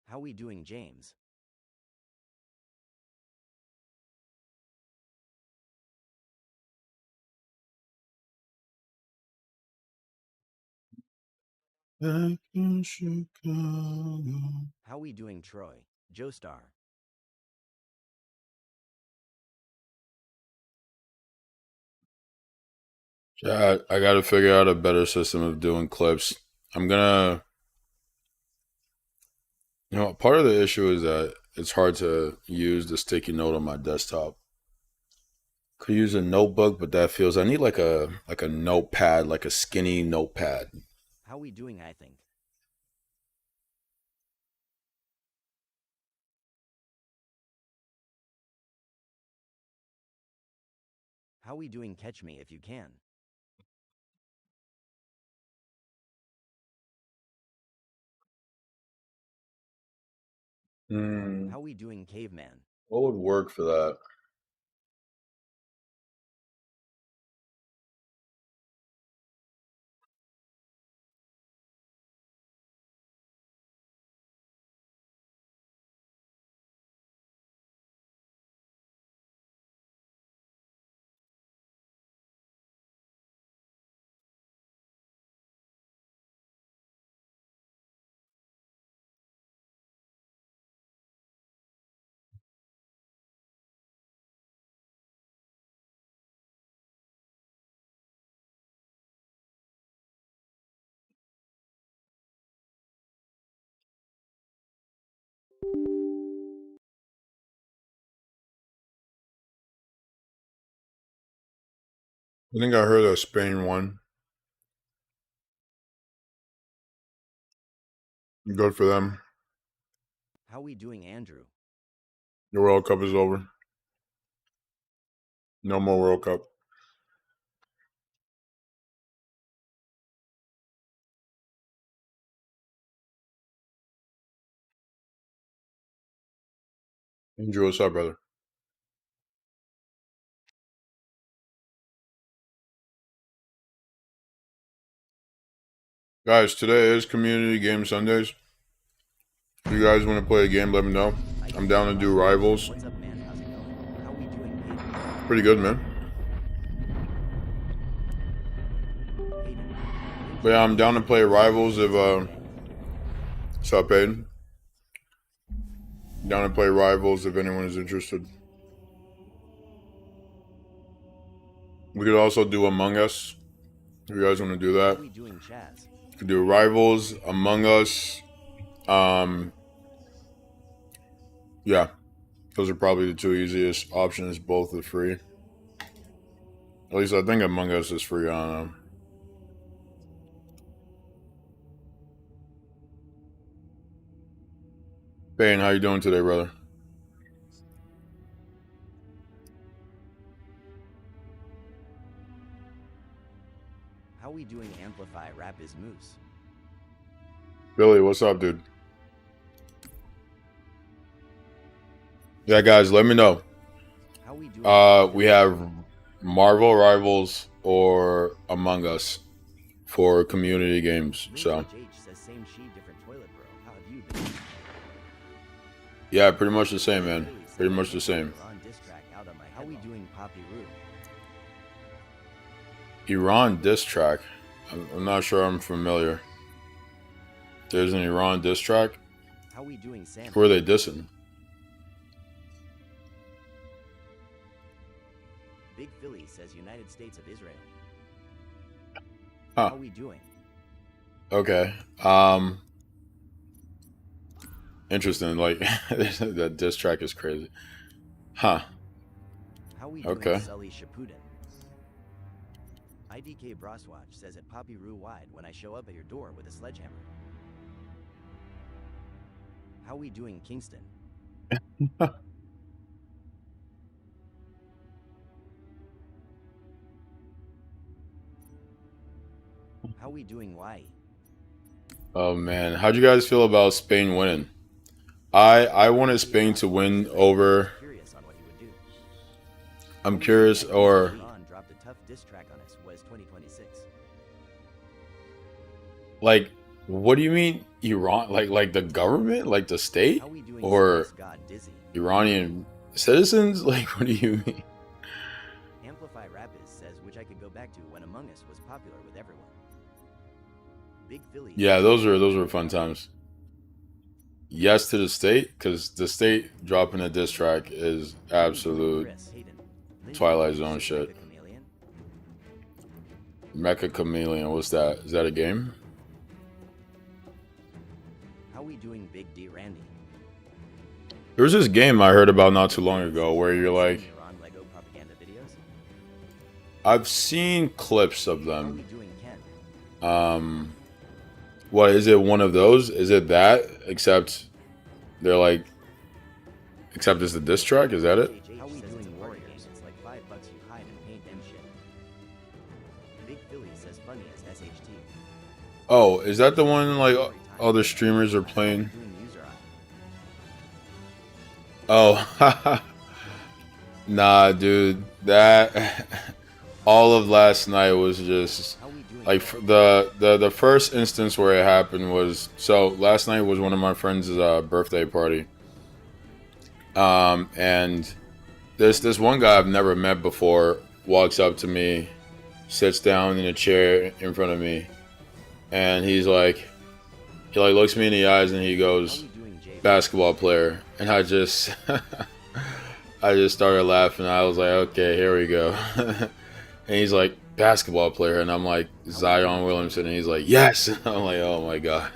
How we doing, James? Back in Chicago. How we doing, Troy? Joestar. Yeah, I got to figure out a better system of doing clips. I'm gonna, part of the issue is that it's hard to use the sticky note on my desktop. Could use a notebook, but that feels I need like a notepad, like a skinny notepad. How we doing, I think? How we doing, catch me if you can? Hmm. How we doing, caveman? What would work for that? I think I heard of Spain one. Good for them. How we doing, Andrew? The World Cup is over. No more World Cup. Andrew, what's up, brother? Guys, today is Community Game Sundays. If you guys want to play a game, let me know. I'm down to do rivals. What's up, man? How's it going? How we doing, Hayden? Pretty good, man. Hayden. But yeah, I'm down to play rivals if what's up, Aiden? Down to play rivals if anyone is interested. We could also do Among Us. If you guys want to do How that. we doing, Chaz? We could do rivals, Among Us. Um yeah. Those are probably the two easiest options. Both are free. At least I think Among Us is free. I don't know. Bane, how you doing today, brother? How we doing, Amplify Rap is Moose? Billy, what's up, dude? Yeah, guys, let me know. How we doing, We have Marvel Rivals or Among Us for community games. Link So HH says same she, different toilet, bro. How have you been? yeah, pretty much the same, man. Billy says Pretty much the I same. Iran diss track out on my How we doing, Poppy Roo? Iran diss track. I'm not sure I'm familiar. There's an Iran diss track. How we doing, Sam? Who are they dissing? Big Philly says United States of Israel. Huh. How we doing? Okay. Interesting. Like that diss track is crazy. Huh. How we doing, Okay. Sully Shapudin? IDK Broswatch says at Poppy Roo wide when I show up at your door with a sledgehammer. How we doing, Kingston? How we doing, Y? Oh man, how'd you guys feel about Spain winning? I wanted Spain to win over. Curious on what he would do. I'm curious, or Iran dropped a tough diss track on us was 2026. like What do you mean Iran? Like the government, like the state, How we doing or Spice God Dizzy? Iranian citizens? Like, what do you mean? Amplify Rapids says which I could go back to when Among Us was popular with everyone. Big Philly. Yeah, those were fun times. Yes to the state, because the state dropping a diss track is absolute Chris Hayden. Twilight Zone shit. Mecha Chameleon. Mecha Chameleon, what's that? Is that a game? How we doing Big D Randy? There was this game I heard about not too long ago where you're like, Iran Lego propaganda videos. I've seen clips of How we them. doing Ken? What is it? One of those? Is it that? Except they're like, except it's the diss track. Is that it? How we doing Warriors? It's like $5 you hide and paint and shit. Big Philly says funny as SHT. Oh, is that the one like other streamers are playing? Doing user Oh, nah, dude. That all of last night was just How we doing like the first instance where it happened was, so last night was one of my friends' birthday party. And this one guy I've never met before walks up to me, sits down in a chair in front of me, and he looks me in the eyes and he How goes, we doing Jay? basketball player. And I just I just started laughing. I was like, okay, here we go. And he's like, basketball player, and I'm like, Zion Williamson, and he's like, yes. I'm like, oh my god.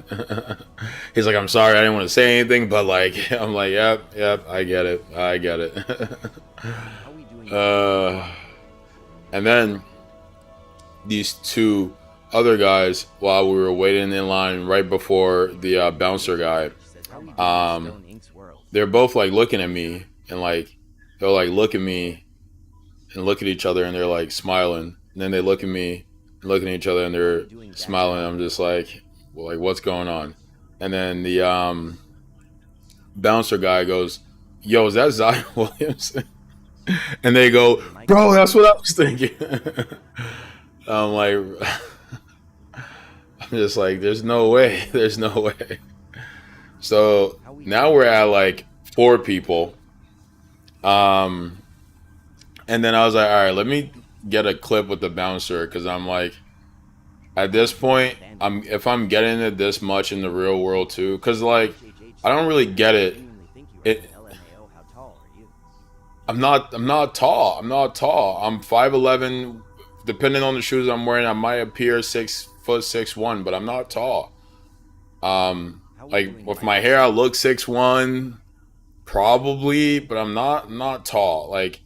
He's like, I'm sorry, I didn't want to say anything, but like, I'm like, yep, I get it. How we doing? And then these two other guys, while we were waiting in line right before the bouncer guy, Says how we doing Stone Inc.'s world. they're both like looking at me, and like they'll like look at me and look at each other, and they're like smiling, and then they look at me and look at each other and they're smiling. I'm just like, well, like, what's going on? And then the bouncer guy goes, yo, is that Zion Williamson? And they go, bro, that's what I was thinking. I'm like, I'm just like, there's no way. So now we're at like 4 people. And then I was like, all right, let me get a clip with the bouncer, because I'm like, at this point, if I'm getting it this much in the real world too, because like, I don't really get it. LMAO, how tall are you? I'm not tall. I'm 5'11". Depending on the shoes I'm wearing, I might appear 6'6", but I'm not tall. Like with my hair, I look 6'1", probably, but I'm not tall. Like,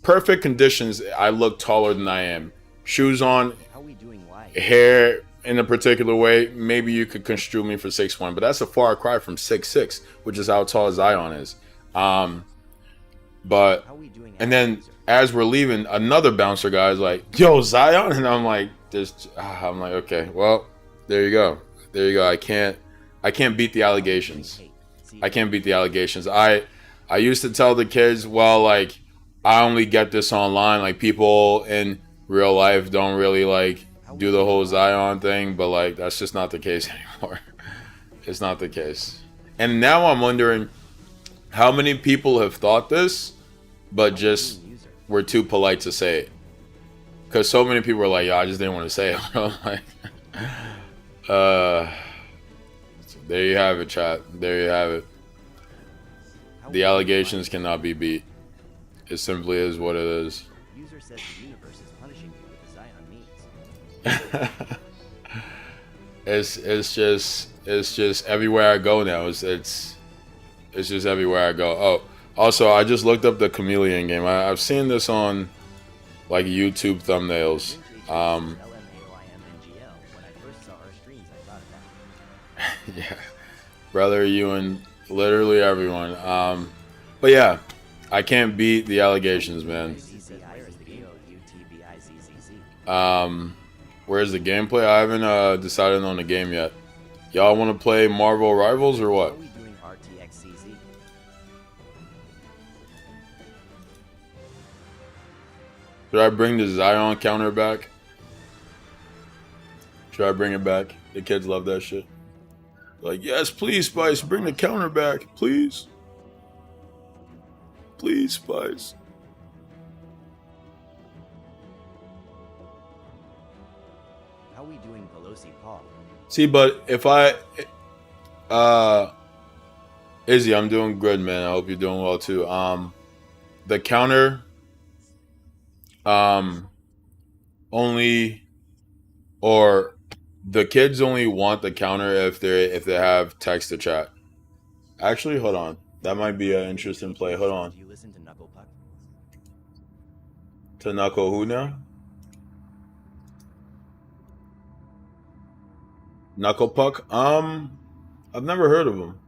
perfect conditions, I look taller than I am. Shoes on, How we doing live? hair in a particular way, maybe you could construe me for 6'1", but that's a far cry from 6'6", which is how tall Zion is. But How we doing? and then as we're leaving, another bouncer guy is like, yo, Zion, and I'm like, I'm like, okay, well, there you go. I can't beat the allegations. I used to tell the kids, well, like, I only get this online. Like, people in real life don't really like do the whole Zion thing, but like, that's just not the case anymore. It's not the case. And now I'm wondering how many people have thought this, but just were too polite to say it. Because so many people were like, yo, I just didn't want to say it. I'm like, so there you have it, chat. There you have it. The allegations cannot be beat. It simply is what it is. User says the universe is punishing you with the Zion memes. It's just everywhere I go now. It's just everywhere I go. Oh, also, I just looked up the Chameleon game. I've seen this on like YouTube thumbnails. LMAOIMNGL. When I first saw our streams, I thought of that. Yeah, brother, you and literally everyone. But yeah, I can't beat the allegations, man. Where's the gameplay? I haven't decided on the game yet. Y'all want to play Marvel Rivals or what? How we doing RTXCZ? Should I bring the Zion counter back? Should I bring it back? The kids love that shit. Like, yes, please, Spice, bring the counter back, please. Please, Spice. How we doing, Pelosi Paul? See, but if Izzy, I'm doing good, man. I hope you're doing well too. The counter, um, only or the kids only want the counter if they have text to chat. Actually, hold on. That might be an interesting play. Hold on. Do you listen to Knuckle Puck? To Knuckle who now? Knuckle Puck? I've never heard of him.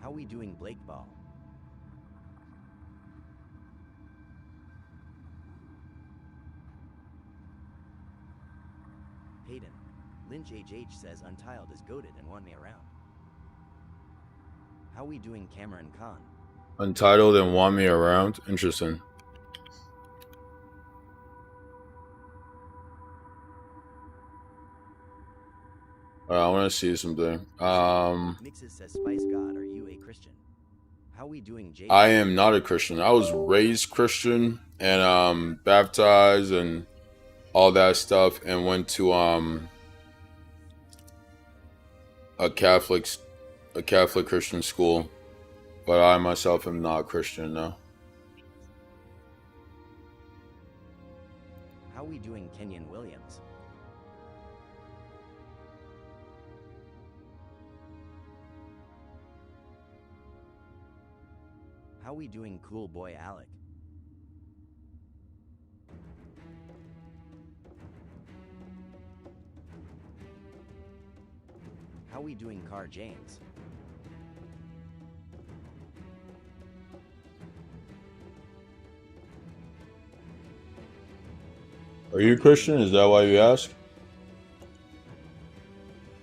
How we doing, Blake Ball? Hayden. Lynch HH says Untiled is goated and won me around. How we doing, Cameron Khan? Untitled and want me around. Interesting. I want to see something. Mixes says Spice God, are you a Christian? How we doing, Jake? I am not a Christian. I was raised Christian and baptized and all that stuff, and went to a Catholic Christian school. But I myself am not Christian, no. How we doing, Kenyon Williams? How we doing, cool boy Alec? How we doing, Car James? Are you Christian? Is that why you ask?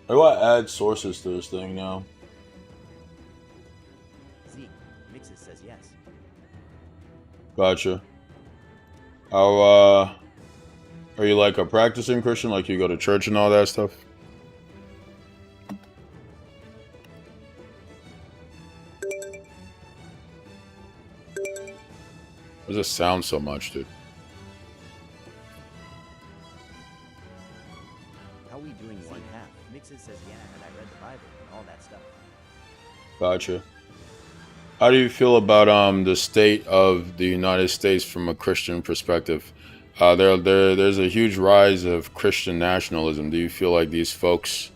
How do I add sources to this thing now? Zeke. Mixes says yes. Gotcha. How are you like a practicing Christian? Like you go to church and all that stuff? Why does it sound so much, dude? How we doing, one half? Mixes says yeah, and I read the Bible and all that stuff. Gotcha. How do you feel about the state of the United States from a Christian perspective? There's a huge rise of Christian nationalism. Do you feel like these folks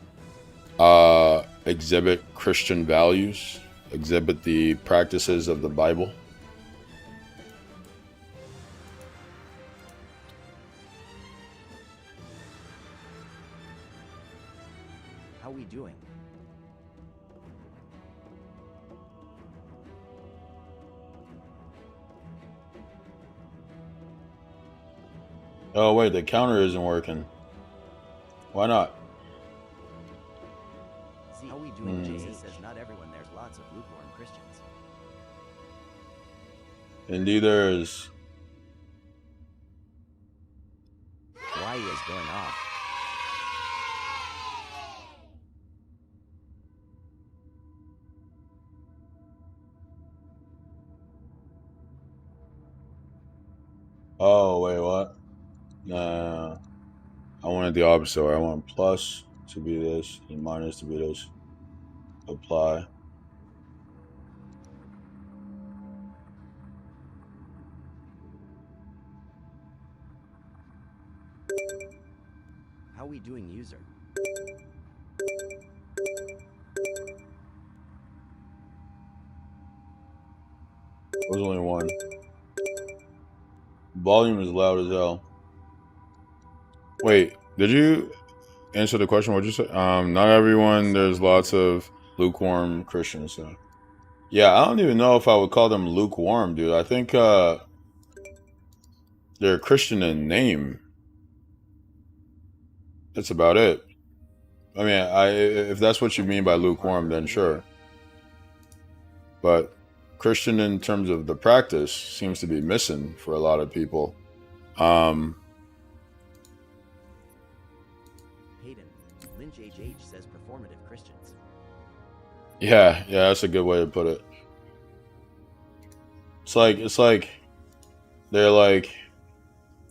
exhibit Christian values, exhibit the practices of the Bible? How we doing? Oh wait, the counter isn't working. Why not? How we doing, Jason says not everyone, there's lots of lukewarm Christians. Indeed there is. Why is going off? Oh wait, what? Nah. I wanted the opposite way. I want plus to be this and minus to be this. Apply. How we doing, user? There's only one. Volume is loud as hell. Wait, did you answer the question? What'd you say? Not everyone. There's lots of lukewarm Christians. So. Yeah, I don't even know if I would call them lukewarm, dude. I think they're Christian in name. That's about it. I mean, if that's what you mean by lukewarm, then sure. But Christian in terms of the practice seems to be missing for a lot of people. Jage says performative Christians. Yeah, that's a good way to put it. It's like they're like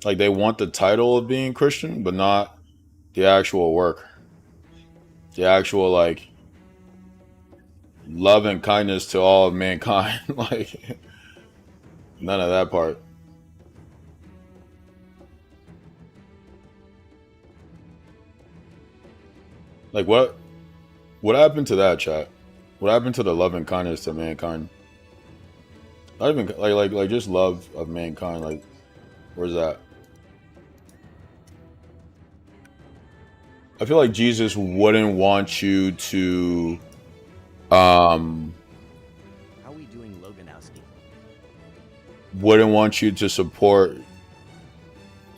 they want the title of being Christian, but not the actual work. The actual like love and kindness to all of mankind. Like none of that part. Like what happened to that, chat? What happened to the love and kindness to mankind? Not even like just love of mankind. Like where's that? I feel like Jesus wouldn't want you to How we doing, Loganowski? wouldn't want you to support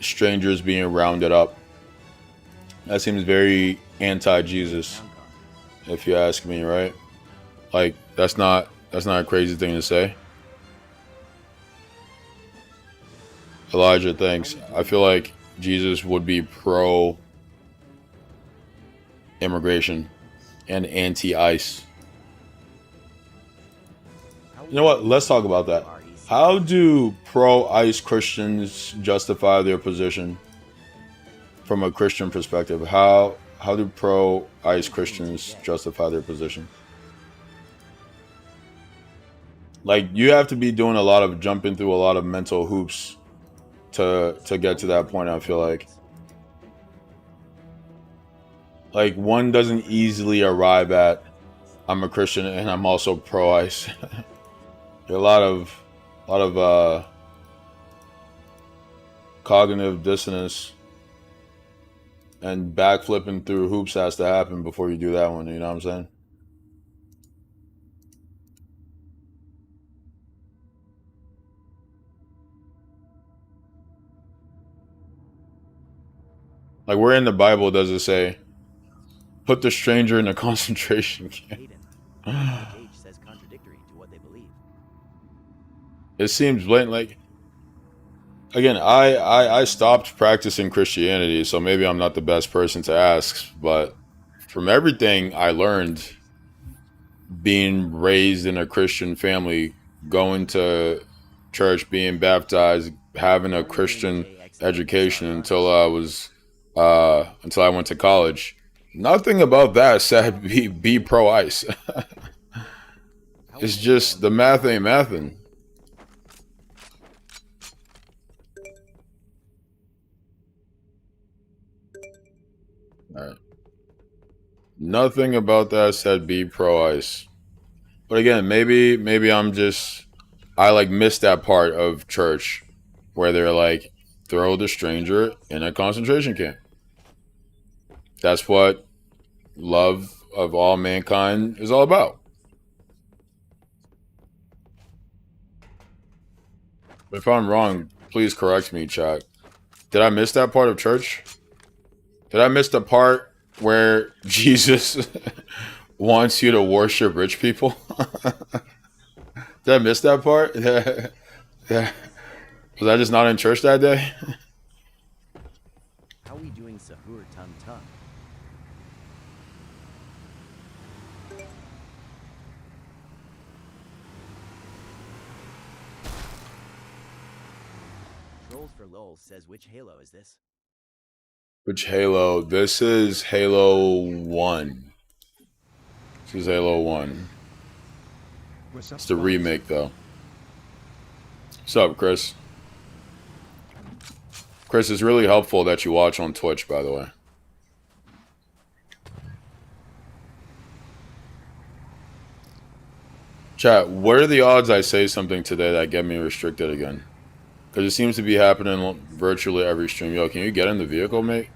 strangers being rounded up. That seems very anti-Jesus, if you ask me, right? Like that's not a crazy thing to say. Elijah, thanks. I feel like Jesus would be pro immigration and anti-ICE. You know what? Let's talk about that. How do pro-ICE Christians justify their position from a Christian perspective? How do pro-ICE Christians justify their position? Like you have to be doing a lot of jumping through a lot of mental hoops to get to that point. I feel like one doesn't easily arrive at I'm a Christian and I'm also pro-ICE. There are a lot of cognitive dissonance and backflipping through hoops has to happen before you do that one. You know what I'm saying? Like where in the Bible does it say, put the stranger in a concentration camp? Jage says contradictory to what they believe. It seems blatant. Like again, I stopped practicing Christianity, so maybe I'm not the best person to ask, but from everything I learned being raised in a Christian family, going to church, being baptized, having a Christian education until I went to college. Nothing about that said be pro ICE. It's just the math ain't mathin'. All right. Nothing about that said be pro ICE. But again, maybe I like missed that part of church where they're like throw the stranger in a concentration camp. That's what love of all mankind is all about. If I'm wrong, please correct me, chat. Did I miss that part of church? Did I miss the part where Jesus wants you to worship rich people? Did I miss that part? Yeah. Was I just not in church that day? How we doing, Sahur Tum Tum? Trolls for Lol says, which Halo is this? Which Halo? This is Halo 1. This is Halo 1. It's the remake, though. What's up, Chris? Chris, it's really helpful that you watch on Twitch, by the way. Chat, what are the odds I say something today that get me restricted again? Because it seems to be happening virtually every stream. Yo, can you get in the vehicle, mate?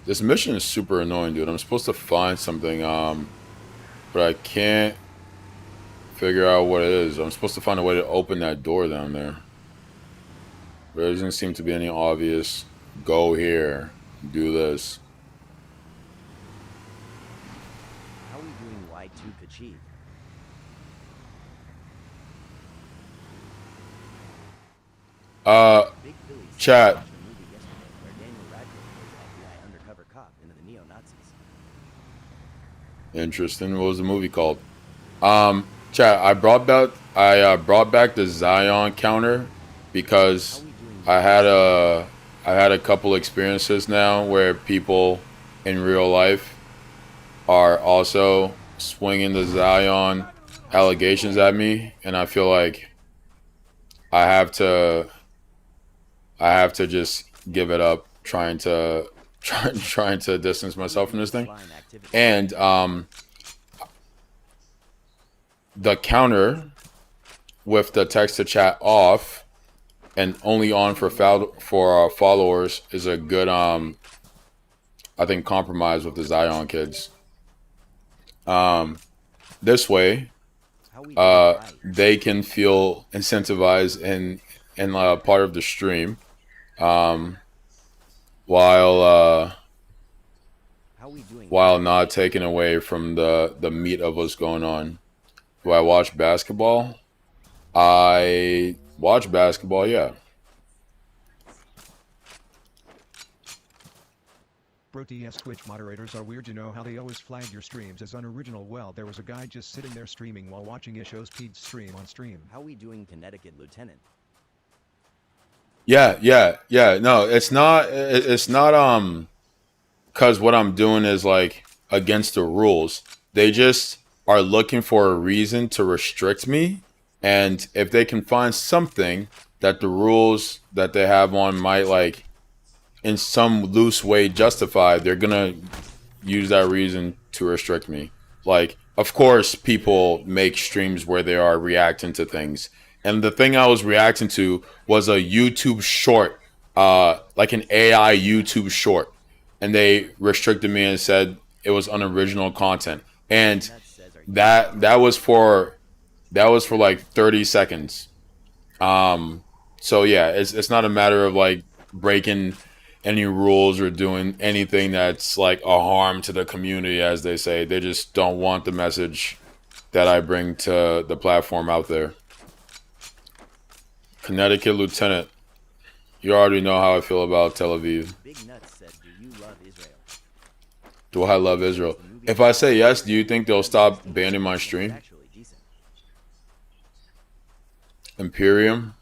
This mission is super annoying, dude. I'm supposed to find something, but I can't figure out what it is. I'm supposed to find a way to open that door down there. But there doesn't seem to be any obvious, go here, do this. How we doing, Y2 Kachib? Chat. Interesting. What was the movie called? Chat. I brought back the Zion counter How because we doing, I Mixes had says. a couple experiences now where people in real life are also swinging the Zion allegations at me, and I feel like I have to I have to just give it up, trying to distance How we myself from doing, this thing. slime activity? And the counter with the text to chat off and only on for followers is a good I think compromise with the Zion kids. This way, How we doing, right? they can feel incentivized and part of the stream, while How we doing, while King? not taking away from the meat of what's going on. Do I watch basketball? I watch basketball, yeah. Bro TS Twitch moderators are weird, you know how they always flag your streams as unoriginal. Well, there was a guy just sitting there streaming while watching Isho's Pete stream on stream. How we doing, Connecticut Lieutenant? Yeah. No, it's not cuz what I'm doing is like against the rules. They just are looking for a reason to restrict me, and if they can find something that the rules that they have on might like in some loose way justify, they're going to use that reason to restrict me. Like, of course, people make streams where they are reacting to things. And the thing I was reacting to was a YouTube short, like an AI YouTube short. And they restricted me and said it was unoriginal content. Big And Nuts says, are you that sure? that was for that was for like 30 seconds. So yeah, it's not a matter of like breaking any rules or doing anything that's like a harm to the community, as they say. They just don't want the message that I bring to the platform out there. Connecticut Lieutenant, you already know how I feel about Tel Aviv. Big Nuts says, do you love Israel? Do I love He says Israel? the movie If I say yes, do Imperium you from think they'll stop 2016 banning my was stream? actually decent. Imperium?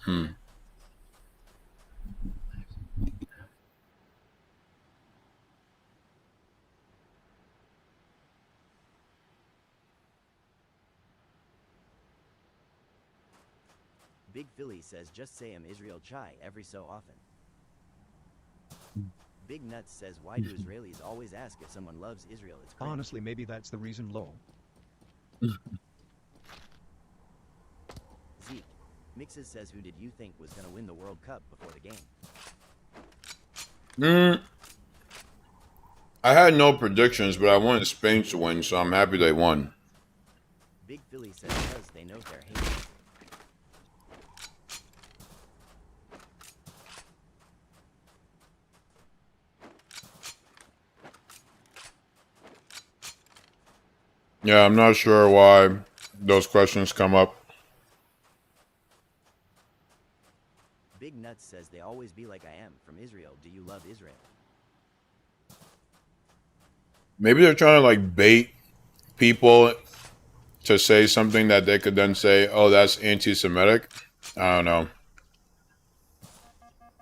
Big Philly says, just say I'm Israel Chai every so often. Big Nuts says, why do Israelis always ask if someone loves Israel? It's cringe. Honestly, maybe that's the reason, lol. Zeke. Mixes says, who did you think was going to win the World Cup before the game? Mm, I had no predictions, but I wanted Spain to win, so I'm happy they won. Big Philly says, because they know they're hating. Yeah, I'm not sure why those questions come up. Big Nuts says, they always be like I am. From Israel, do you love Israel? Maybe they're trying to like bait people to say something that they could then say, "Oh, that's anti-Semitic." I don't know.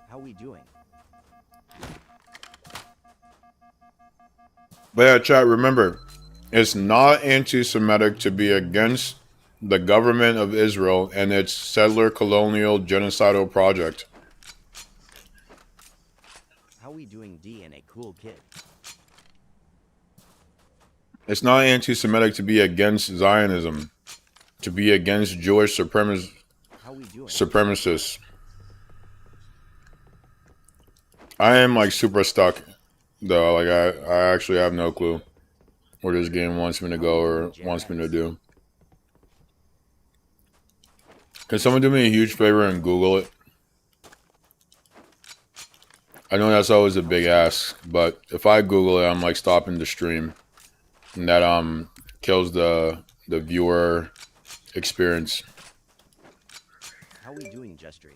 How we doing? But yeah, chat. Remember, it's not anti-Semitic to be against the government of Israel and its settler colonial genocidal project. How we doing, D and a cool kid? It's not anti-Semitic to be against Zionism, to be against Jewish How we doing? supremacists. I am like super stuck though. Like I actually have no clue where this game wants me to go or wants me to do. Can someone do me a huge favor and Google it? I know that's always a big ask, but if I Google it, I'm like stopping the stream, and that kills the viewer experience. How we doing, Justry?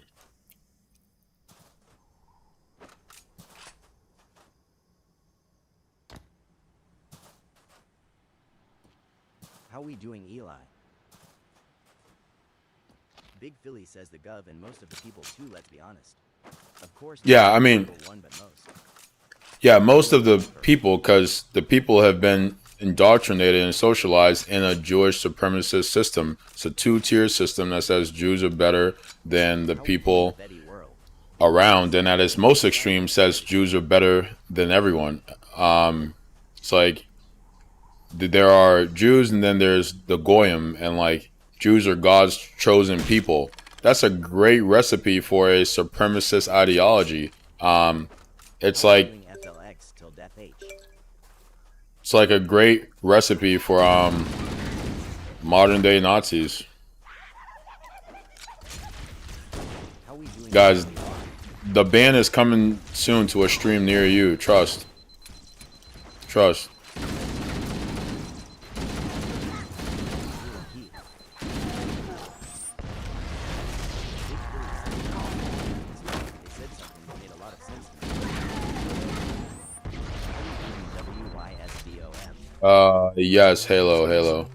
How we doing, Eli? Big Philly says the Gov and most of the people too, let's be honest. Of course, Yeah, I mean, one, but most. yeah, most of the people, because the people have been indoctrinated and socialized in a Jewish supremacist system. It's a two-tier system that says Jews are better than the people around, and at its most extreme says Jews are better than everyone. It's like there are Jews and then there's the Goyim, and like Jews are God's chosen people. That's a great recipe for a supremacist ideology. It's like a great recipe for modern day Nazis. Guys, the ban is coming soon to a stream near you. Trust. Trust. Yes, Halo.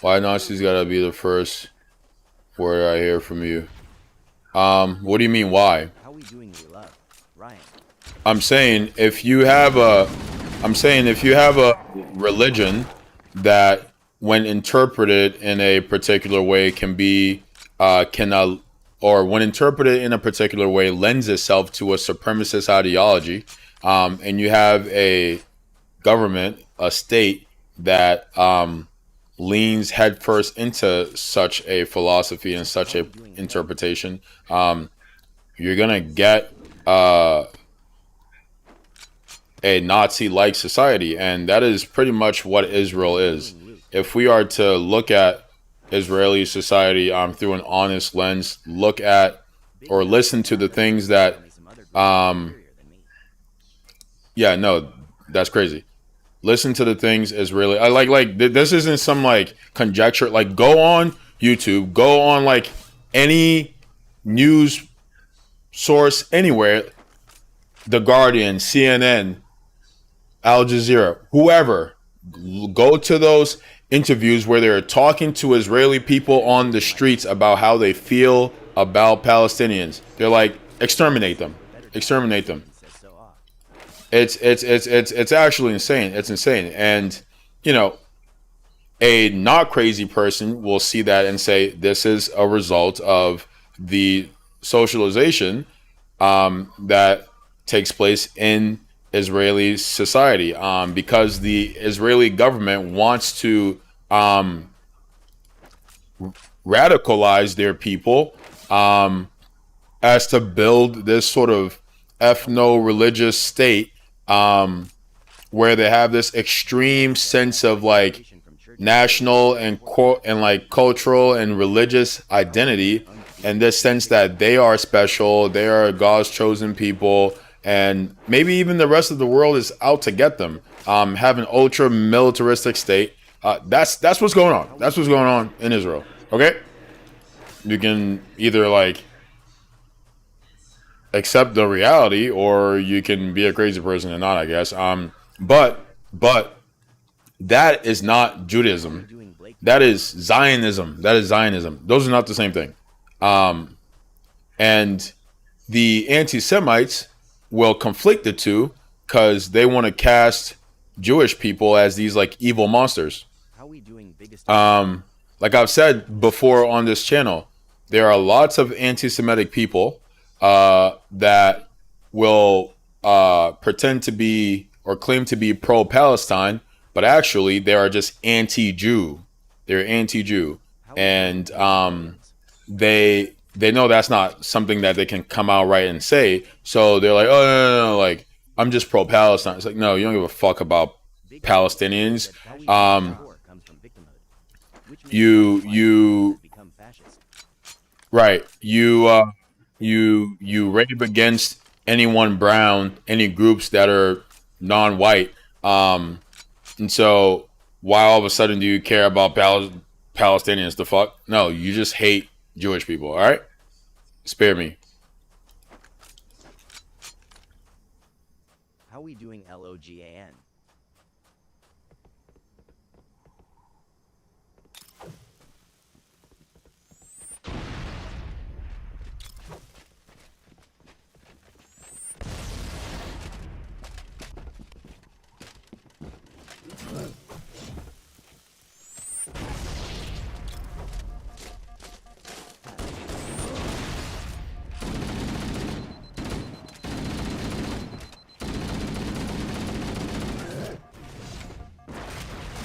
Why Nazis gotta be the first word I hear from you? What do you mean why? How we doing, love? Ryan. I'm saying if you have a religion that when interpreted in a particular way can be or when interpreted in a particular way lends itself to a supremacist ideology, and you have a government, a state that leans headfirst into such a philosophy and such a interpretation, you're gonna get a Nazi-like society, and that is pretty much what Israel is. If we are to look at Israeli society through an honest lens, look at or listen to the things that, yeah, no, that's crazy. Listen to the things Israeli. I like this isn't some like conjecture. Like go on YouTube, go on like any news source anywhere, The Guardian, CNN, Al Jazeera, whoever, go to those interviews where they're talking to Israeli people on the streets about how they feel about Palestinians. They're like, exterminate them. Exterminate them. It's actually insane. It's insane. And, you know, a not crazy person will see that and say, this is a result of the socialization that takes place in Israeli society, because the Israeli government wants to radicalize their people, as to build this sort of ethno-religious state, where they have this extreme sense of like national and like cultural and religious identity, and this sense that they are special, they are God's chosen people, and maybe even the rest of the world is out to get them. Have an ultra militaristic state. That's what's going on. That's what's going on in Israel. Okay, you can either like accept the reality, or you can be a crazy person and not, I guess. But that is not Judaism. That is Zionism. That is Zionism. Those are not the same thing. And the anti-Semites will conflict the two because they want to cast Jewish people as these like evil monsters. Like I've said before on this channel, there are lots of anti-Semitic people that will pretend to be or claim to be pro-Palestine, but actually they are just anti-Jew. They're anti-Jew, and they know that's not something that they can come out right and say. So they're like, oh no, like I'm just pro-Palestine. It's like, no, you don't give a fuck about Palestinians. Right. You rave against anyone brown, any groups that are non-white. And so why all of a sudden do you care about Palestinians? The fuck? No, you just hate Jewish people. All right? Spare me. How we doing, LOGAN?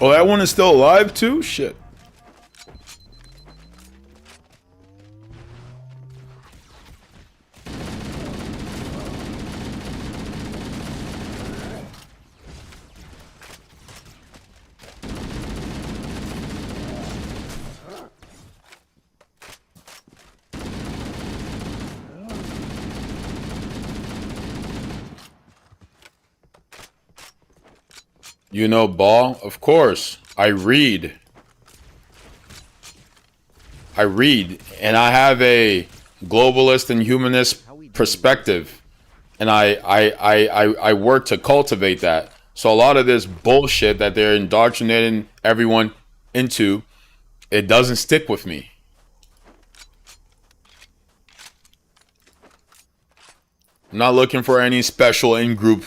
Oh, that one is still alive too? Shit. You know ball? Of course. I read. And I have a globalist and humanist perspective. And I work to cultivate that. So a lot of this bullshit that they're indoctrinating everyone into, it doesn't stick with me. I'm not looking for any special in-group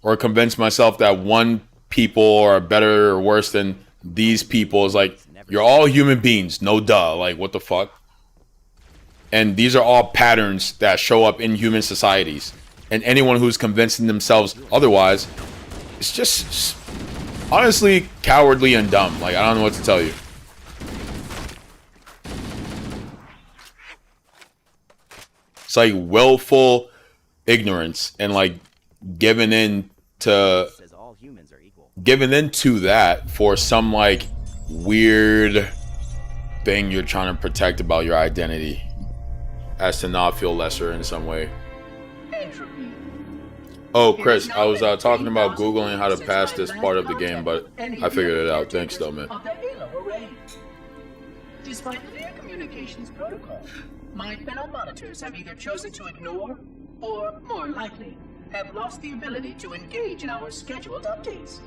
or convince myself that one people are better or worse than these people. Is like, you're all human beings, no duh. Like, what the fuck? And these are all patterns that show up in human societies. And anyone who's convincing themselves otherwise, it's just honestly cowardly and dumb. Like, I don't know what to tell you. It's like willful ignorance and like giving in to that for some like weird thing you're trying to protect about your identity, as to not feel lesser in some way. Oh, Chris, I was talking about Googling how to pass this part of the game, but I figured it out. Thanks, though, man. Despite clear communications protocol, my fellow monitors have either chosen to ignore, or more likely, have lost the ability to engage in our scheduled updates.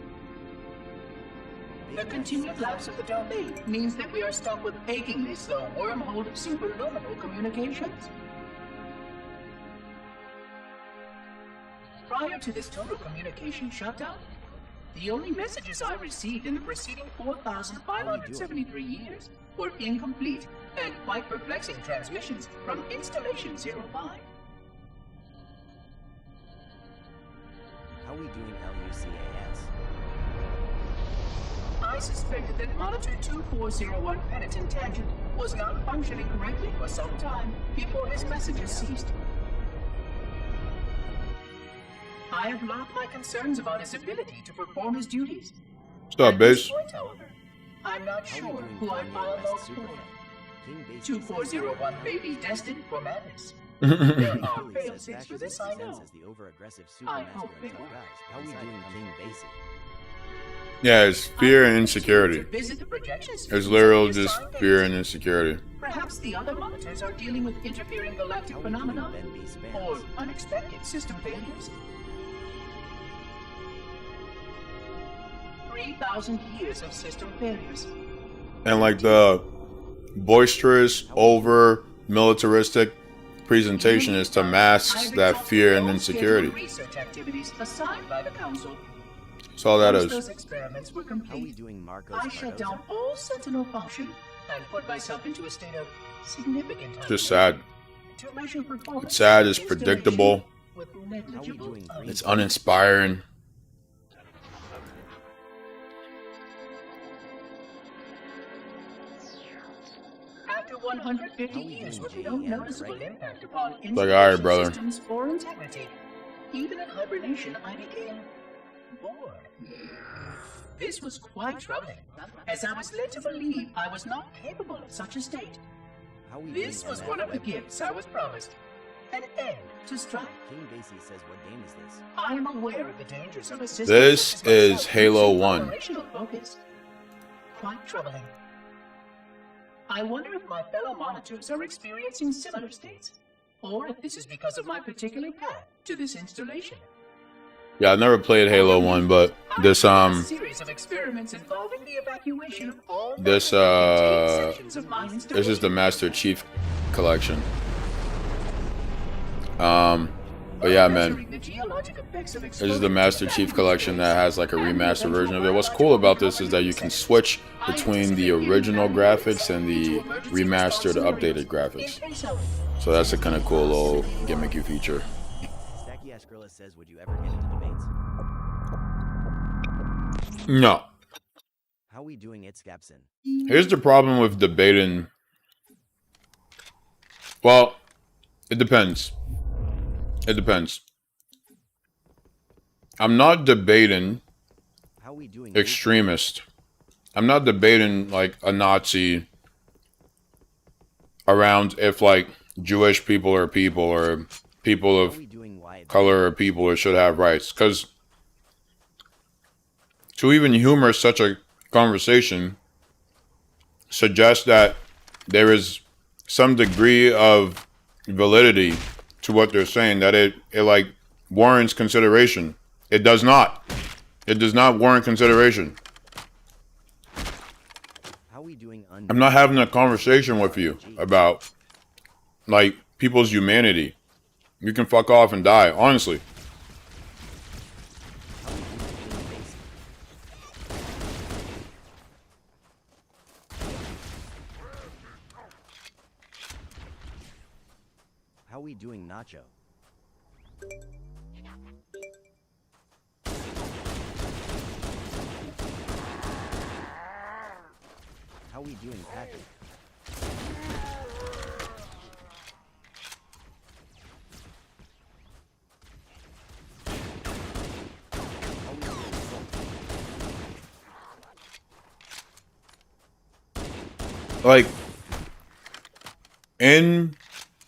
The continued lapse of the domain means that we are stuck with achingly slow wormhole superluminal communications. Prior to this total communication shutdown, the only messages I received in the preceding 4,573 years were incomplete and quite perplexing transmissions from Installation 05. How are we doing LUCAS? I suspected that Monitor 2401 Penitent Tangent was not functioning correctly for some time before his messages ceased. I have logged my concerns about his ability to perform his duties. Stop, base. However, I'm not sure who I follow most for. 2401 may be destined for madness. There are fail-safes for this, I know. I hope they work. How are we doing King Basie? Yeah, it's fear and insecurity. It's literally just fear and insecurity. Perhaps the other monitors are dealing with interfering galactic phenomena or unexpected system failures. 3,000 years of system failures. And like the boisterous, over militaristic presentation is to mask that fear and insecurity. Research activities assigned by the council. That's all that Once is. those experiments were complete, I shut down all Sentinel function and put myself into a state of significant Just sad. to measure performance. It's sad, it's predictable, with negligible it's uninspiring. After 150 years with no noticeable impact upon Like, alright, brother. systems or integrity, even in hibernation, I became bored. This was quite troubling, as I was led to believe I was not capable of such a state. This was one of the gifts I was promised. An end to strife. King Basie says, what game is this? I am aware of the dangers of a system. This such as is myself Halo losing 1. operational focus. Quite troubling. I wonder if my fellow monitors are experiencing similar states, or if this is because of my particular path to this installation. Yeah, I've never played Halo 1, but this A series of experiments involving the evacuation of all this sections of my is the installation. Master Chief collection. But yeah, man, Measuring the geologic effects of this is the Master Chief collection that has like a remastered version of it. What's cool about this is that you can switch between the original graphics and the remastered, updated graphics. So that's a kind of cool little gimmicky feature. Stacky Ash Gorilla says, would you ever get into debates? No, How we doing it, Scapson? Here's the problem with debating. Well, it depends. It depends. I'm not debating How we doing extremist. I'm not debating like a Nazi around if like Jewish people or people How of we doing wide? color or people or should have rights. Because to even humor such a conversation suggests that there is some degree of validity to what they're saying, that it like warrants consideration. It does not. It does not warrant consideration. How we doing I'm not having a conversation with you about like people's humanity. You can fuck off and die, honestly. How we doing Nacho? How we doing Patrick? How we doing Silk? Like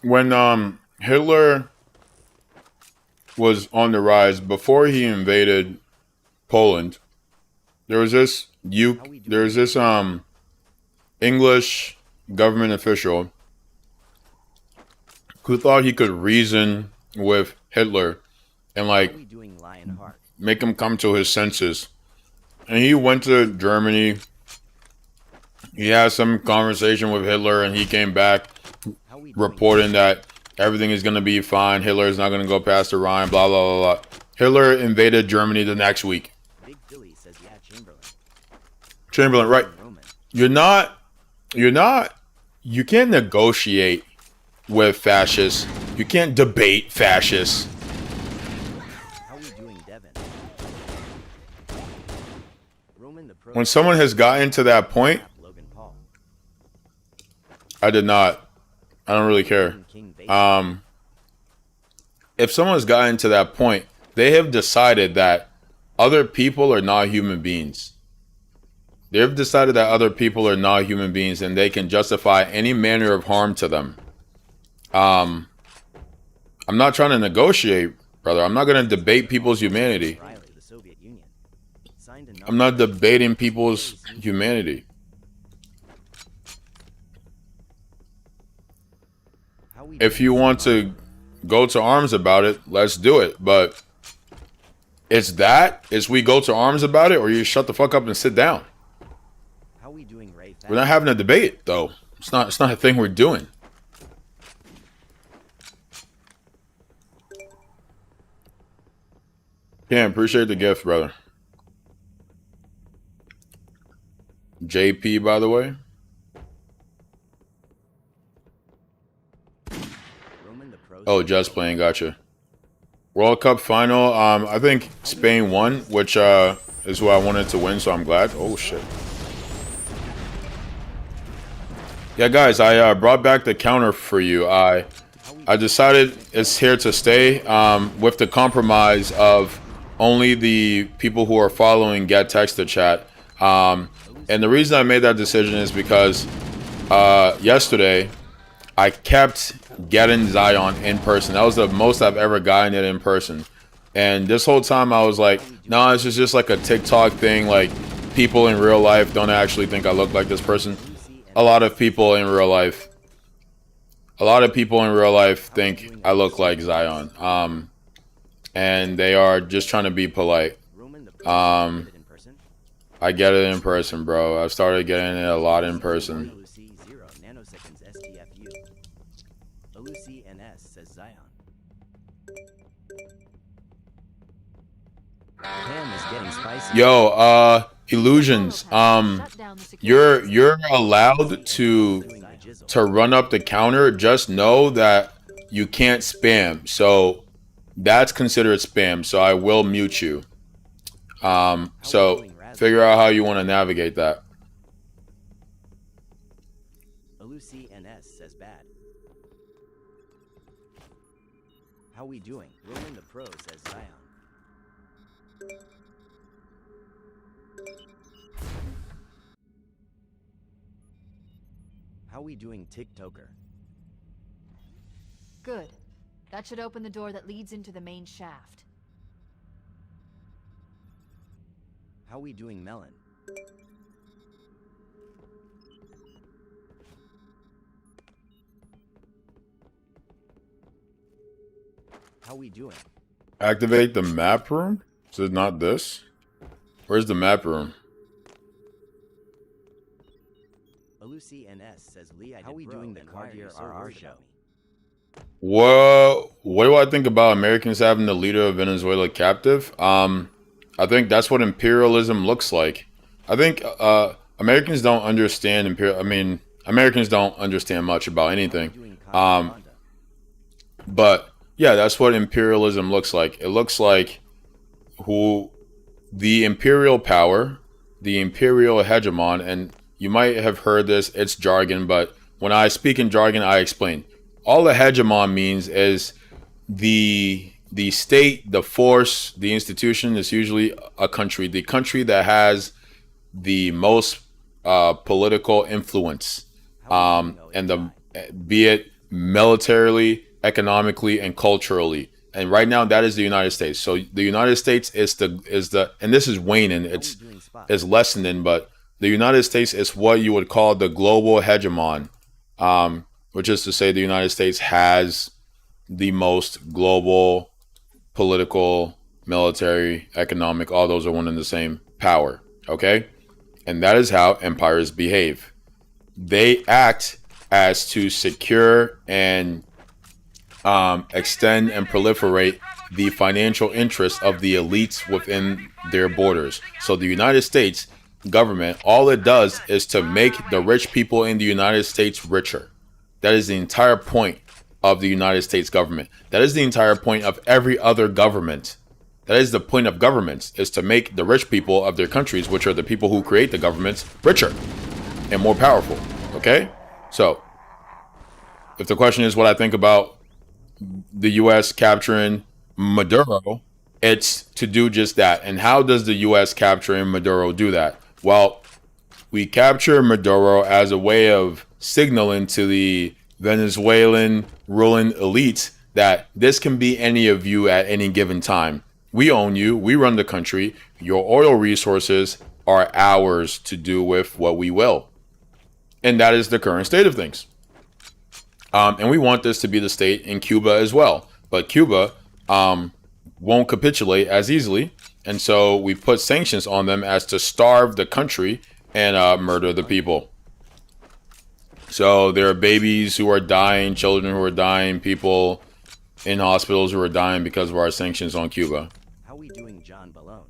when Hitler was on the rise before he invaded Poland, there was this English government official who thought he could reason with Hitler and How like we doing Lionheart? make him come to his senses. And he went to Germany. He had some conversation with Hitler and he came back How we doing reporting that everything is going to be fine. Hitler's not going to go past the Rhine, blah, blah, blah, blah. Hitler invaded Germany the next week. Big Philly says yeah, Chamberlain. Chamberlain, right. Roman. You can't negotiate with fascists. You can't debate fascists. How we doing Devin? Roman the Pro. When someone has gotten to that point, Logan Paul. I did not. I don't really care. King Basin. If someone's gotten to that point, they have decided that other people are not human beings. They've decided that other people are not human beings and they can justify any manner of harm to them. I'm not trying to negotiate, brother. I'm not going to debate people's humanity. Riley, the Soviet Union. Signed a I'm not debating people's humanity. How we If doing you want to go to arms about it, let's do it. But it's we go to arms about it, or you shut the fuck up and sit down. How we doing Ray We're not having a debate, though. It's not a thing we're doing. Yeah, appreciate the gift, brother. JP, by the way. Roman the Pro. Oh, just playing, gotcha. World Cup final. I think Spain won, which is what I wanted to win, so I'm glad. Oh shit. Yeah, guys, I brought back the counter for you. I decided it's here to stay, with the compromise of only the people who are following get text to chat. And the reason I made that decision is because yesterday I kept getting Zion in person. That was the most I've ever gotten it in person. And this whole time I was like, no, this is just like a TikTok thing. Like, people in real life don't actually think I look like this person. A lot of people in real life think I look like Zion. And they are just trying to be polite. Roman the Pro. Um, I get it in person, bro. I've started getting it a lot in person. LUC 0 nanoseconds STFU. LUC NS says Zion. Pam is getting spicy. Yo, Illusions. You're allowed to run up the counter. Just know that you can't spam. So that's considered spam. So I will mute you. So figure out how you want to navigate that. Lucy NS says bad. How we doing? Rolling the Pro says Zion. How we doing, TikToker? Good. That should open the door that leads into the main shaft. How we doing, Melon? How we doing? Activate the map room? Is it not this? Where's the map room? Lucy NS says Lee, how we doing the Cartier RR show? Well, what do I think about Americans having the leader of Venezuela captive? I think that's what imperialism looks like. I think Americans don't understand Americans don't understand much about anything. But yeah, that's what imperialism looks like. It looks like who the imperial power, the imperial hegemon, and you might have heard this, it's jargon, but when I speak in jargon, I explain. All a hegemon means is the state, the force, the institution is usually a country. The country that has the most political influence, be it militarily, economically, and culturally. And right now, that is the United States. So the United States is the and this is waning. It's lessening, but the United States is what you would call the global hegemon, which is to say the United States has the most global political, military, economic, all those are one and the same power, okay? And that is how empires behave. They act as to secure and extend and proliferate the financial interests of the elites within their borders. So the United States government, all it does is to make the rich people in the United States richer. That is the entire point of the United States government. That is the entire point of every other government. That is the point of governments, is to make the rich people of their countries, which are the people who create the governments, richer and more powerful. Okay? So, if the question is what I think about the U.S. capturing Maduro, it's to do just that. And how does the U.S. capturing Maduro do that? Well, we capture Maduro as a way of signaling to the Venezuelan ruling elite that this can be any of you at any given time. We own you. We run the country. Your oil resources are ours to do with what we will. And that is the current state of things. And we want this to be the state in Cuba as well. But Cuba won't capitulate as easily. And so we put sanctions on them as to starve the country and murder the people. So there are babies who are dying, children who are dying, people in hospitals who are dying because of our sanctions on Cuba. How we doing, John Balone?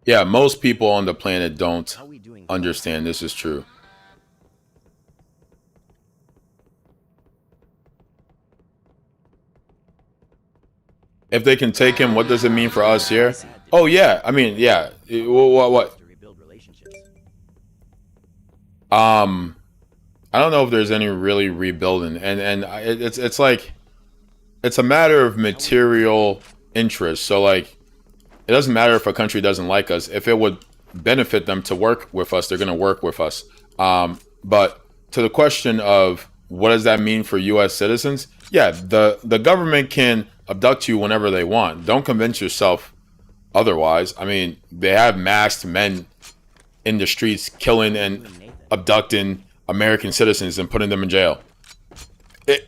Yeah, most people on the planet don't understand this is true. If they can take him, what does it mean for us here? Oh, yeah. I mean, yeah. What? I don't know if there's any really rebuilding. And it's like, it's a matter of material interest. So, like, it doesn't matter if a country doesn't like us. If it would benefit them to work with us, they're going to work with us. But to the question of what does that mean for U.S. citizens? Yeah, the government can abduct you whenever they want. Don't convince yourself otherwise. I mean, they have masked men in the streets killing and abducting American citizens and putting them in jail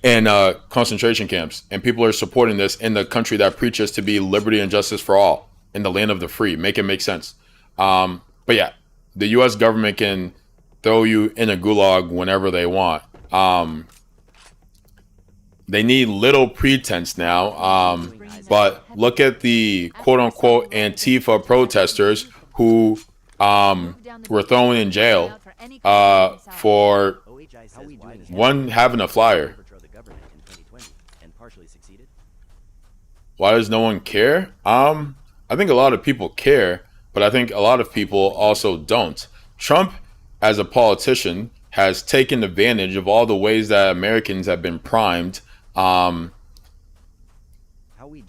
in concentration camps. And people are supporting this in the country that preaches to be liberty and justice for all, in the land of the free. Make it make sense. But yeah, the U.S. government can throw you in a gulag whenever they want. They need little pretense now. But look at the quote-unquote Antifa protesters who were thrown in jail for one having a flyer. Why does no one care? I think a lot of people care, but I think a lot of people also don't. Trump, as a politician, has taken advantage of all the ways that Americans have been primed,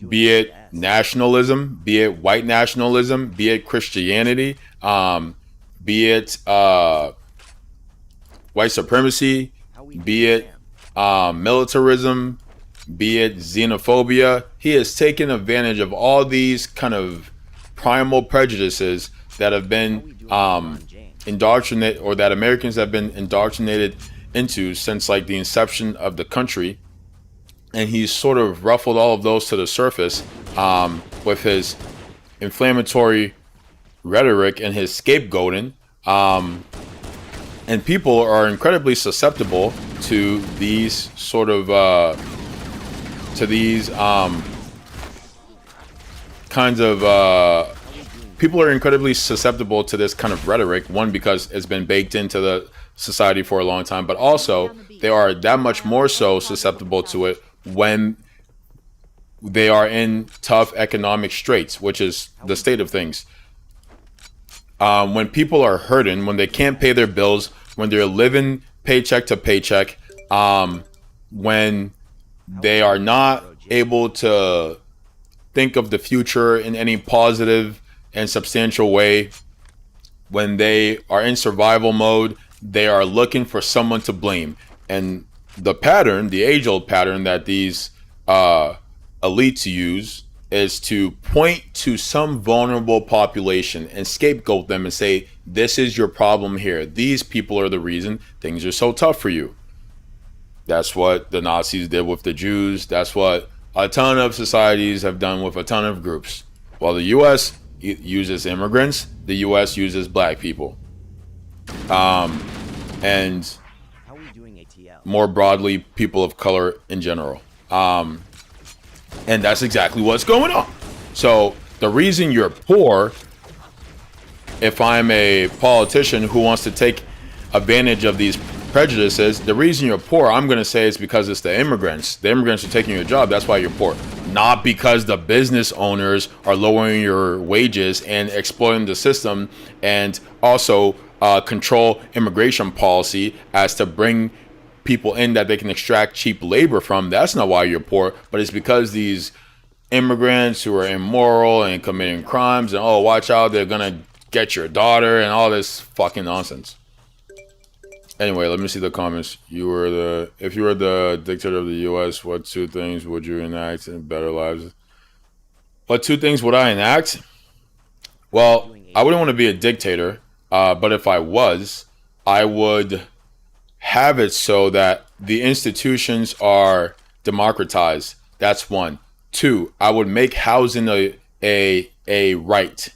be it nationalism, be it white nationalism, be it Christianity, be it white supremacy, be it militarism, be it xenophobia. He has taken advantage of all these kind of primal prejudices that have been indoctrinated, or that Americans have been indoctrinated into since like the inception of the country. And he's sort of ruffled all of those to the surface with his inflammatory rhetoric and his scapegoating. And people are incredibly susceptible to these sort of kinds of people are incredibly susceptible to this kind of rhetoric. One, because it's been baked into the society for a long time, but also they are that much more so susceptible to it when they are in tough economic straits, which is the state of things. When people are hurting, when they can't pay their bills, when they're living paycheck to paycheck, when they are not able to think of the future in any positive and substantial way, when they are in survival mode, they are looking for someone to blame. And the pattern, the age-old pattern that these elites use, is to point to some vulnerable population and scapegoat them and say, this is your problem here. These people are the reason things are so tough for you. That's what the Nazis did with the Jews. That's what a ton of societies have done with a ton of groups. While the U.S. uses immigrants, the U.S. uses black people. And more broadly, people of color in general. And that's exactly what's going on. So the reason you're poor, if I'm a politician who wants to take advantage of these prejudices, the reason you're poor, I'm going to say, is because it's the immigrants. The immigrants are taking your job. That's why you're poor. Not because the business owners are lowering your wages and exploiting the system, and also control immigration policy as to bring people in that they can extract cheap labor from. That's not why you're poor, but it's because these immigrants who are immoral and committing crimes, and oh, watch out, they're gonna get your daughter, and all this fucking nonsense. Anyway, let me see the comments. If you were the dictator of the U.S., what 2 things would you enact in better lives? What 2 things would I enact? Well, I wouldn't want to be a dictator, but if I was, I would have it so that the institutions are democratized. That's 1. 2, I would make housing a right.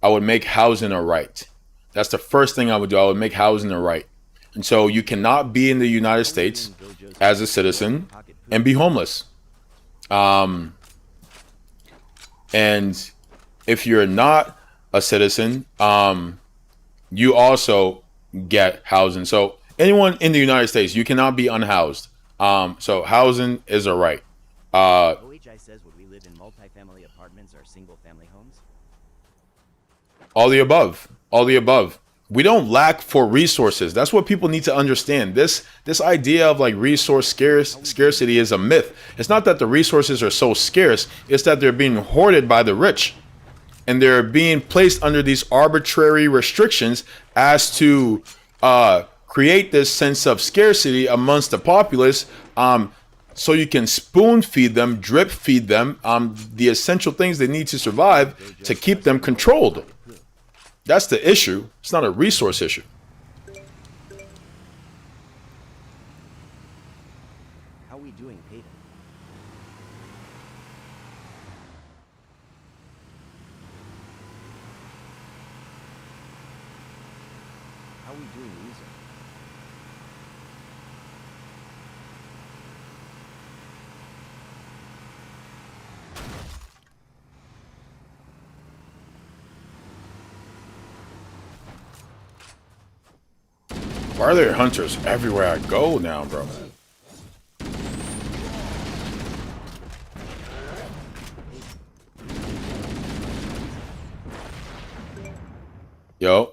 I would make housing a right. That's the first thing I would do. I would make housing a right. And so you cannot be in the United States as a citizen and be homeless. And if you're not a citizen, you also get housing. So anyone in the United States, you cannot be unhoused. So housing is a right. OHI says, would we live in multifamily apartments or single-family homes? All the above. All the above. We don't lack for resources. That's what people need to understand. This idea of like resource scarcity is a myth. It's not that the resources are so scarce. It's that they're being hoarded by the rich. And they're being placed under these arbitrary restrictions as to create this sense of scarcity amongst the populace, so you can spoon feed them, drip feed them the essential things they need to survive to keep them controlled. That's the issue. It's not a resource issue. How are we doing, Peyton? How are we doing, Weezer? Why are there hunters everywhere I go now, bro? Yo.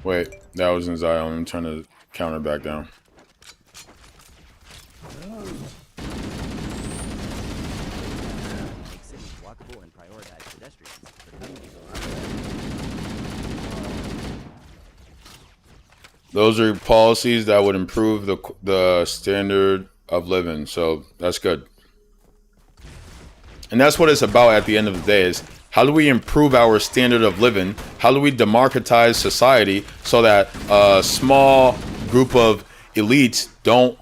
Wait, that was in Zion. I'm trying to counter back down. Make cities walkable and prioritize pedestrians. Those are policies that would improve the standard of living. So that's good. And that's what it's about at the end of the day is how do we improve our standard of living? How do we democratize society so that a small group of elites don't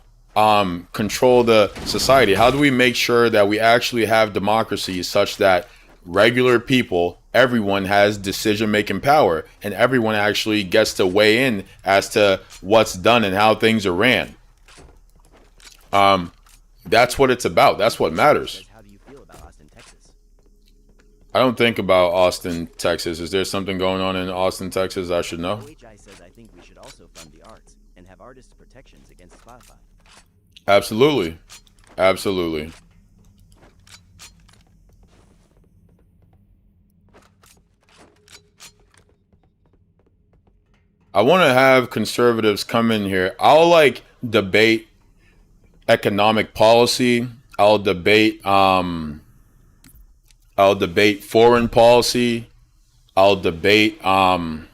control the society? How do we make sure that we actually have democracy such that regular people, everyone has decision-making power and everyone actually gets to weigh in as to what's done and how things are ran? That's what it's about. That's what matters. How do you feel about Austin, Texas? I don't think about Austin, Texas. Is there something going on in Austin, Texas I should know? OHI says I think we should also fund the arts and have artists' protections against Spotify. Absolutely. Absolutely. I want to have conservatives come in here. I'll like debate economic policy. I'll debate foreign policy. I'll debate how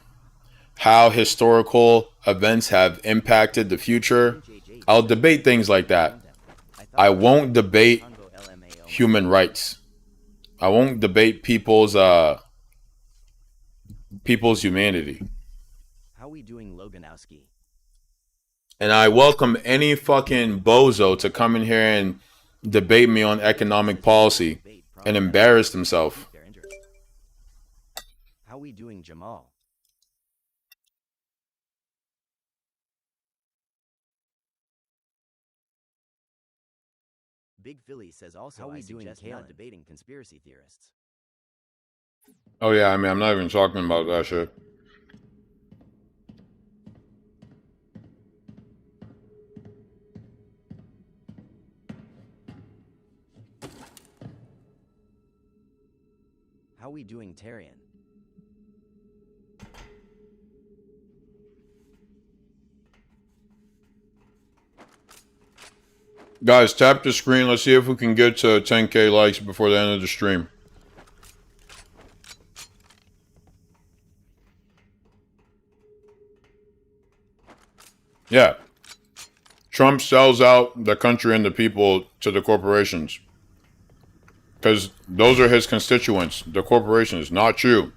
historical events have impacted the future. I'll debate things like that. I won't debate human rights. I won't debate people's humanity. How we doing, Loganowski? And I welcome any fucking bozo to come in here and debate me on economic policy and embarrass himself. How we doing, Jamal? Big Philly says also I suggest not debating conspiracy theorists. Oh yeah, I mean, I'm not even talking about that shit. How we doing, Tarian? Guys, tap the screen. Let's see if we can get to 10K likes before the end of the stream. Yeah. Trump sells out the country and the people to the corporations. Because those are his constituents, the corporations, not you.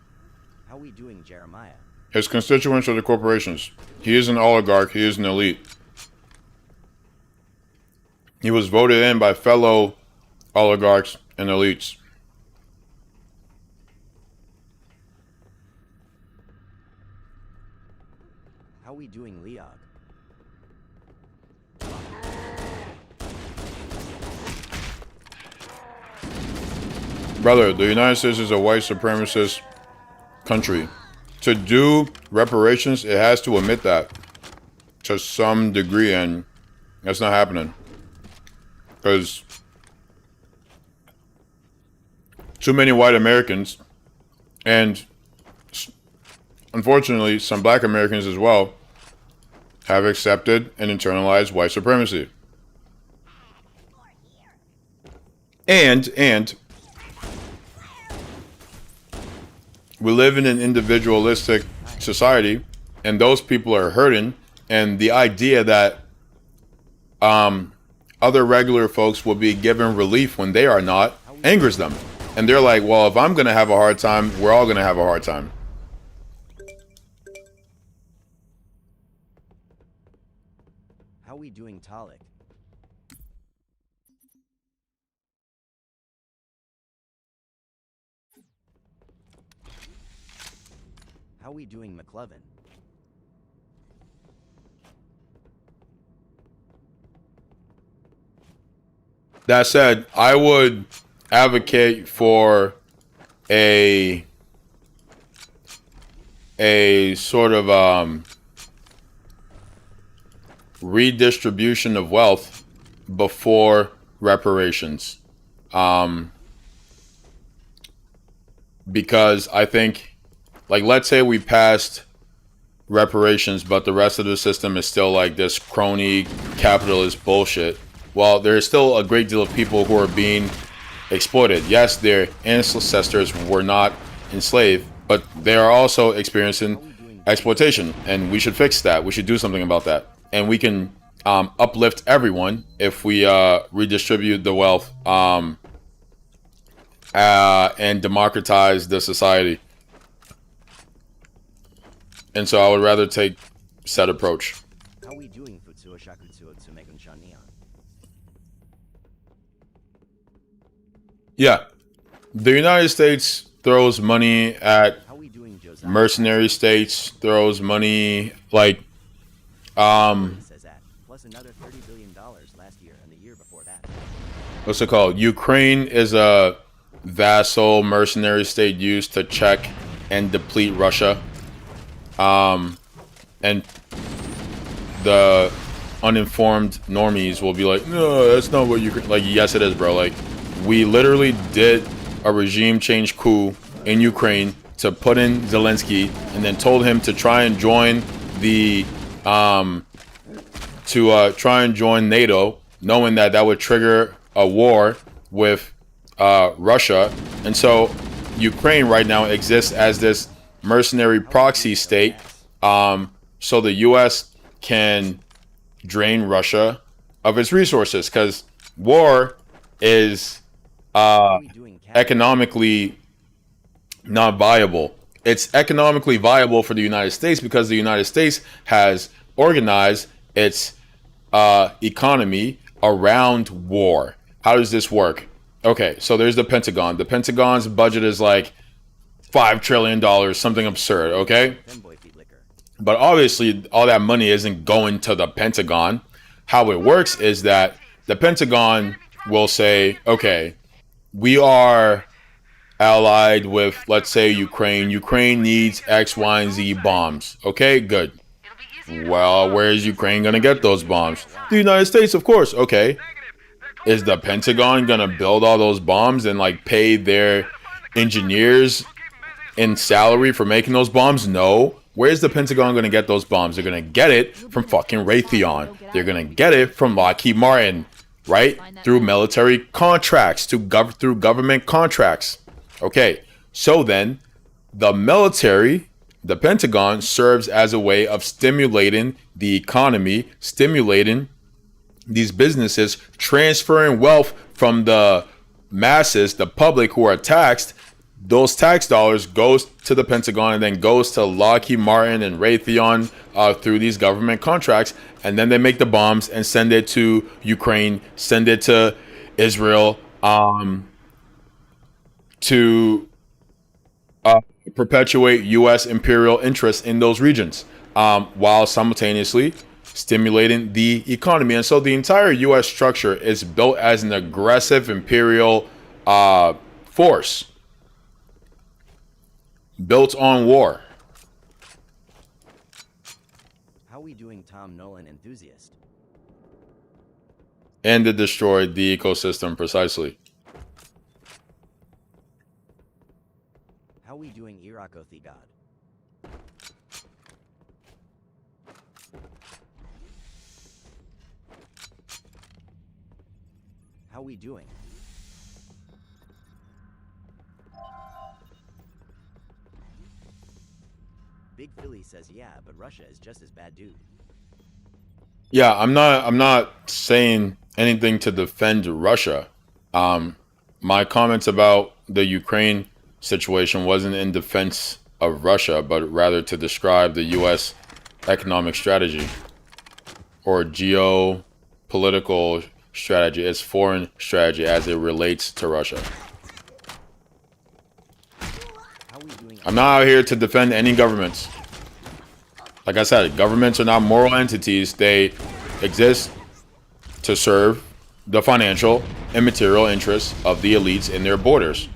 How we doing, Jeremiah? His constituents are the corporations. He is an oligarch. He is an elite. He was voted in by fellow oligarchs and elites. How we doing, Leog? Brother, the United States is a white supremacist country. To do reparations, it has to admit that to some degree, and that's not happening. Because too many white Americans, and unfortunately some black Americans as well, have accepted and internalized white supremacy. And we live in an individualistic society, and those people are hurting, and the idea that other regular folks will be given relief when they are not angers them. And they're like, well, if I'm going to have a hard time, we're all going to have a hard time. How we doing, Talik? How we doing, McLovin? That said, I would advocate for a sort of redistribution of wealth before reparations. because I think, like, let's say we passed reparations, but the rest of the system is still like this crony capitalist bullshit. Well, there's still a great deal of people who are being exploited. Yes, their ancestors were not enslaved, but they are also experiencing exploitation, and we should fix that. We should do something about that, and we can uplift everyone if we redistribute the wealth and democratize the society. And so I would rather take said approach. How are we doing, Futsuo Shakutsuo Tsumegun Shanian? Yeah. The United States throws money at How are we doing, Josiah? mercenary states, throws money like Says that, plus another $30 billion last year and the year before that. what's it called? Ukraine is a vassal mercenary state used to check and deplete Russia. And the uninformed normies will be like, no, that's not what Ukraine. Like, yes, it is, bro. Like, we literally did a regime change coup in Ukraine to put in Zelensky, and then told him to try and join the try and join NATO, knowing that that would trigger a war with Russia. And so Ukraine right now exists as this mercenary proxy state, so the U.S. can drain Russia of its resources, because war is economically not viable. It's economically viable for the United States because the United States has organized its economy around war. How does this work? Okay, so there's the Pentagon. The Pentagon's budget is like $5 trillion, something absurd, okay? But obviously, all that money isn't going to the Pentagon. How it works is that the Pentagon will say, okay, we are allied with, let's say, Ukraine. Ukraine needs X, Y, and Z bombs. Okay, good. Well, where is Ukraine going to get those bombs? The United States, of course. Okay. Is the Pentagon going to build all those bombs and, like, pay their engineers in salary for making those bombs? No. Where's the Pentagon going to get those bombs? They're going to get it from fucking Raytheon. They're going to get it from Lockheed Martin, right? Through military contracts, through government contracts. Okay, so then the military, the Pentagon, serves as a way of stimulating the economy, stimulating these businesses, transferring wealth from the masses, the public who are taxed. Those tax dollars goes to the Pentagon and then goes to Lockheed Martin and Raytheon through these government contracts. And then they make the bombs and send it to Ukraine, send it to Israel, to perpetuate U.S. imperial interests in those regions, while simultaneously stimulating the economy. And so the entire U.S. structure is built as an aggressive imperial force, built on war. How are we doing, Tom Nolan enthusiast? And it destroyed the ecosystem precisely. How are we doing, Irakothi God? How are we doing? Big Philly says, yeah, but Russia is just as bad, dude. Yeah, I'm not saying anything to defend Russia. My comments about the Ukraine situation wasn't in defense of Russia, but rather to describe the U.S. economic strategy or geopolitical strategy, its foreign strategy as it relates to Russia. I'm not out here to defend any governments. Like I said, governments are not moral entities. They exist to serve the financial and material interests of the elites in their borders.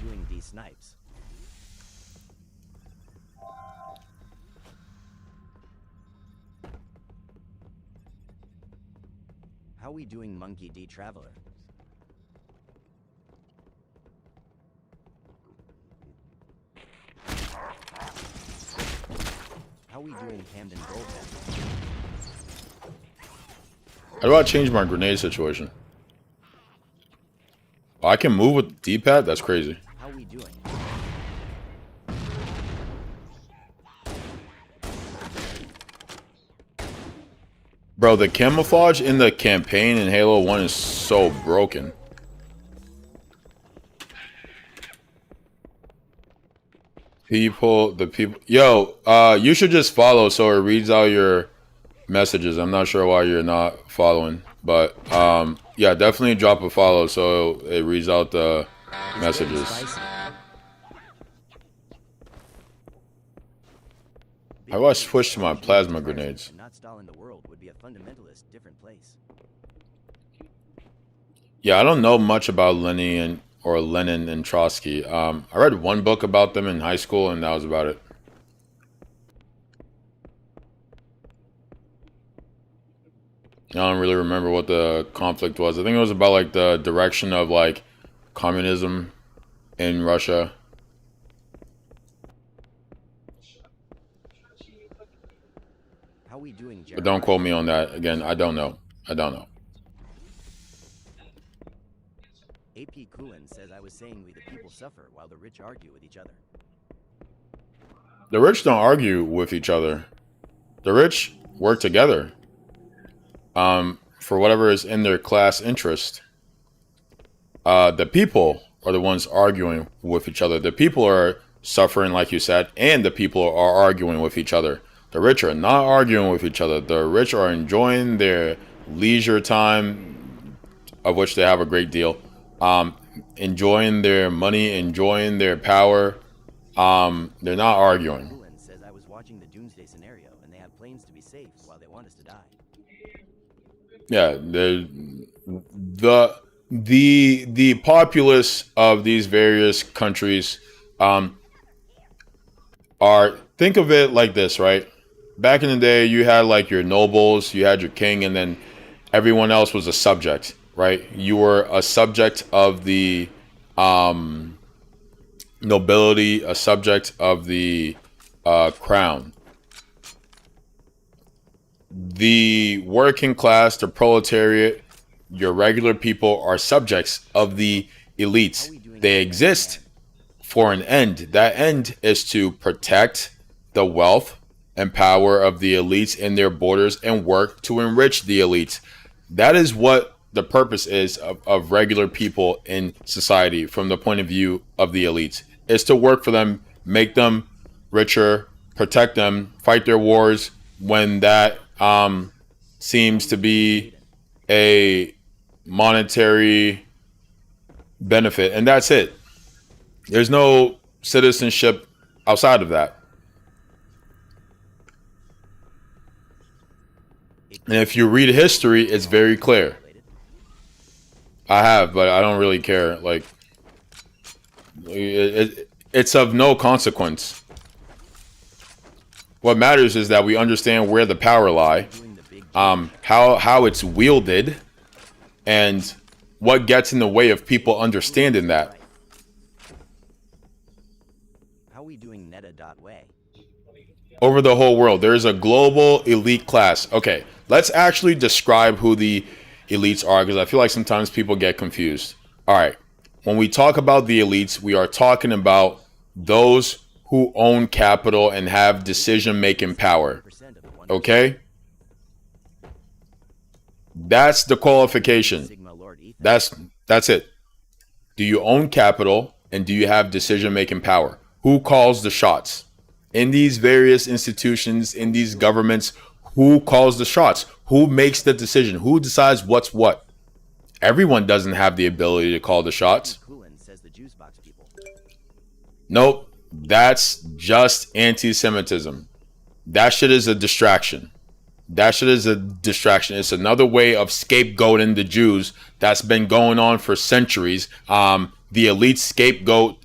How are we doing, Monkey D. Traveler? How we doing, Camden Gold? How do I change my grenade situation? Oh, I can move with the D-pad? That's crazy. How we doing? Bro, the camouflage in the campaign in Halo 1 is so broken. The people. Yo, you should just follow so it reads out your messages. I'm not sure why you're not following. But, yeah, definitely drop a follow so it reads out the messages. How do I switch to my plasma grenades? Not stalling the world would be a fundamentalist different place. Yeah, I don't know much about Lenin and Trotsky. I read one book about them in high school, and that was about it. I don't really remember what the conflict was. I think it was about like the direction of like communism in Russia. How we doing, But don't quote me on that. Again, I don't know. I don't know. AP Coolin says I was saying we the people suffer while the rich argue with each other. The rich don't argue with each other. The rich work together. For whatever is in their class interest. The people are the ones arguing with each other. The people are suffering, like you said, and the people are arguing with each other. The rich are not arguing with each other. The rich are enjoying their leisure time, of which they have a great deal. Enjoying their money, enjoying their power. They're not arguing. Coolin says I was watching the Doomsday scenario and they have planes to be safe while they want us to die. Yeah, the populace of these various countries are, think of it like this, right? Back in the day, you had like your nobles, you had your king, and then everyone else was a subject, right? You were a subject of the nobility, a subject of the crown. The working class, the proletariat, your regular people are subjects of the elites. They exist for an end. That end is to protect the wealth and power of the elites in their borders and work to enrich the elites. That is what the purpose is of regular people in society from the point of view of the elites. Is to work for them, make them richer, protect them, fight their wars when that seems to be a monetary benefit, and that's it. There's no citizenship outside of that. And if you read history, it's very clear. I have, but I don't really care. Like, it's of no consequence. What matters is that we understand where the power lie, how it's wielded, and what gets in the way of people understanding that. How we doing, Neta.way? Over the whole world, there is a global elite class. Okay, let's actually describe who the elites are, because I feel like sometimes people get confused. All right, when we talk about the elites, we are talking about those who own capital and have decision-making power. Okay? That's the qualification. That's it. Do you own capital and do you have decision-making power? Who calls the shots? In these various institutions, in these governments, who calls the shots? Who makes the decision? Who decides what's what? Everyone doesn't have the ability to call the shots. Nope. That's just anti-Semitism. That shit is a distraction. That shit is a distraction. It's another way of scapegoating the Jews that's been going on for centuries. The elite scapegoat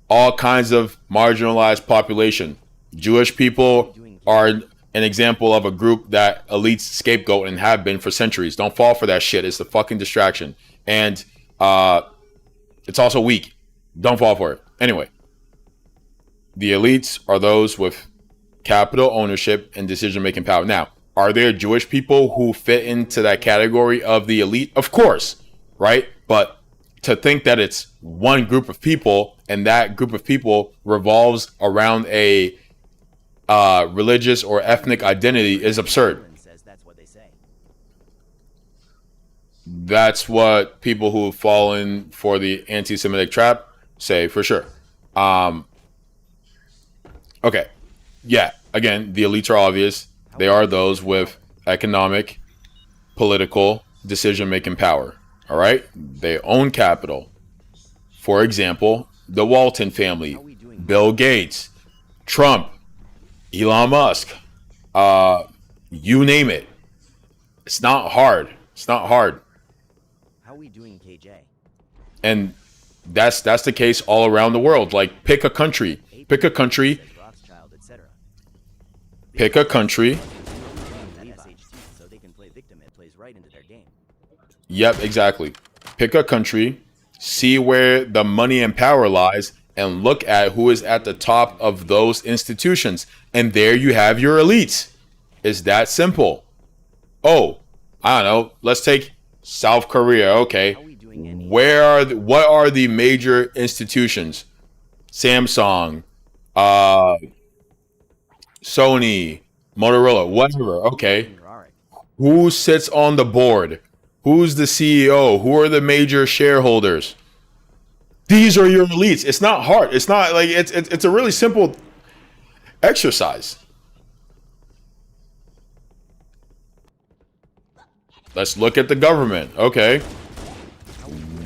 all kinds of marginalized population. Jewish people are an example of a group that elites scapegoat and have been for centuries. Don't fall for that shit. It's a fucking distraction. And it's also weak. Don't fall for it. Anyway. The elites are those with capital ownership, and decision-making power. Now, are there Jewish people who fit into that category of the elite? Of course, right? But to think that it's one group of people and that group of people revolves around a religious or ethnic identity is absurd. Says that's what they say. That's what people who've fallen for the anti-Semitic trap say for sure. Okay. Yeah. Again, the elites are obvious. They are those with economic, political, decision-making power. All right. They own capital. For example, the Walton family, Bill Gates, Trump, Elon Musk, you name it. It's not hard. It's not hard. How are we doing, KJ? And that's the case all around the world. Like, pick a country. Pick a country. Rothschild, etc. Pick a country. That SHT, so they can play victim. It plays right into their game. Yep, exactly. Pick a country, see where the money and power lies, and look at who is at the top of those institutions. And there you have your elites. It's that simple. Oh, I don't know. Let's take South Korea. Okay. What are the major institutions? Samsung, Sony, Motorola, whatever. Okay. Who sits on the board? Who's the CEO? Who are the major shareholders? These are your elites. It's not hard. It's not like it's a really simple exercise. Let's look at the government. Okay.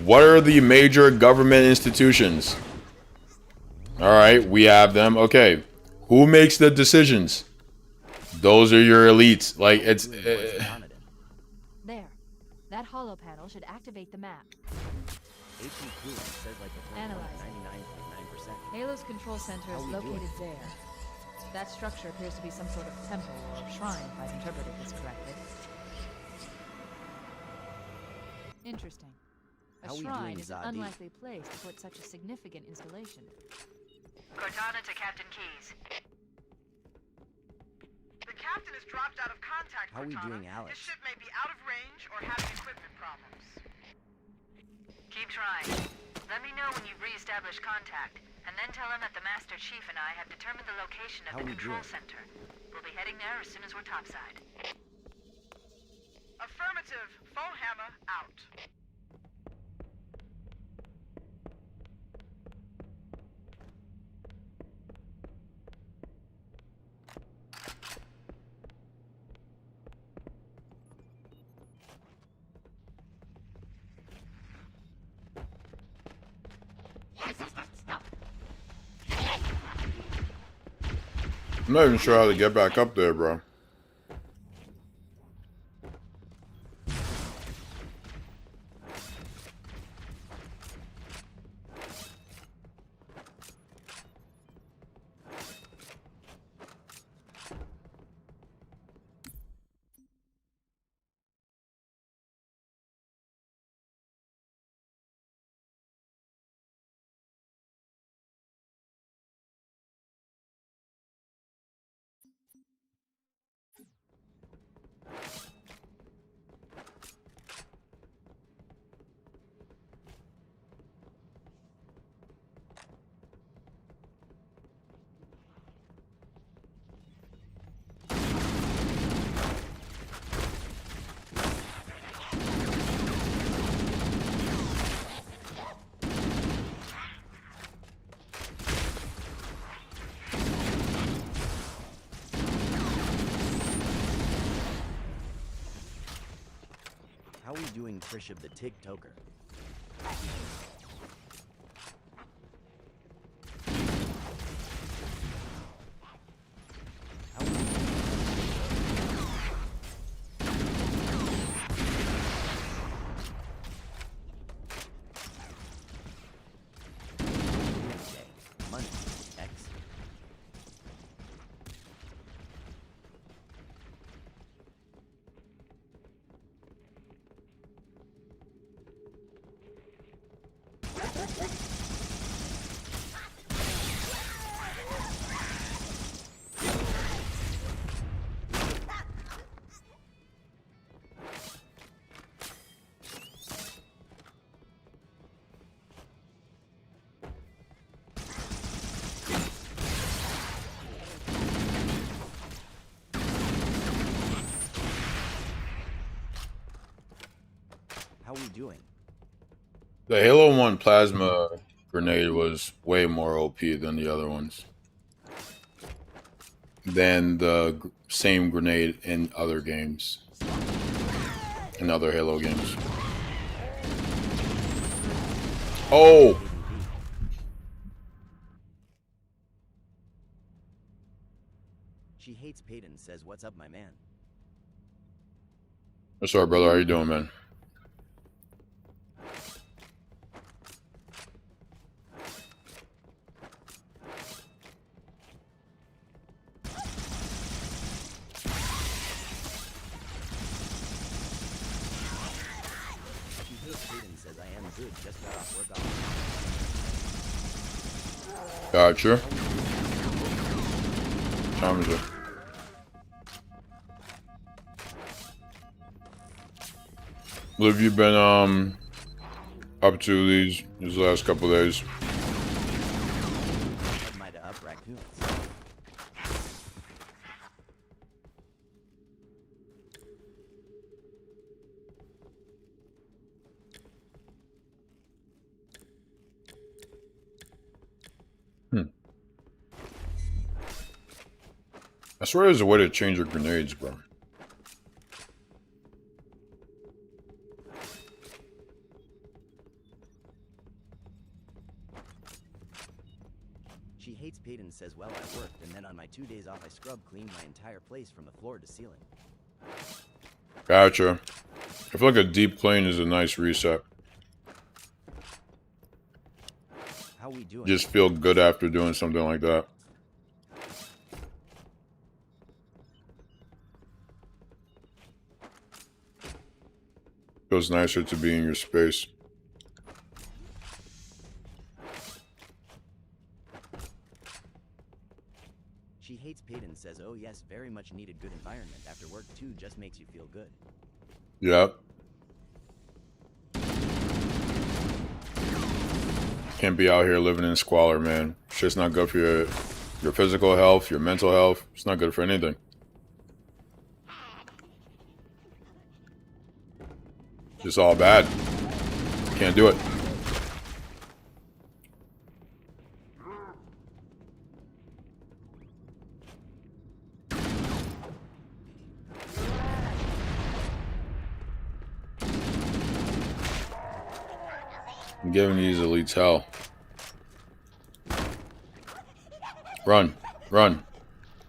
What are the major government institutions? All right, we have them. Okay. Who makes the decisions? Those are your elites. Like, it's... There. That hollow panel should activate the map. Analyze. 99.9%. Halo's control center is located there. That structure appears to be some sort of temple or shrine, if I've interpreted this correctly. Interesting. A shrine is an unlikely place to put such a significant installation. Cortana to Captain Keys. The captain has dropped out of contact, Cortana. How are we doing, Alex? His ship may be out of range or having equipment problems. Keep trying. Let me know when you've re-established contact, and then tell him that the Master Chief and I have determined the location of the control center. We'll be heading there as soon as we're topside. Affirmative. Phone hammer out. I'm not even sure how to get back up there, bro. How are we doing, Trishab the TikToker? Money, X. doing? The Halo 1 plasma grenade was way more OP than the other ones. Than the same grenade in other games. In other Halo games. Oh! She hates Peyton, says, what's up, my man? What's up, brother? How you doing, man? She hates Peyton, says, I am good, just got off work off. Gotcha. Time is it? What have you been up to these last couple days? Might have up raccoons. I swear there's a way to change your grenades, bro. She hates Peyton, says, well, I worked, and then on my 2 days off I scrub cleaned my entire place from the floor to ceiling. Gotcha. I feel like a deep clean is a nice reset. How we doing? Just feel good after doing something like that. Feels nicer to be in your space. She hates Peyton, says, oh yes, very much needed good environment after work too, just makes you feel good. Yep. Can't be out here living in squalor, man. It's just not good for your physical health, your mental health. It's not good for anything. It's all bad. Can't do it. I'm giving these elites hell. Run, run,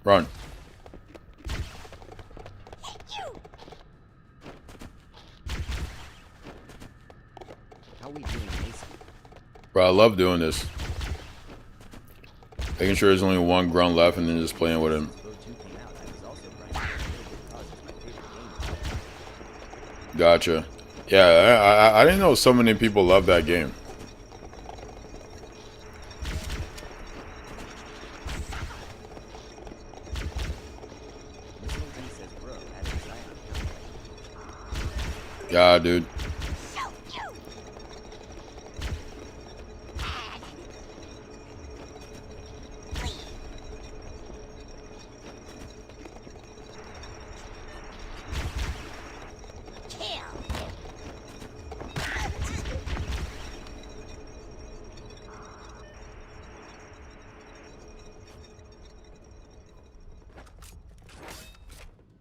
run. How we doing, Mason? Bro, I love doing this. Making sure there's only one grunt left and then just playing with him. Gotcha. Yeah, I didn't know so many people love that game. Yeah, dude.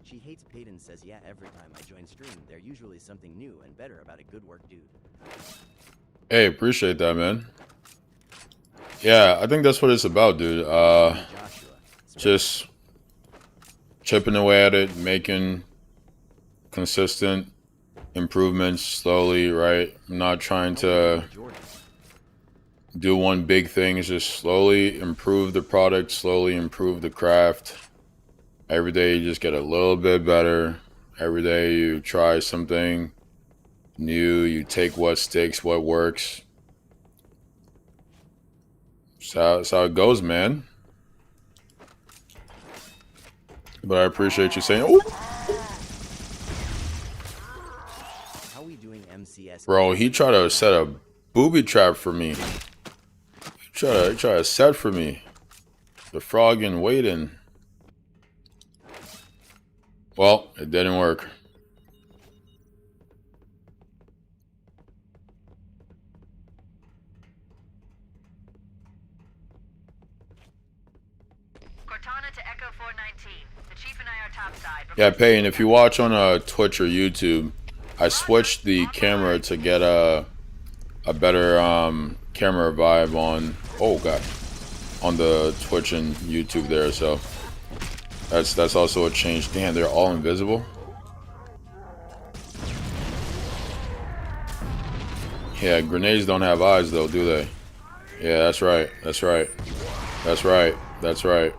She hates Peyton, says, yeah, every time I join stream, there's usually something new and better about a good work dude. Hey, appreciate that, man. Yeah, I think that's what it's about, dude. Just chipping away at it, making consistent improvements slowly, right? I'm not trying to do one big thing. It's just slowly improve the product, slowly improve the craft. Every day you just get a little bit better. Every day you try something new. You take what sticks, what works. That's how it goes, man. But I appreciate you saying, "Oh, How we doing, MCS? Bro, he tried to set a booby trap for me. He tried to set for me. The frog in waiting. Well, it didn't work. Cortana to Echo 419. The Chief and I are topside. Yeah, Payne, if you watch on Twitch or YouTube, I switched the camera to get a better camera vibe on. Oh god, on the Twitch and YouTube there. So that's also a change. Damn, they're all invisible. Yeah, grenades don't have eyes though, do they? Yeah, that's right. That's right. That's right. That's right.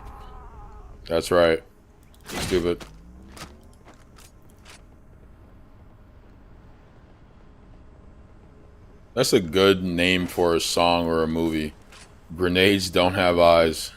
That's right. Stupid. That's a good name for a song or a movie. Grenades don't have eyes.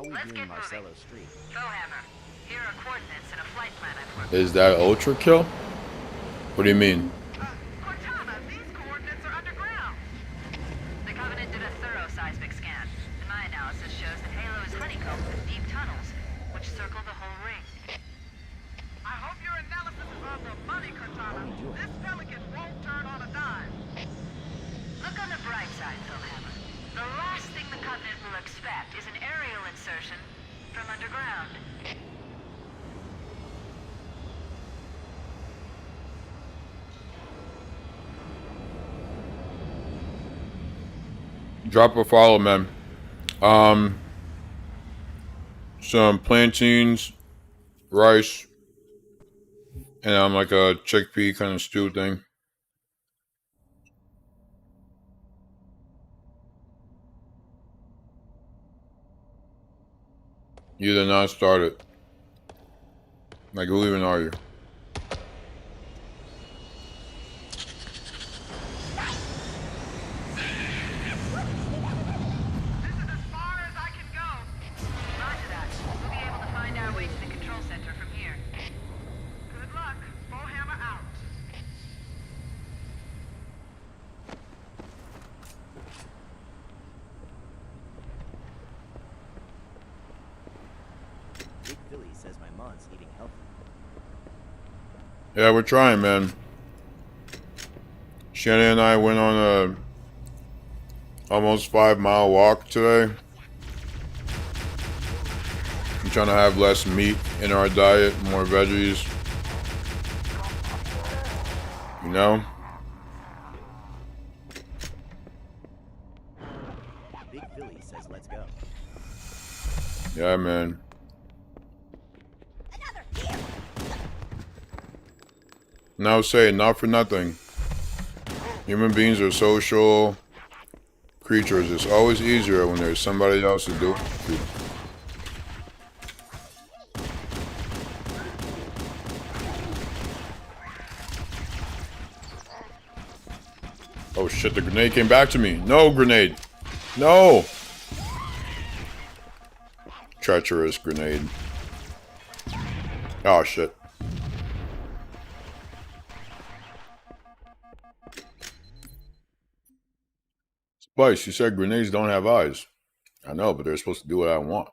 Let's get Marcelo Street. Foehammer, here are coordinates and a flight plan I've worked. Is that ultra kill? What do you mean? Cortana, these coordinates are underground. The Covenant did a thorough seismic scan, and my analysis shows that Halo is honeycombed with deep tunnels, which circle the whole ring. I hope your analysis is on the money, Cortana. This Pelican won't turn on a dime. Look on the bright side, Foehammer. The last thing the Covenant will expect is an aerial insertion from underground. Drop a follow, man. Some plantains, rice, and like a chickpea kind of stew thing. You did not start it. Like, who even are you? Big Philly says my mom's eating healthy. Yeah, we're trying, man. Shannon and I went on a almost 5-mile walk today. I'm trying to have less meat in our diet, more veggies. You know? Big Philly says let's go. Yeah, man. Now say, not for nothing. Human beings are social creatures. It's always easier when there's somebody else to do it. Oh shit, the grenade came back to me. No, grenade. No! Treacherous grenade. Oh shit. Spice, you said grenades don't have eyes. I know, but they're supposed to do what I want.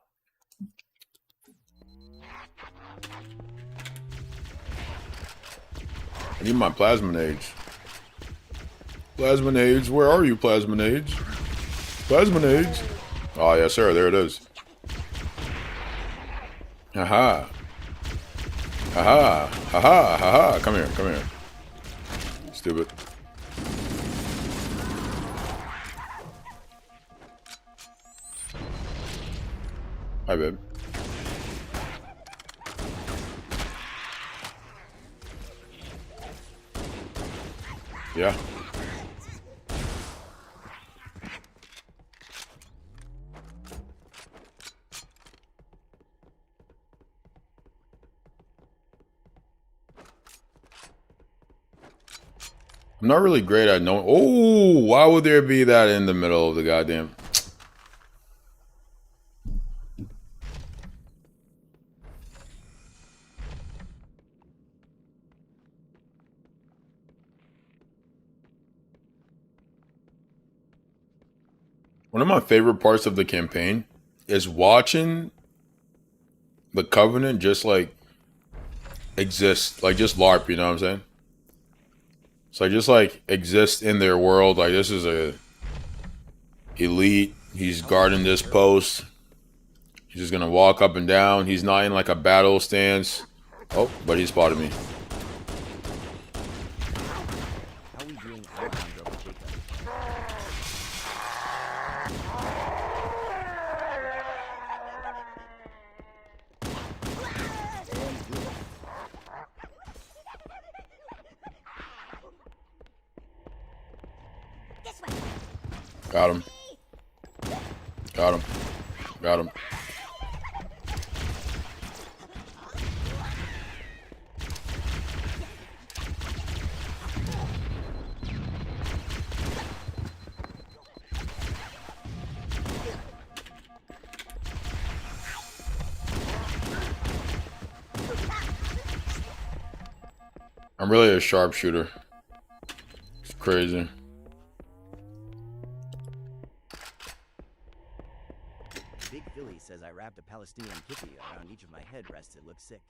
I need my plasminades. Plasminades, where are you, plasminades? Plasminades. Oh, yes, sir, there it is. Haha. Haha. Haha. Haha. Come here, come here. Stupid. Hi, babe. Yeah. I'm not really great at knowing. Oh, why would there be that in the middle of the goddamn... One of my favorite parts of the campaign is watching the Covenant just like exist, like just LARP, you know what I'm saying? So just like exist in their world. Like this is a elite. He's guarding this post. He's just gonna walk up and down. He's not in like a battle stance. Oh, but he spotted me. How we doing, Alejandro Pacheco? Got him. Got him. Got him. I'm really a sharpshooter. It's crazy. Big Philly says I wrapped a Palestinian kippy around each of my headrests. It looks sick.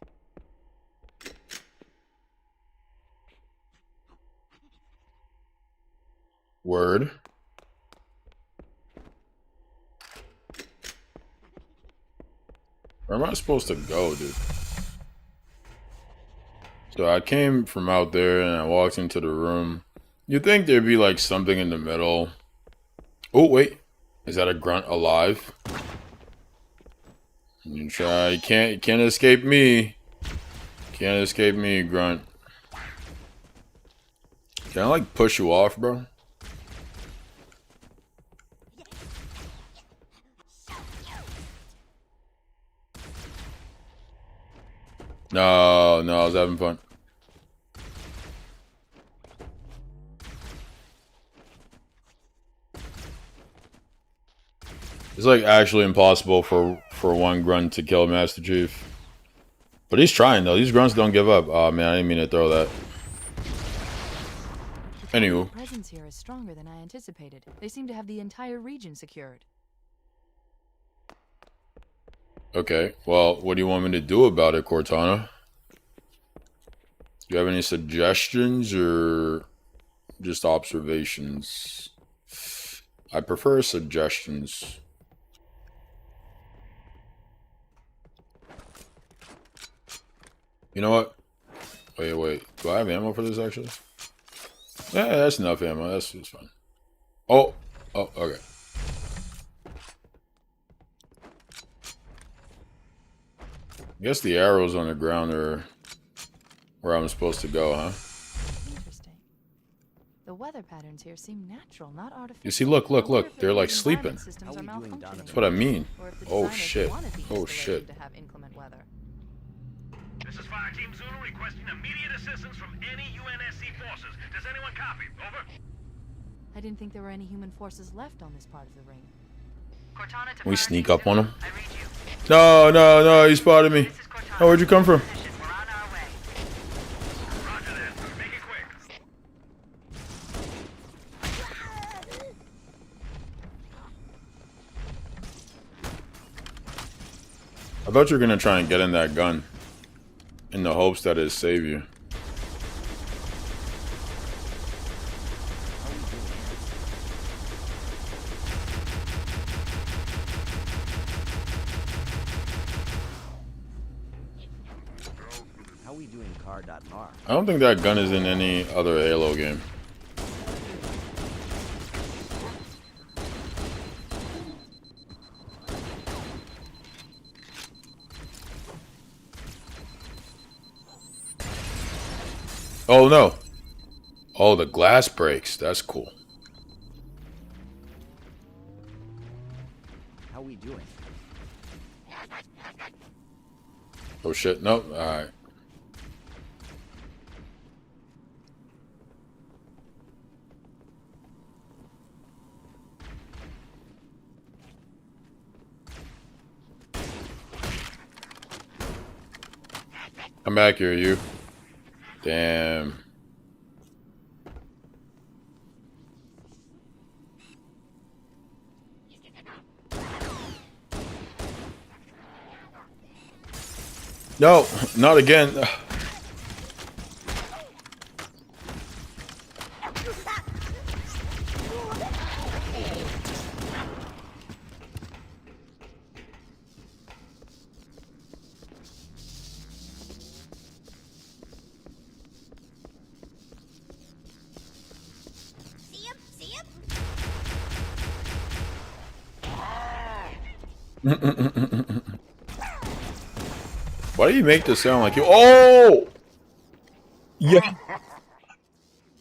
Word. Where am I supposed to go, dude? So I came from out there and I walked into the room. You'd think there'd be like something in the middle. Oh, wait. Is that a grunt alive? You try. You can't escape me. Can't escape me, grunt. Can I like push you off, bro? No, I was having fun. It's like actually impossible for one grunt to kill Master Chief. But he's trying though. These grunts don't give up. Oh man, I didn't mean to throw that. Anywho. The presence here is stronger than I anticipated. They seem to have the entire region secured. Okay, well, what do you want me to do about it, Cortana? Do you have any suggestions or just observations? I prefer suggestions. You know what? Wait. Do I have ammo for this, actually? Yeah, that's enough ammo. That's fine. Oh, okay. I guess the arrows on the ground are where I'm supposed to go, huh? Interesting. The weather patterns here seem natural, not artificial. You see, look. They're like sleeping. That's That's what I mean. Oh shit. Oh shit. To have inclement weather. This is Fire Team Zulu requesting immediate assistance from any UNSC forces. Does anyone copy? Over. I didn't think there were any human forces left on this part of the ring. Cortana to Can we Fire sneak Team up on Zulu. him? I read you. No, he spotted me. This is Cortana. Oh, where'd you come from? Position. We're on our way. Roger that. Make it quick. I thought you were gonna try and get in that gun in the hopes that it'd save you. How we doing, car.mar? I don't think that gun is in any other Halo game. Oh no. Oh, the glass breaks. That's cool. How we doing? Oh shit. Nope. Alright. Come back here, you. Damn. No, not again. Why do you make this sound like you? Oh! Yeah.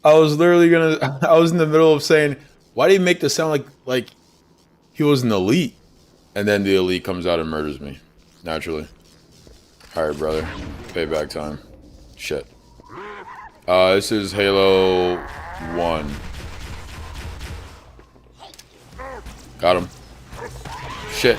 I was literally gonna. I was in the middle of saying, why do you make this sound like he was an elite? And then the elite comes out and murders me. Naturally. Alright, brother. Payback time. Shit. This is Halo 1. Got him. Shit.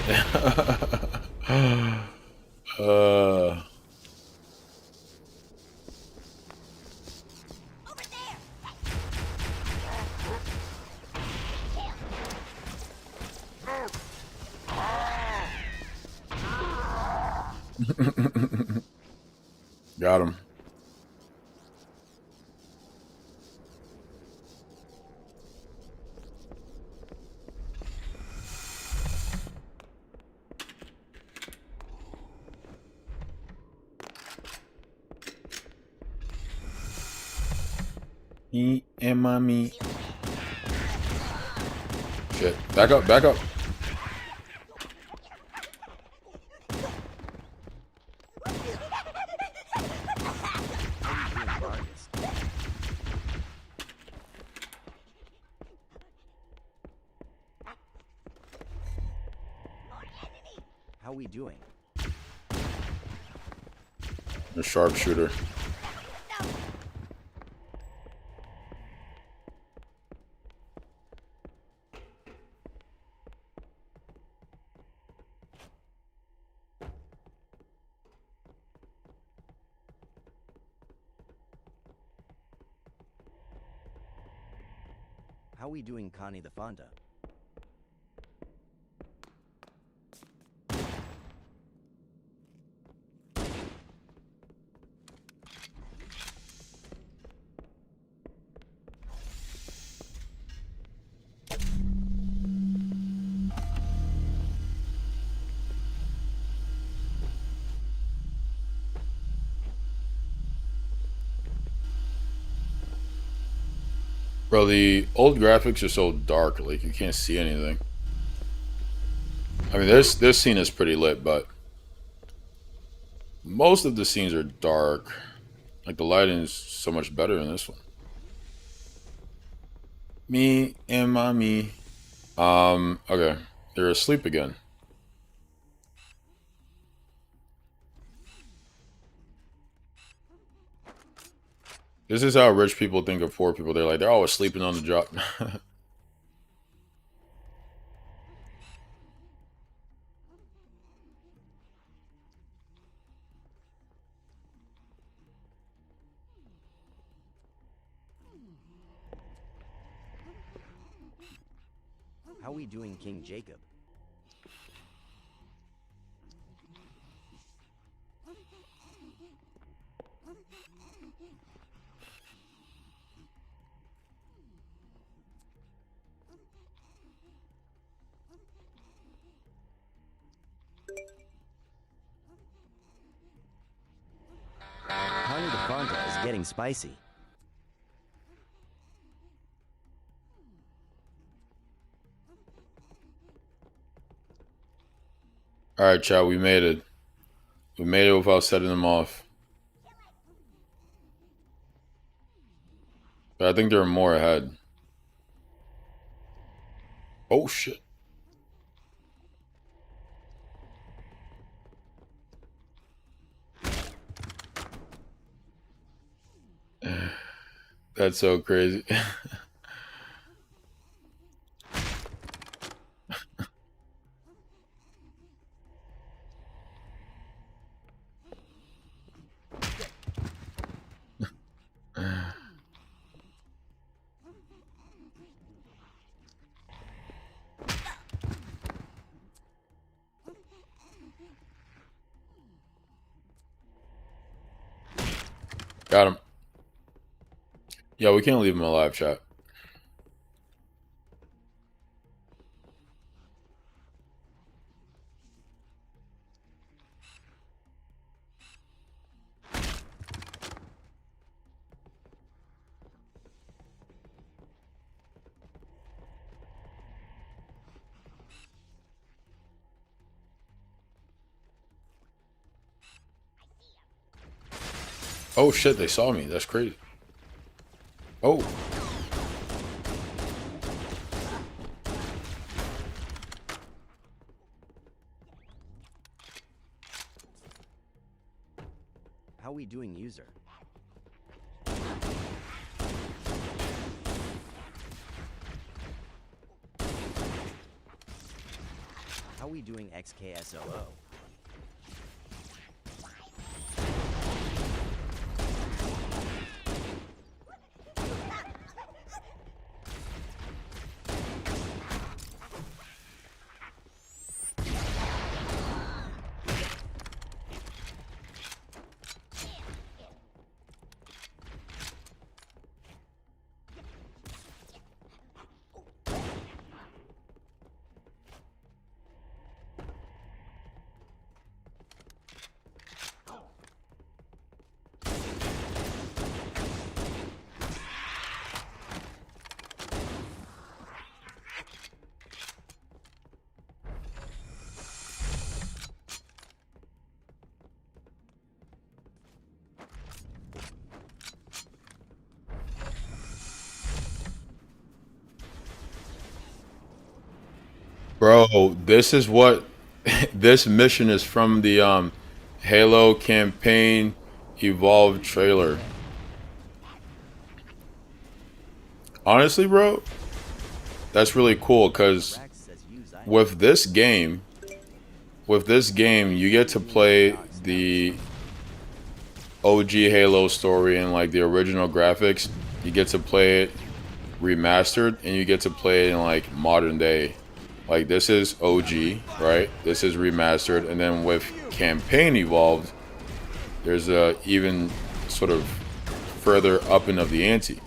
Got him. Me and mommy. Shit. Back up, back up. How we doing? A sharpshooter. How we doing, Connie the Fonda? Bro, the old graphics are so dark, like you can't see anything. I mean, this scene is pretty lit, but most of the scenes are dark. Like the lighting is so much better in this one. Me and mommy. Okay. They're asleep again. This is how rich people think of poor people. They're like, they're always sleeping on the job. How we doing, King Jacob? Connie the Fonda is getting spicy. Alright, chat, we made it. We made it without setting them off. But I think there are more ahead. Oh, shit. That's so crazy. Got him. Yeah, we can't leave him alive, chat. Oh shit, they saw me. That's crazy. Oh. How we doing, user? How we doing, XKSOO? Bro, this is what this mission is from the Halo campaign Evolved trailer. Honestly, bro, that's really cool because with this game, you get to play the OG Halo story and like the original graphics. You get to play it remastered and you get to play it in like modern day. Like this is OG, right? This is remastered, and then with campaign evolved, there's a even sort of further upping of the ante.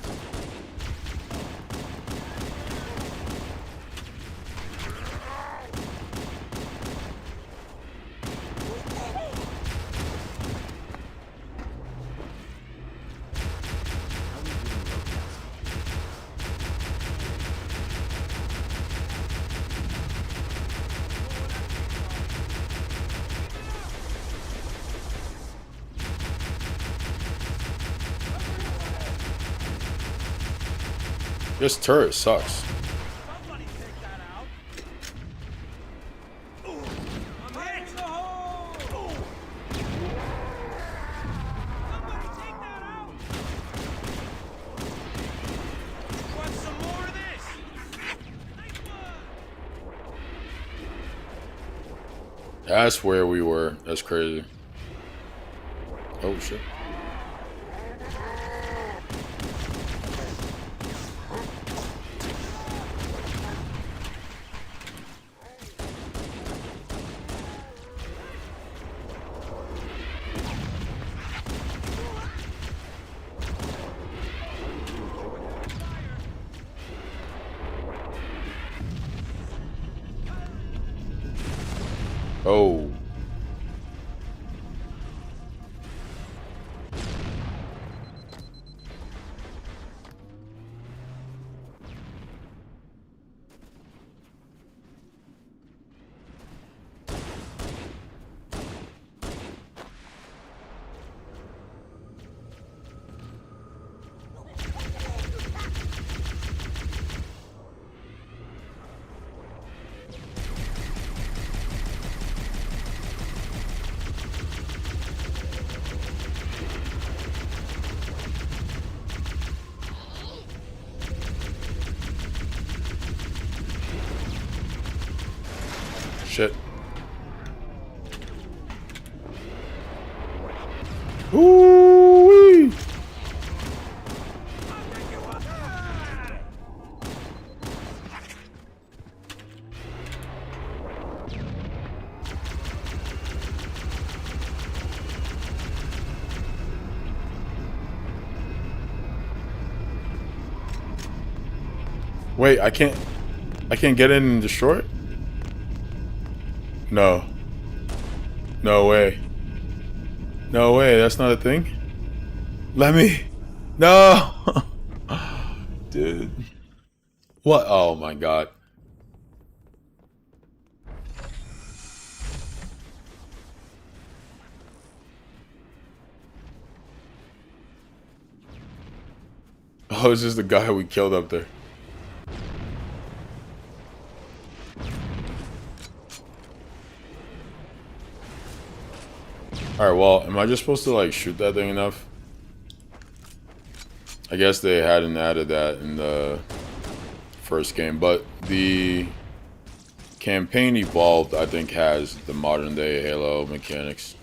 This turret sucks. That's where we were. That's crazy. Oh shit. Oh. Shit. Ooh-wee. Wait, I can't get in and destroy it? No. No way. No way, that's not a thing? Let me. No! Dude. What? Oh my god. Oh, this is the guy we killed up there. Alright, well, am I just supposed to, like, shoot that thing enough? I guess they hadn't added that in the first game, but the campaign Evolved, I think, has the modern-day Halo mechanics.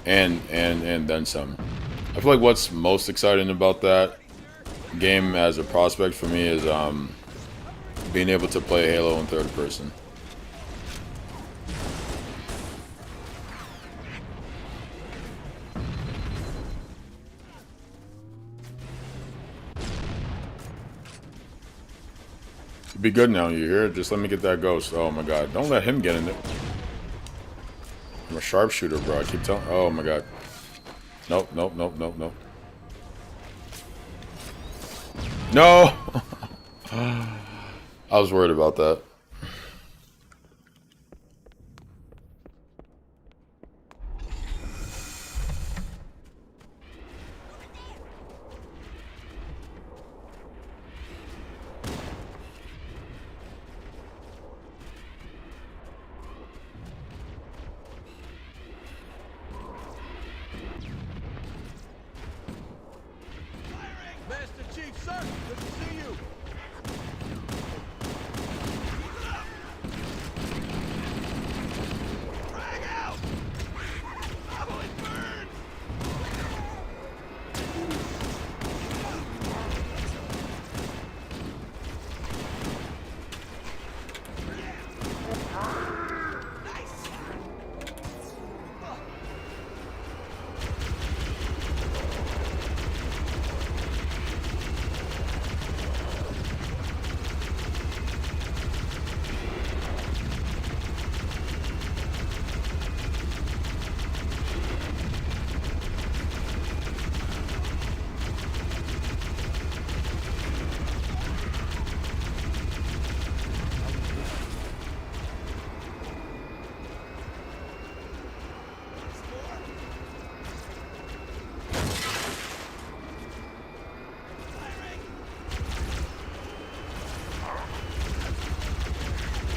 And then some. I feel like what's most exciting about that game as a prospect for me is being able to play Halo in third person. Be good now, you hear? Just let me get that ghost. Oh my god. Don't let him get in it. I'm a sharpshooter, bro. I keep telling. Oh my god. Nope, nope, nope, nope, nope. No! I was worried about that.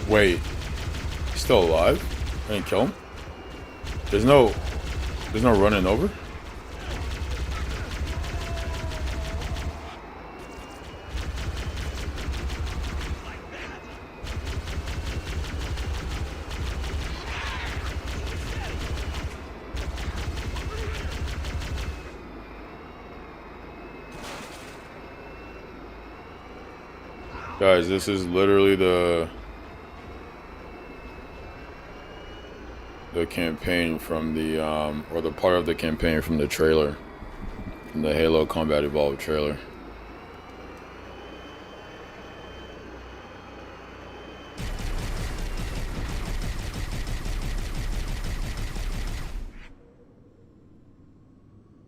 Wait, he's still alive? I didn't kill him? There's no running over? Guys, this is literally the campaign from the or the part of the campaign from the trailer, from the Halo Combat Evolved trailer.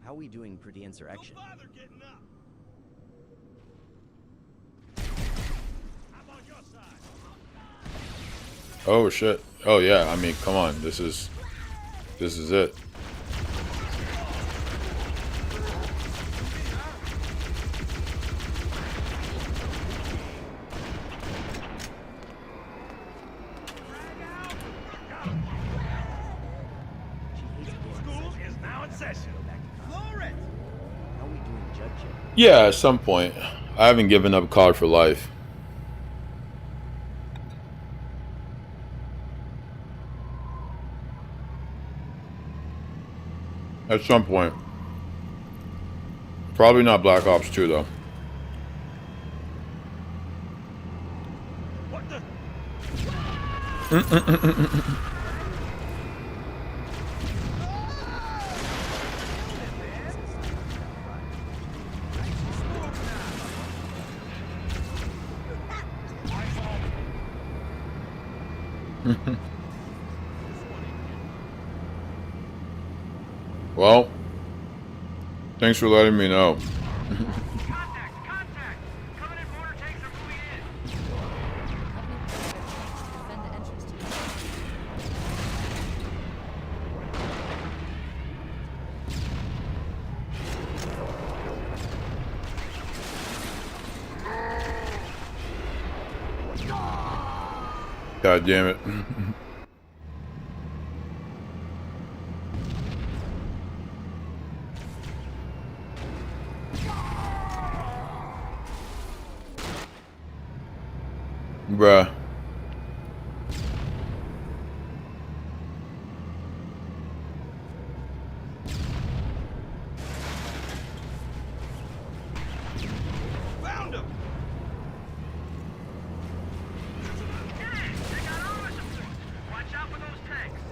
How are we doing pre-insurrection? Oh shit. Oh yeah, I mean, come on. This is it. School is now in session. Florence! How are we doing judging? Yeah, at some point. I haven't given up COD for life. At some point. Probably not Black Ops 2 though. What the? Well, thanks for letting me know. Contact! Contact! Covenant mortar tanks are moving in. Defend the entrance to the God damn it. Bruh. Found him! Hey, they got armor support. Watch out for those tanks.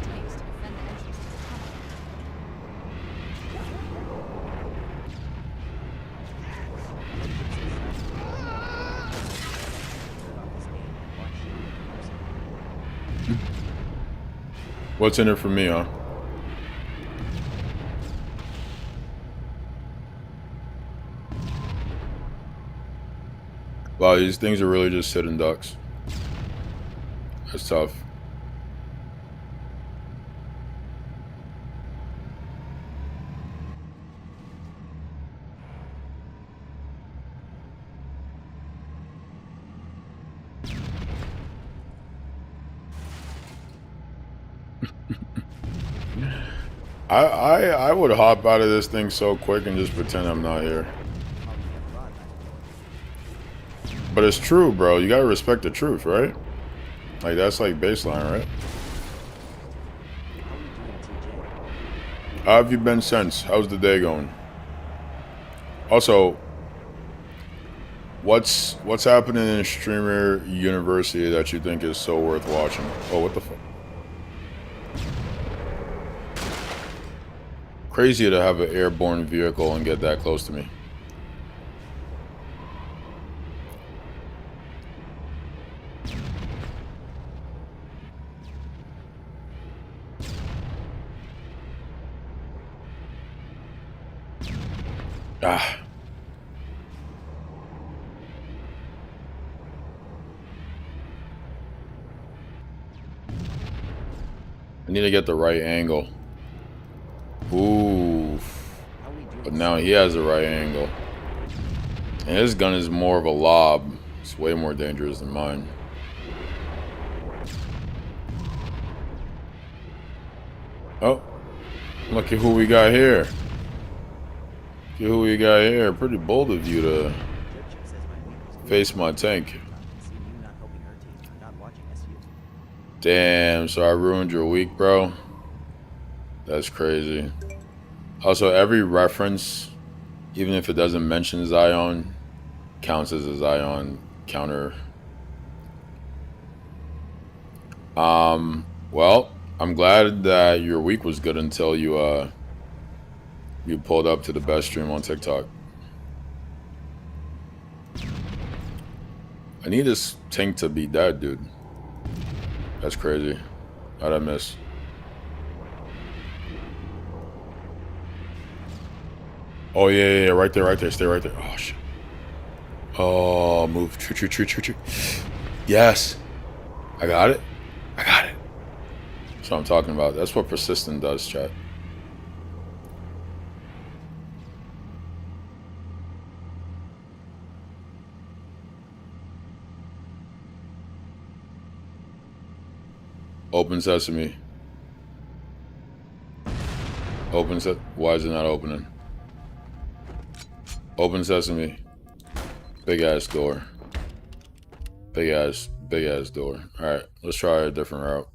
tanks to defend the entrance to the tunnel. What's in it for me, huh? Wow, these things are really just sitting ducks. That's tough. I would hop out of this thing so quick and just pretend I'm not here. But it's true, bro. You gotta respect the truth, right? Like, that's like baseline, right? How have you been since? How's the day going? Also, what's happening in Streamer University that you think is so worth watching? Oh, what the fuck? Crazy to have an airborne vehicle and get that close to me. Ah. I need to get the right angle. Ooh. But now he has the right angle. And his gun is more of a lob. It's way more dangerous than mine. Oh. Look at who we got here. Look at who we got here. Pretty bold of you to face my tank. Damn, so I ruined your week, bro. That's crazy. Also, every reference, even if it doesn't mention Zion, counts as a Zion counter. Well, I'm glad that your week was good until you pulled up to the best stream on TikTok. I need this tank to be dead, dude. That's crazy. How'd I miss? Oh, yeah, right there. Stay right there. Oh, shit. Oh, move. True. Yes. I got it. That's what I'm talking about. That's what persistent does, chat. Open sesame. Open set. Why is it not opening? Open sesame. Big ass door. Big ass door. Alright, let's try a different route.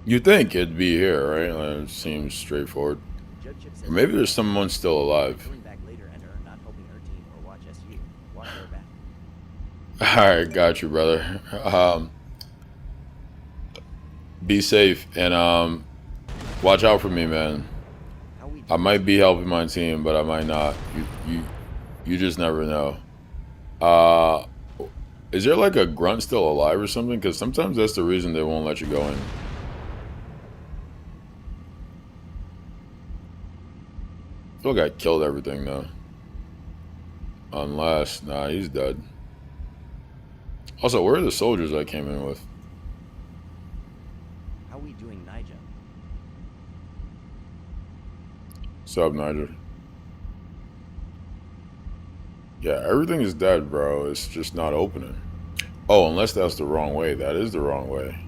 You think it'd be here, right? Like, it seems straightforward. Or maybe there's someone still alive. Alright, got you, brother. Be safe and watch out for me, man. I might be helping my team, but I might not. You just never know. Is there like a grunt still alive or something? Because sometimes that's the reason they won't let you go in. I feel like I killed everything though. Unless, nah, he's dead. Also, where are the soldiers I came in with? How we doing, Nigel? What's up, Nigel? Yeah, everything is dead, bro. It's just not opening. Oh, unless that's the wrong way. That is the wrong way.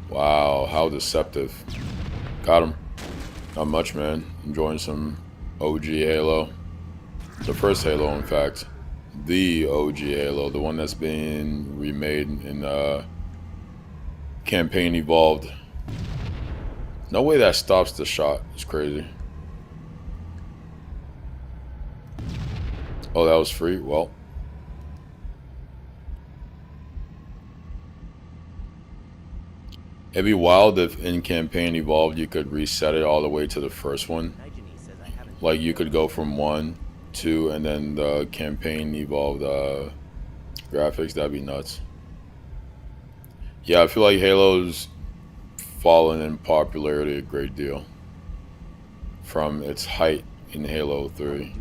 Wow, how deceptive. Got him. Not much, man. Enjoying some OG Halo. The first Halo, in fact. The OG Halo. The one that's been remade in Campaign Evolved. No way that stops the shot. It's crazy. Oh, that was free? Well. It'd be wild if in Campaign Evolved you could reset it all the way to the first one. Like you could go from 1, 2, and then the Campaign Evolved graphics. That'd be nuts. Yeah, I feel like Halo's fallen in popularity a great deal from its height in Halo 3.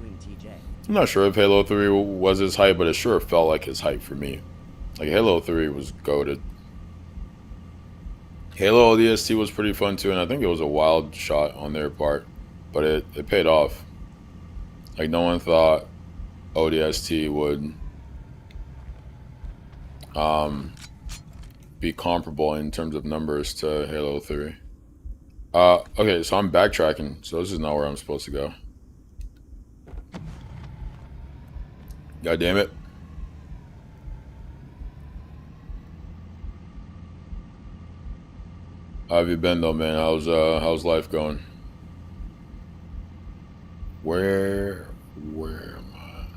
I'm not sure if Halo 3 was its height, but it sure felt like its height for me. Like Halo 3 was goated. Halo ODST was pretty fun too, and I think it was a wild shot on their part, but it paid off. Like no one thought ODST would be comparable in terms of numbers to Halo 3. Okay, so I'm backtracking, so this is not where I'm supposed to go. God damn it. How have you been though, man? How's life going? Where am I?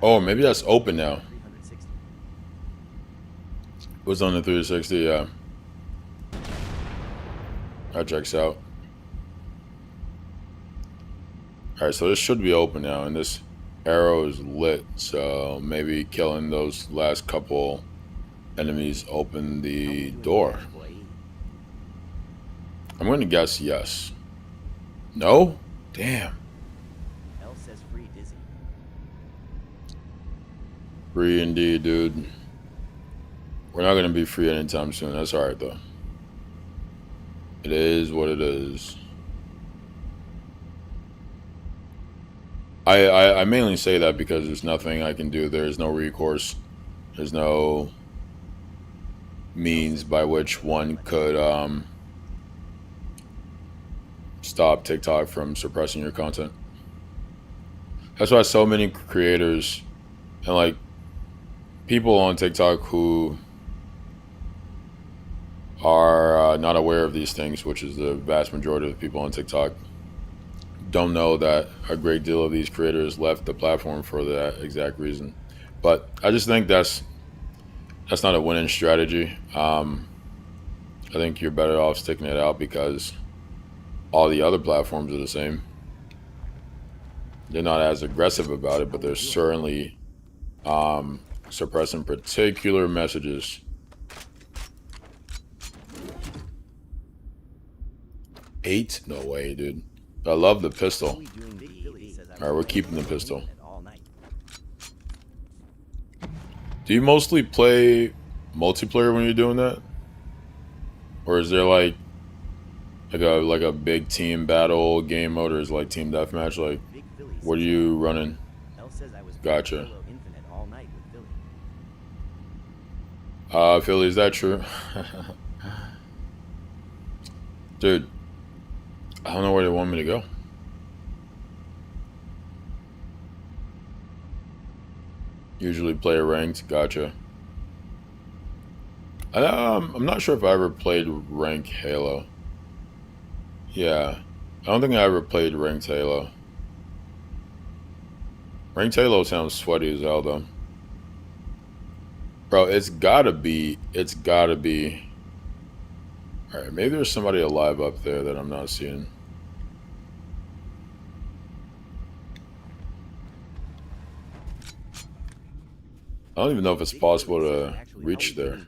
Oh, maybe that's open now. What's on the 360? Yeah. That checks out. Alright, so this should be open now, and this arrow is lit, so maybe killing those last couple enemies open the door. I'm going to guess yes. No? Damn. L says free Dizzy. Free indeed, dude. We're not going to be free anytime soon. That's alright, though. It is what it is. I mainly say that because there's nothing I can do. There's no recourse. There's no means by which one could stop TikTok from suppressing your content. That's why so many creators and like people on TikTok who are not aware of these things, which is the vast majority of the people on TikTok, don't know that a great deal of these creators left the platform for that exact reason. But I just think that's not a winning strategy. I think you're better off sticking it out because all the other platforms are the same. They're not as aggressive about it, but they're certainly suppressing particular messages. 8? No way, dude. I love the pistol. Alright, we're keeping the pistol. Do you mostly play multiplayer when you're doing that? Or is there like a big team battle game mode, or is it like team deathmatch? Like, what are you running? Gotcha. Philly, is that true? Dude, I don't know where they want me to go. Usually play a ranked. Gotcha. I'm not sure if I ever played rank Halo. Yeah, I don't think I ever played ranked Halo. Ranked Halo sounds sweaty as hell though. Bro, it's gotta be. Alright, maybe there's somebody alive up there that I'm not seeing. I don't even know if it's possible to reach there.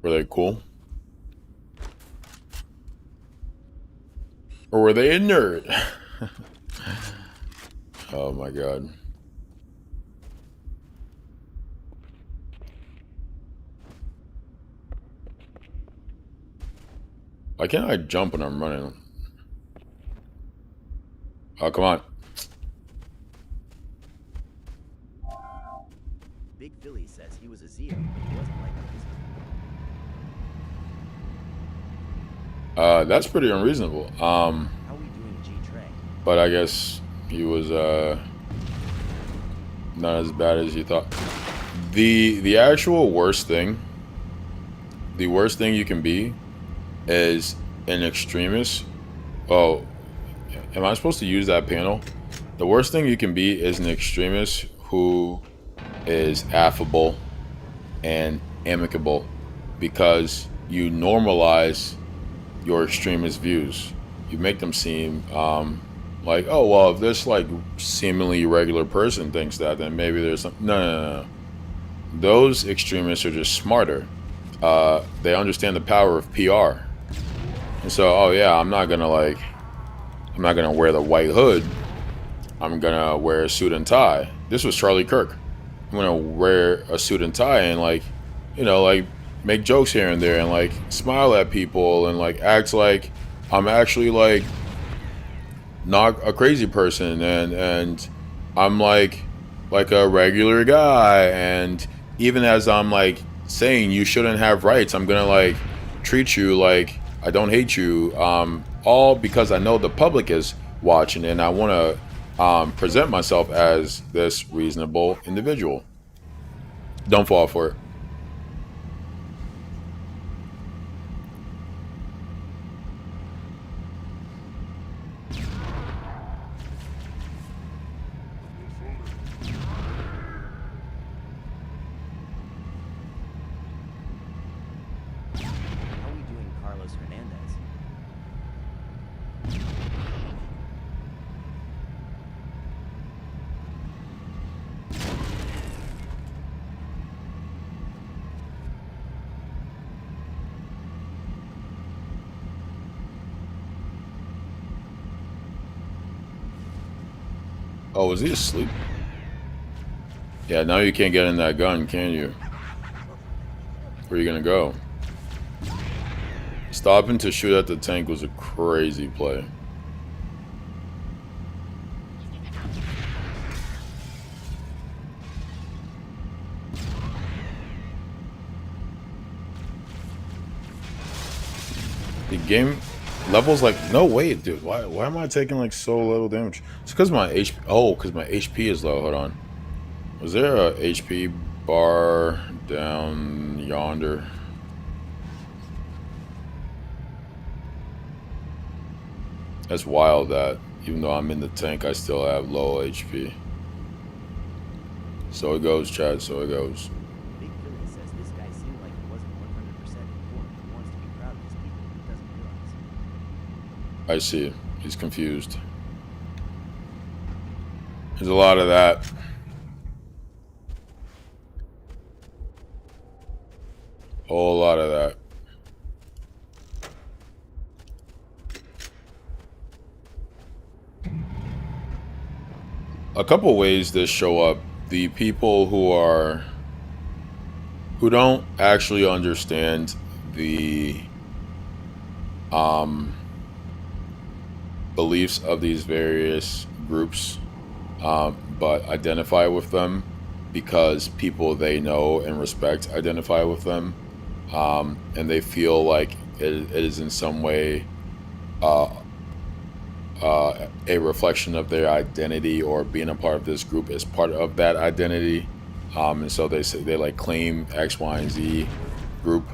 Were they cool? Or were they a nerd? Oh my god. Why can't I jump when I'm running? Oh, come on. Big Philly says he was a Zeo, but he wasn't like others. That's pretty unreasonable. How we doing, G-Trey? But I guess he was not as bad as you thought. The actual worst thing, the worst thing you can be is an extremist. Oh, am I supposed to use that panel? The worst thing you can be is an extremist who is affable and amicable, because you normalize your extremist views. You make them seem like, oh well, if this like seemingly regular person thinks that, then maybe there's some. No. Those extremists are just smarter. They understand the power of PR. And so, oh yeah, I'm not gonna wear the white hood. I'm gonna wear a suit and tie. This was Charlie Kirk. I'm gonna wear a suit and tie and like make jokes here and there and like smile at people and like act like I'm actually like not a crazy person and I'm like a regular guy, and even as I'm like saying you shouldn't have rights, I'm gonna like treat you like I don't hate you, all because I know the public is watching and I want to present myself as this reasonable individual. Don't fall for it. Oh, was he asleep? Yeah, now you can't get in that gun, can you? Where are you gonna go? Stopping to shoot at the tank was a crazy play. The game levels like, no wait, dude. Why am I taking like so little damage? It's because my HP. Oh, because my HP is low. Hold on. Was there a HP bar down yonder? That's wild that even though I'm in the tank, I still have low HP. So it goes, Chad. So it goes. Big Philly says this guy seemed like he wasn't 100% informed. He wants to be proud of his people, but doesn't realize. I see. He's confused. There's a lot of that. Whole lot of that. A couple ways this show up. The people who don't actually understand the beliefs of these various groups, but identify with them because people they know and respect identify with them, and they feel like it is in some way a reflection of their identity, or being a part of this group is part of that identity, and so they say they like claim X, Y, and Z group,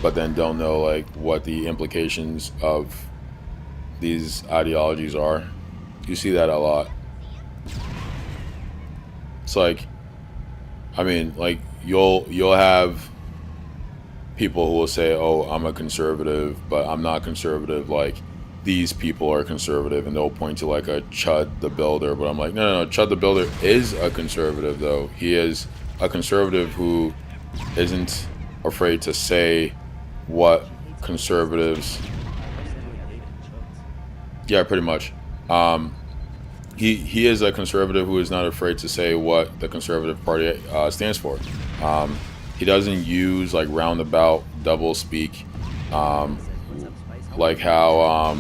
but then don't know like what the implications of these ideologies are. You see that a lot. It's like, I mean, like you'll have people who will say, "Oh, I'm a conservative, but I'm not conservative. Like these people are conservative," and they'll point to like a Chud the Builder. But I'm like, no. Chud the Builder is a conservative, though. He is a conservative who isn't afraid to say what conservatives. Yeah, pretty much. He is a conservative who is not afraid to say what the Conservative Party stands for. He doesn't use like roundabout double speak, like how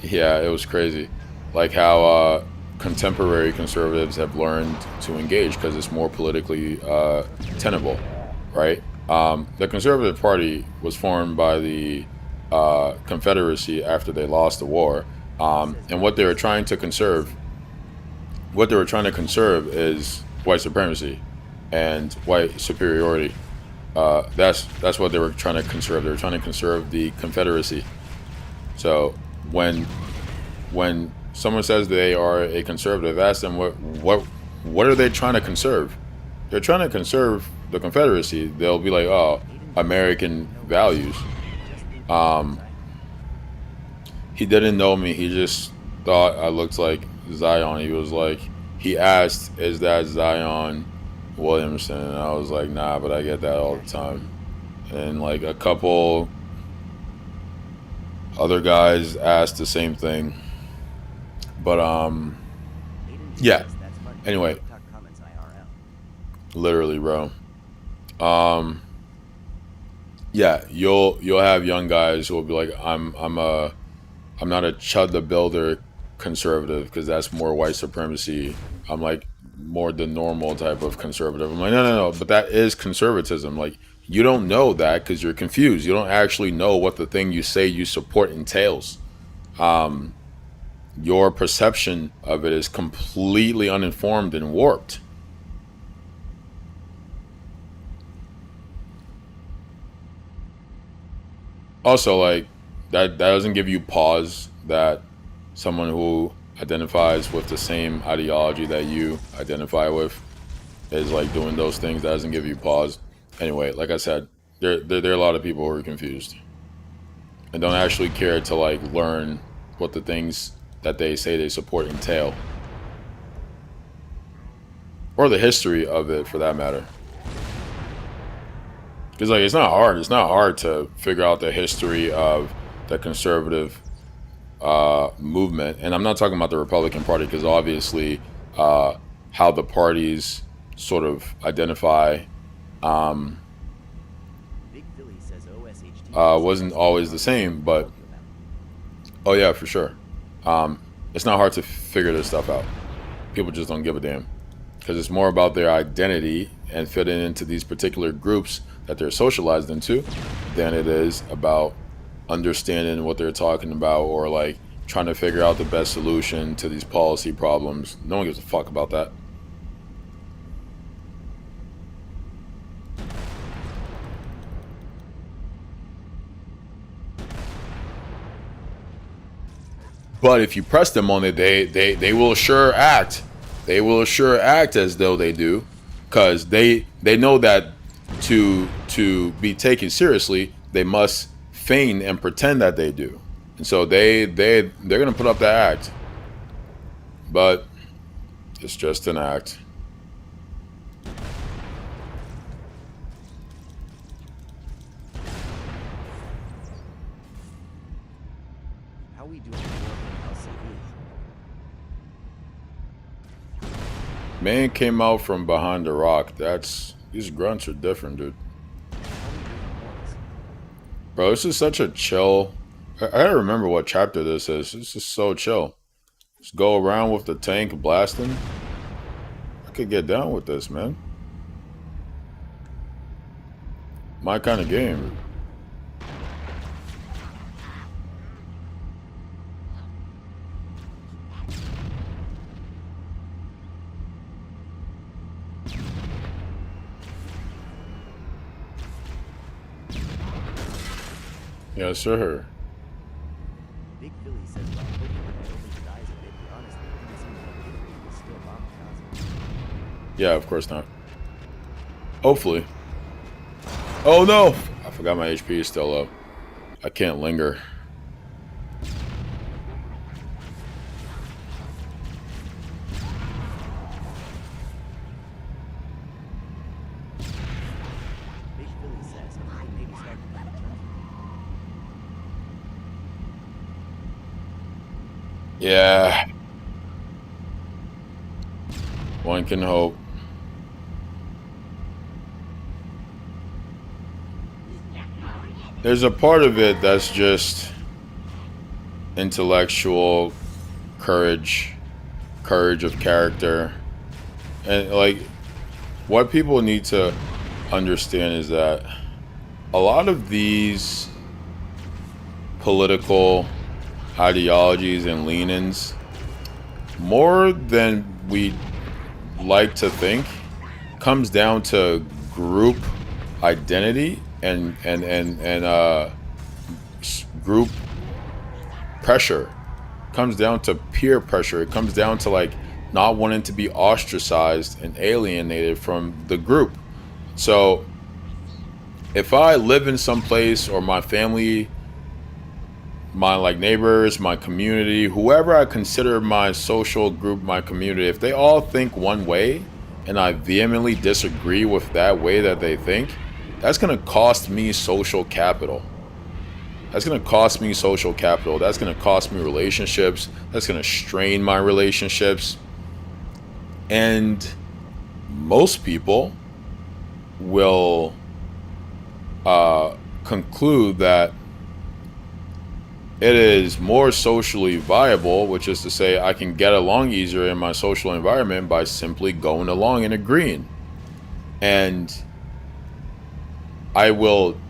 yeah, it was crazy, like how contemporary conservatives have learned to engage because it's more politically tenable, right? The Conservative Party was formed by the Confederacy after they lost the war, and what they were trying to conserve is white supremacy and white superiority. That's what they were trying to conserve. They were trying to conserve the Confederacy. So when someone says they are a conservative, ask them what are they trying to conserve? They're trying to conserve the Confederacy. They'll be like, oh, American values. He didn't know me. He just thought I looked like Zion. He was like, he asked, "Is that Zion Williamson?" And I was like, "Nah, but I get that all the time." And like a couple other guys asked the same thing. But yeah. Anyway, literally, bro. Yeah, you'll have young guys who will be like, I'm not a Chud the Builder conservative because that's more white supremacy. I'm like more the normal type of conservative. I'm like, no, but that is conservatism. Like, you don't know that because you're confused. You don't actually know what the thing you say you support entails. Your perception of it is completely uninformed and warped. Also, like, that doesn't give you pause that someone who identifies with the same ideology that you identify with is like doing those things. That doesn't give you pause. Anyway, like I said, there are a lot of people who are confused and don't actually care to like learn what the things that they say they support entail, or the history of it for that matter. Because like it's not hard to figure out the history of the conservative movement, and I'm not talking about the Republican Party because obviously how the parties sort of identify wasn't always the same, but oh yeah, for sure. It's not hard to figure this stuff out. People just don't give a damn because it's more about their identity and fitting into these particular groups that they're socialized into than it is about understanding what they're talking about or like trying to figure out the best solution to these policy problems. No one gives a fuck about that. But if you press them on it, they will sure act. They will sure act as though they do, because they know that to be taken seriously, they must feign and pretend that they do, and so they're gonna put up that act. But it's just an act. How are we doing LCD? Man came out from behind the rock. These grunts are different, dude. Bro, this is such a chill. I gotta remember what chapter this is. This is so chill. Just go around with the tank blasting. I could get down with this, man. My kind of game. Yes, sir. Big Philly says, well, hopefully my opens dies a bit, but honestly, it didn't seem like it was still bombing Gaza. Yeah, of course not. Hopefully. Oh no! I forgot my HP is still low. I can't linger. Big Philly says, I can maybe start to come to terms with it. Yeah. One can hope. There's a part of it that's just intellectual courage of character. And like, what people need to understand is that a lot of these political ideologies and leanings, more than we like to think, comes down to group identity and group pressure. Comes down to peer pressure. It comes down to like not wanting to be ostracized and alienated from the group. So if I live in some place, or my family, my like neighbors, my community, whoever I consider my social group, my community, if they all think one way and I vehemently disagree with that way that they think, that's going to cost me social capital. That's going to cost me social capital. That's going to cost me relationships. That's going to strain my relationships. And most people will conclude that it is more socially viable, which is to say I can get along easier in my social environment by simply going along and agreeing. And I will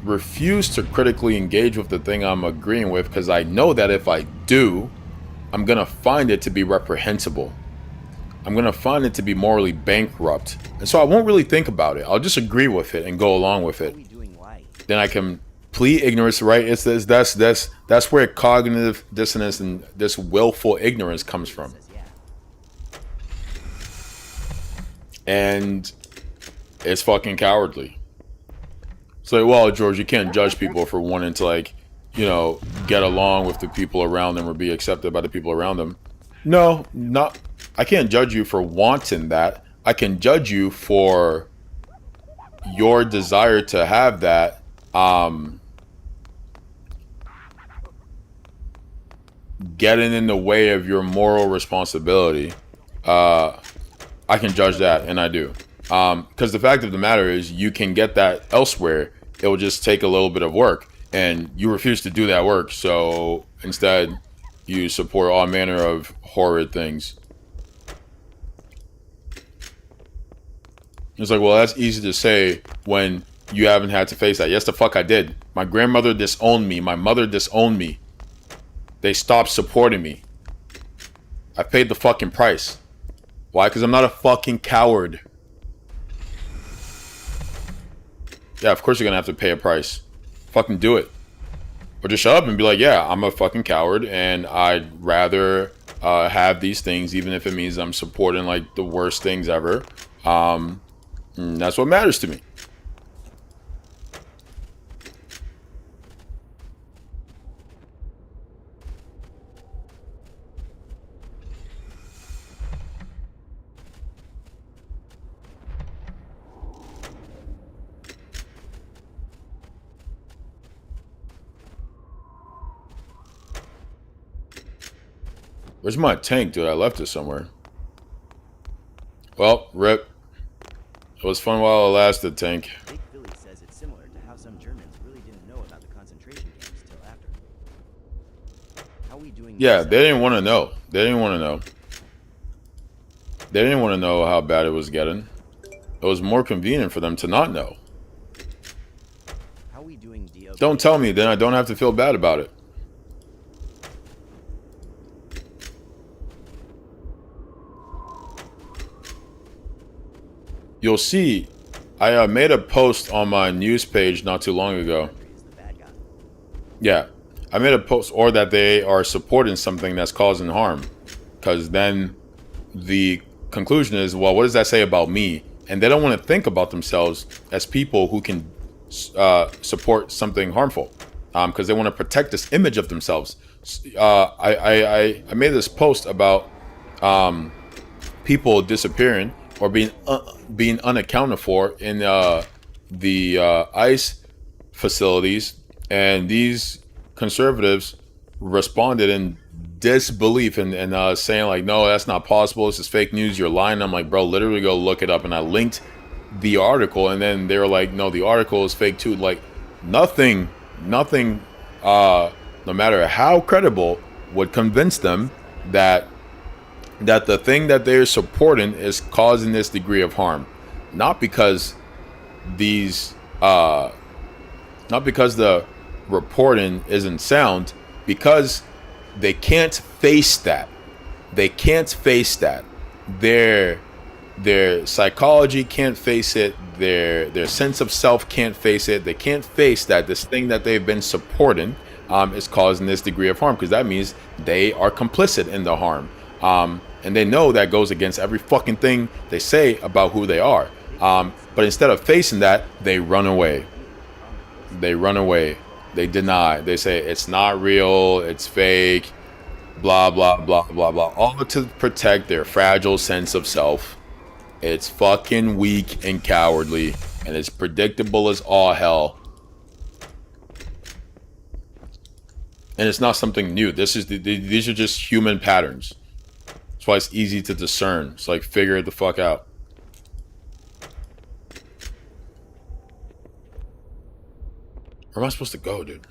refuse to critically engage with the thing I'm agreeing with, because I know that if I do, I'm going to find it to be reprehensible. I'm going to find it to be morally bankrupt. And so I won't really think about it. I'll just agree with it and go along with it. Then I can plead ignorance, right? It's this, that's where cognitive dissonance and this willful ignorance comes from. And it's fucking cowardly. It's like, well, George, you can't judge people for wanting to, like, you know, get along with the people around them or be accepted by the people around them. No, not. I can't judge you for wanting that. I can judge you for your desire to have that. Getting in the way of your moral responsibility. I can judge that, and I do. Because the fact of the matter is, you can get that elsewhere. It will just take a little bit of work, and you refuse to do that work. So instead, you support all manner of horrid things. It's like, well, that's easy to say when you haven't had to face that. Yes, the fuck I did. My grandmother disowned me. My mother disowned me. They stopped supporting me. I paid the fucking price. Why? Because I'm not a fucking coward. Yeah, of course you're gonna have to pay a price. Fucking do it. Or just shut up and be like, yeah, I'm a fucking coward, and I'd rather have these things, even if it means I'm supporting like the worst things ever. That's what matters to me. Where's my tank, dude? I left it somewhere. Well, rip. It was fun while it lasted, tank. Big Philly says it's similar to how some Germans really didn't know about the concentration camps till after. How are we doing? Yeah, they didn't want to know. They didn't want to know. They didn't want to know how bad it was getting. It was more convenient for them to not know. How are we doing, DO? Don't tell me, then I don't have to feel bad about it. You'll see, I made a post on my news page not too long ago. Yeah, I made a post, or that they are supporting something that's causing harm, because then the conclusion is, well, what does that say about me? And they don't want to think about themselves as people who can support something harmful, because they want to protect this image of themselves. I made this post about people disappearing or being unaccounted for in the ICE facilities, and these conservatives responded in disbelief and saying like, no, that's not possible, this is fake news, you're lying. I'm like, bro, literally go look it up. And I linked the article, and then they were like, no, the article is fake too. Like nothing no matter how credible would convince them that the thing that they're supporting is causing this degree of harm. Not because not because the reporting isn't sound, because they can't face that. They can't face that. Their psychology can't face it. Their sense of self can't face it. They can't face that this thing that they've been supporting is causing this degree of harm, because that means they are complicit in the harm. And they know that goes against every fucking thing they say about who they are. But instead of facing that, they run away. They run away. They deny. They say it's not real, it's fake, blah, blah, blah, blah, blah. All to protect their fragile sense of self. It's fucking weak and cowardly, and it's predictable as all hell. And it's not something new. These are just human patterns. That's why it's easy to discern. It's like, figure it the fuck out. Where am I supposed to go, dude?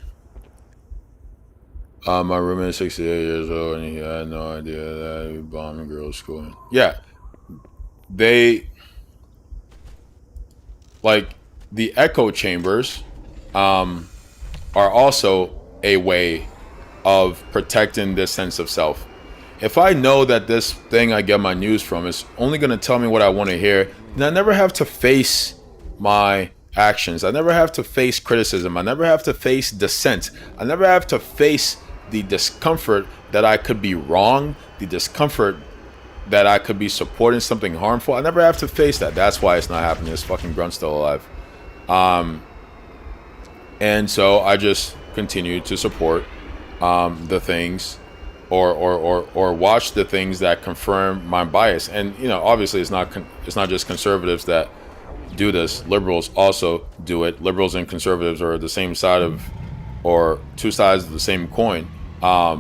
My roommate is 68 years old, and he had no idea that he bombed a girls' school. Yeah. They, like, the echo chambers are also a way of protecting this sense of self. If I know that this thing I get my news from is only going to tell me what I want to hear, then I never have to face my actions. I never have to face criticism. I never have to face dissent. I never have to face the discomfort that I could be wrong, the discomfort that I could be supporting something harmful. I never have to face that. That's why it's not happening. This fucking grunt's still alive. And so I just continue to support the things or watch the things that confirm my bias. And you know, obviously it's not just conservatives that do this. Liberals also do it. Liberals and conservatives are the same side of, or two sides of the same coin. But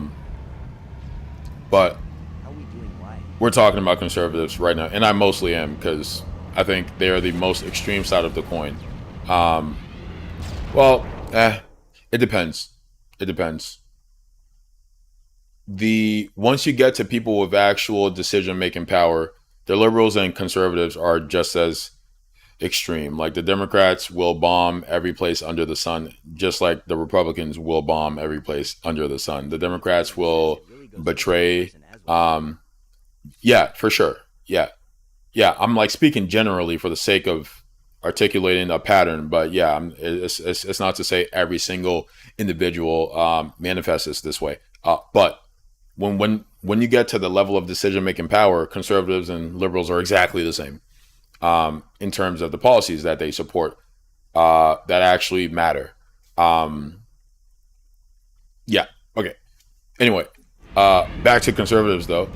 we're talking about conservatives right now, and I mostly am, because I think they're the most extreme side of the coin. It depends. It depends. Once you get to people with actual decision-making power, the liberals and conservatives are just as extreme. Like the Democrats will bomb every place under the sun, just like the Republicans will bomb every place under the sun. The Democrats will betray. Yeah, for sure. Yeah. I'm like speaking generally for the sake of articulating a pattern, but yeah, it's not to say every single individual manifests this way. But when you get to the level of decision-making power, conservatives and liberals are exactly the same in terms of the policies that they support that actually matter. Yeah. Okay. Anyway, back to conservatives though,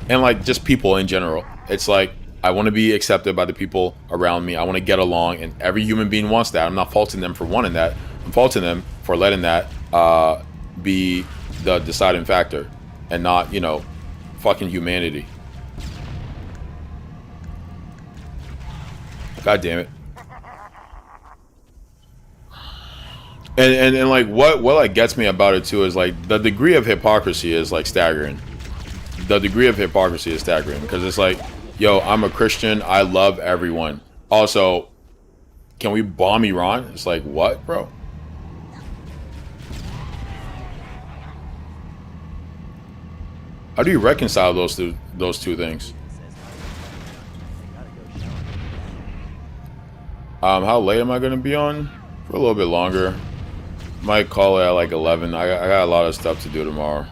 and like just people in general. It's like, I want to be accepted by the people around me. I want to get along, and every human being wants that. I'm not faulting them for wanting that. I'm faulting them for letting that be the deciding factor, and not, you know, fucking humanity. God damn it. And like what like gets me about it too is like the degree of hypocrisy is like staggering. The degree of hypocrisy is staggering, because it's like, yo, I'm a Christian, I love everyone. Also, can we bomb Iran? It's like, what, bro? How do you reconcile those two things? How late am I gonna be on? For a little bit longer. might call it at like 11. I got a lot of stuff to do tomorrow.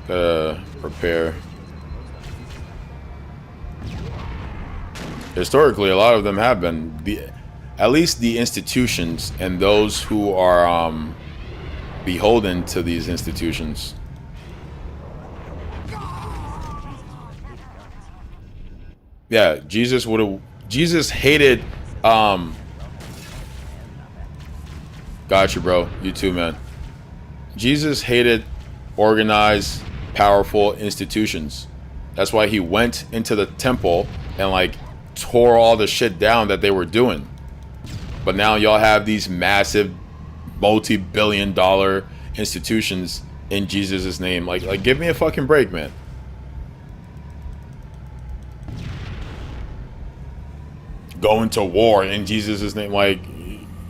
Gotta prepare. Historically, a lot of them have been. At least the institutions and those who are beholden to these institutions. Yeah, Jesus hated got you, bro. You too, man. Jesus hated organized, powerful institutions. That's why he went into the temple and like tore all the shit down that they were doing. But now y'all have these massive multi-billion-dollar institutions in Jesus' name. Like give me a fucking break, man. Going to war in Jesus' name. Like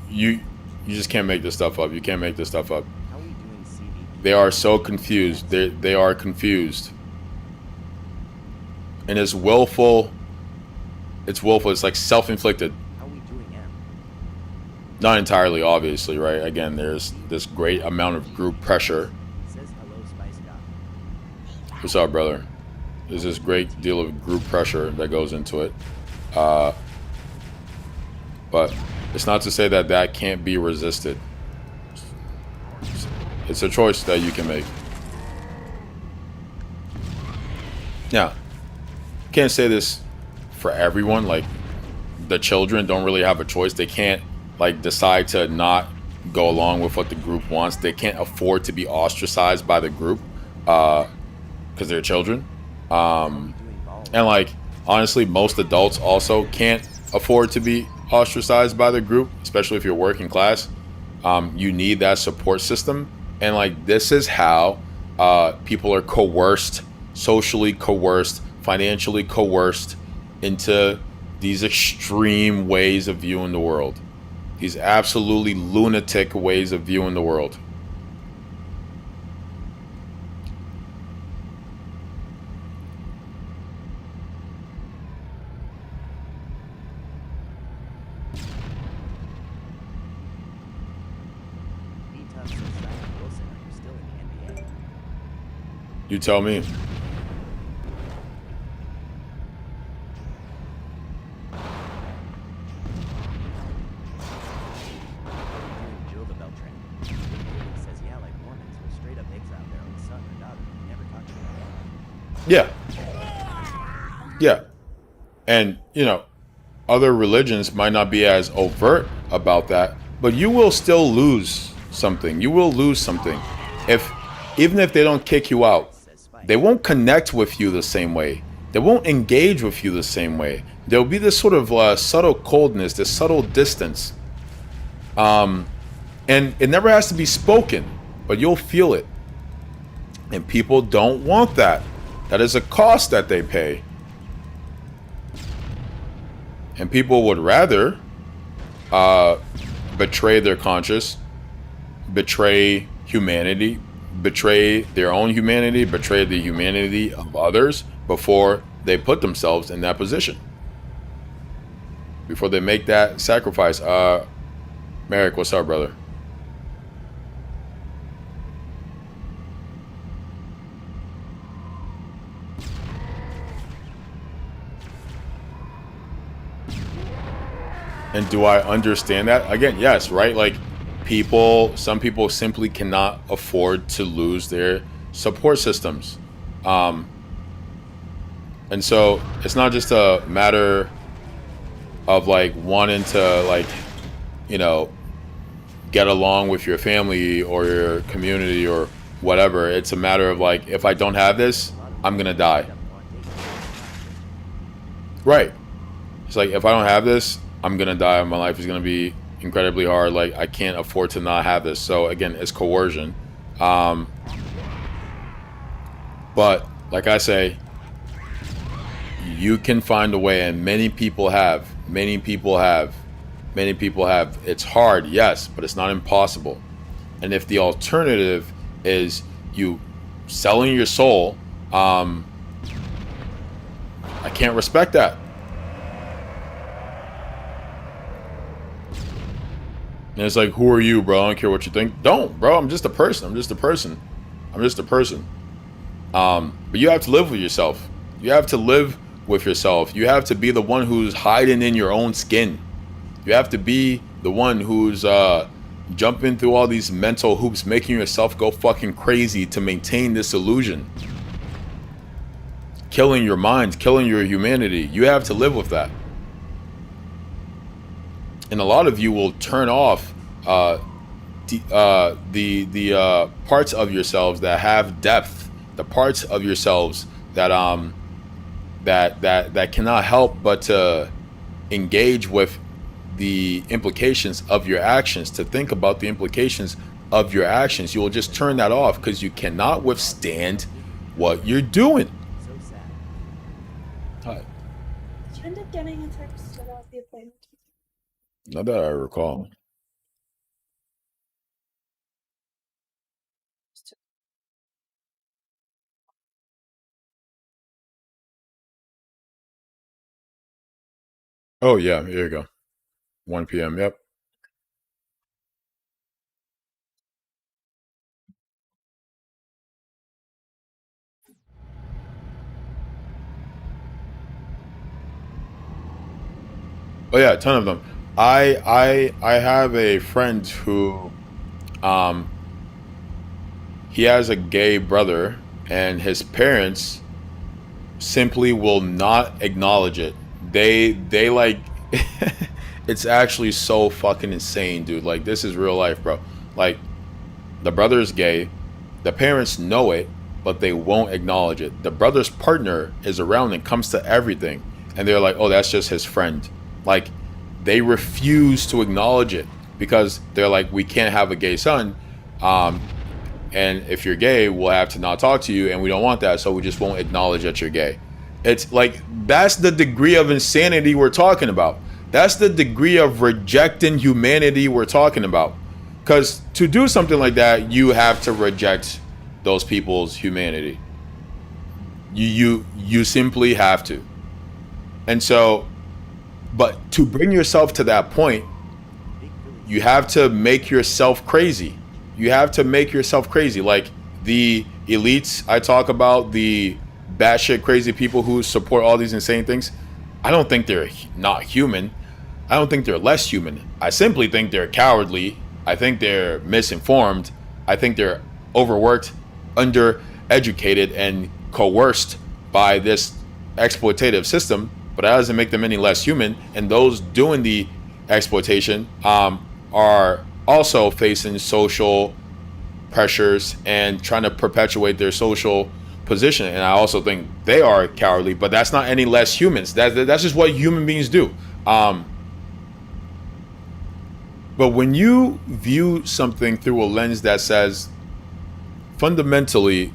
you just can't make this stuff up. You can't make this stuff up. How are we doing CVP? They are so confused. They are confused. And it's willful. It's willful. It's like self-inflicted. How are we doing M? Not entirely, obviously, right? Again, there's this great amount of group pressure. Says hello, Spice God. What's up, brother? There's this great deal of group pressure that goes into it. But it's not to say that that can't be resisted. It's a choice that you can make. Now, can't say this for everyone. Like, the children don't really have a choice. They can't, like, decide to not go along with what the group wants. They can't afford to be ostracized by the group because they're children. And, like, honestly, most adults also can't afford to be ostracized by the group, especially if you're working class. You need that support system. And, like, this is how people are coerced, socially coerced, financially coerced into these extreme ways of viewing the world. These absolutely lunatic ways of viewing the world. D-Tough says Zion Wilson, are you still in the NBA? You tell me. Doing Jill the Beltran. He says, yeah, like Mormons will straight up exile their own son or daughter. Never talk to them. Yeah. Yeah. And, you know, other religions might not be as overt about that, but you will still lose something. You will lose something. Even if they don't kick you out, they won't connect with you the same way. They won't engage with you the same way. There'll be this sort of subtle coldness, this subtle distance. And it never has to be spoken, but you'll feel it. And people don't want that. That is a cost that they pay. And people would rather betray their conscience, betray humanity, betray their own humanity, betray the humanity of others before they put themselves in that position. Before they make that sacrifice. Merrick, what's up, brother? And do I understand that? Again, yes, right? Like, some people simply cannot afford to lose their support systems. And so it's not just a matter of like wanting to, like, you know, get along with your family or your community or whatever. It's a matter of like, if I don't have this, I'm gonna die. Right. It's like, if I don't have this, I'm gonna die. My life is gonna be incredibly hard. Like, I can't afford to not have this. So again, it's coercion. But like I say, you can find a way, and many people have. It's hard, yes, but it's not impossible. And if the alternative is you selling your soul, I can't respect that. And it's like, who are you, bro? I don't care what you think. Don't, bro. I'm just a person. I'm just a person. I'm just a person. But you have to live with yourself. You have to live with yourself. You have to be the one who's hiding in your own skin. You have to be the one who's jumping through all these mental hoops, making yourself go fucking crazy to maintain this illusion. Killing your mind, killing your humanity. You have to live with that. And a lot of you will turn off the parts of yourselves that have depth, the parts of yourselves that that cannot help but to engage with the implications of your actions, to think about the implications of your actions. You will just turn that off because you cannot withstand what you're doing. So sad. Hi. Did you end up getting a text about the appointment? Not that I recall. Oh yeah, here you go. 1 p.m. Yep. Oh yeah, a ton of them. I have a friend who he has a gay brother, and his parents simply will not acknowledge it. They like it's actually so fucking insane, dude. Like, this is real life, bro. Like, the brother is gay, the parents know it, but they won't acknowledge it. The brother's partner is around and comes to everything, and they're like, oh, that's just his friend. Like, they refuse to acknowledge it because they're like, we can't have a gay son, and if you're gay, we'll have to not talk to you, and we don't want that, so we just won't acknowledge that you're gay. It's like, that's the degree of insanity we're talking about. That's the degree of rejecting humanity we're talking about. Because to do something like that, you have to reject those people's humanity. You simply have to. And so, but to bring yourself to that point, you have to make yourself crazy. You have to make yourself crazy. Like the elites I talk about, the batshit crazy people who support all these insane things, I don't think they're not human. I don't think they're less human. I simply think they're cowardly. I think they're misinformed. I think they're overworked, undereducated, and coerced by this exploitative system. But that doesn't make them any less human. And those doing the exploitation are also facing social pressures and trying to perpetuate their social position. And I also think they are cowardly, but that's not any less humans. That's just what human beings do. But when you view something through a lens that says, fundamentally,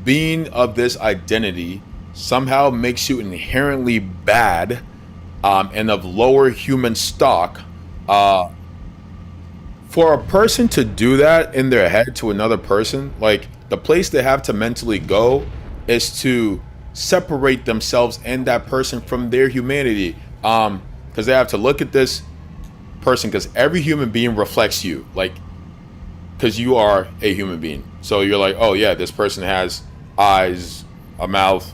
being of this identity somehow makes you inherently bad and of lower human stock, for a person to do that in their head to another person, like, the place they have to mentally go is to separate themselves and that person from their humanity, because they have to look at this person, because every human being reflects you, like, because you are a human being. So you're like, oh yeah, this person has eyes, a mouth,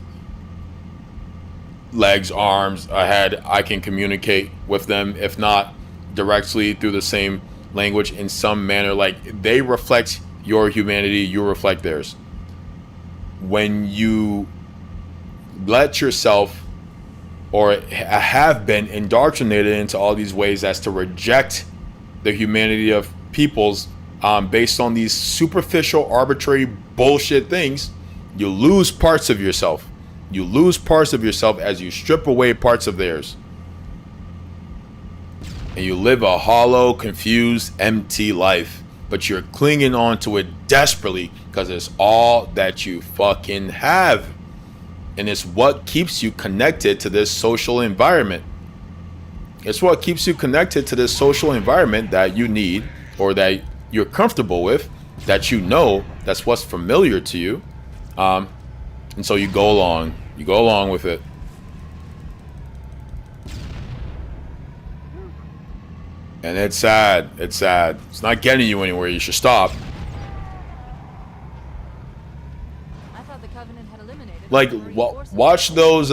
legs, arms, a head. I can communicate with them, if not directly, through the same language, in some manner. Like, they reflect your humanity, you reflect theirs. When you let yourself, or have been, indoctrinated into all these ways as to reject the humanity of peoples based on these superficial, arbitrary bullshit things, you lose parts of yourself. You lose parts of yourself as you strip away parts of theirs. And you live a hollow, confused, empty life. But you're clinging on to it desperately because it's all that you fucking have. And it's what keeps you connected to this social environment. It's what keeps you connected to this social environment that you need, or that you're comfortable with, that you know, that's what's familiar to you. And so you go along with it. And it's sad. It's sad. It's not getting you anywhere. You should stop. I thought the Covenant had eliminated Like, the Marine forces. watch those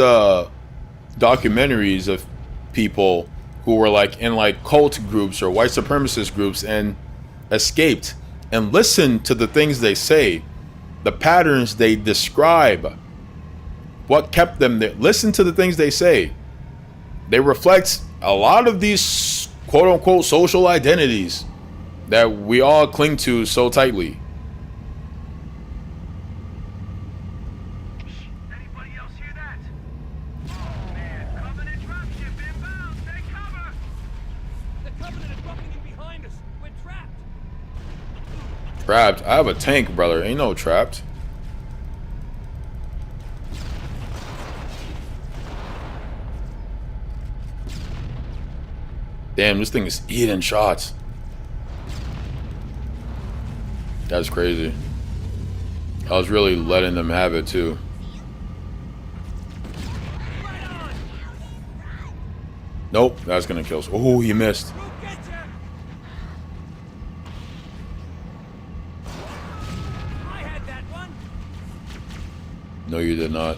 documentaries of people who were like in like cult groups or white supremacist groups and escaped, and listen to the things they say, the patterns they describe, what kept them there. Listen to the things they say. They reflect a lot of these quote-unquote social identities that we all cling to so tightly. Anybody else hear that? Oh man, Covenant dropship inbound. Take cover. The Covenant is bucking in behind us. We're trapped. Trapped? I have a tank, brother. Ain't no trapped. Damn, this thing is eating shots. That's crazy. I was really letting them have it too. Nope, that's gonna kill us. Oh, he missed. We'll get ya. I had that one. No, you did not.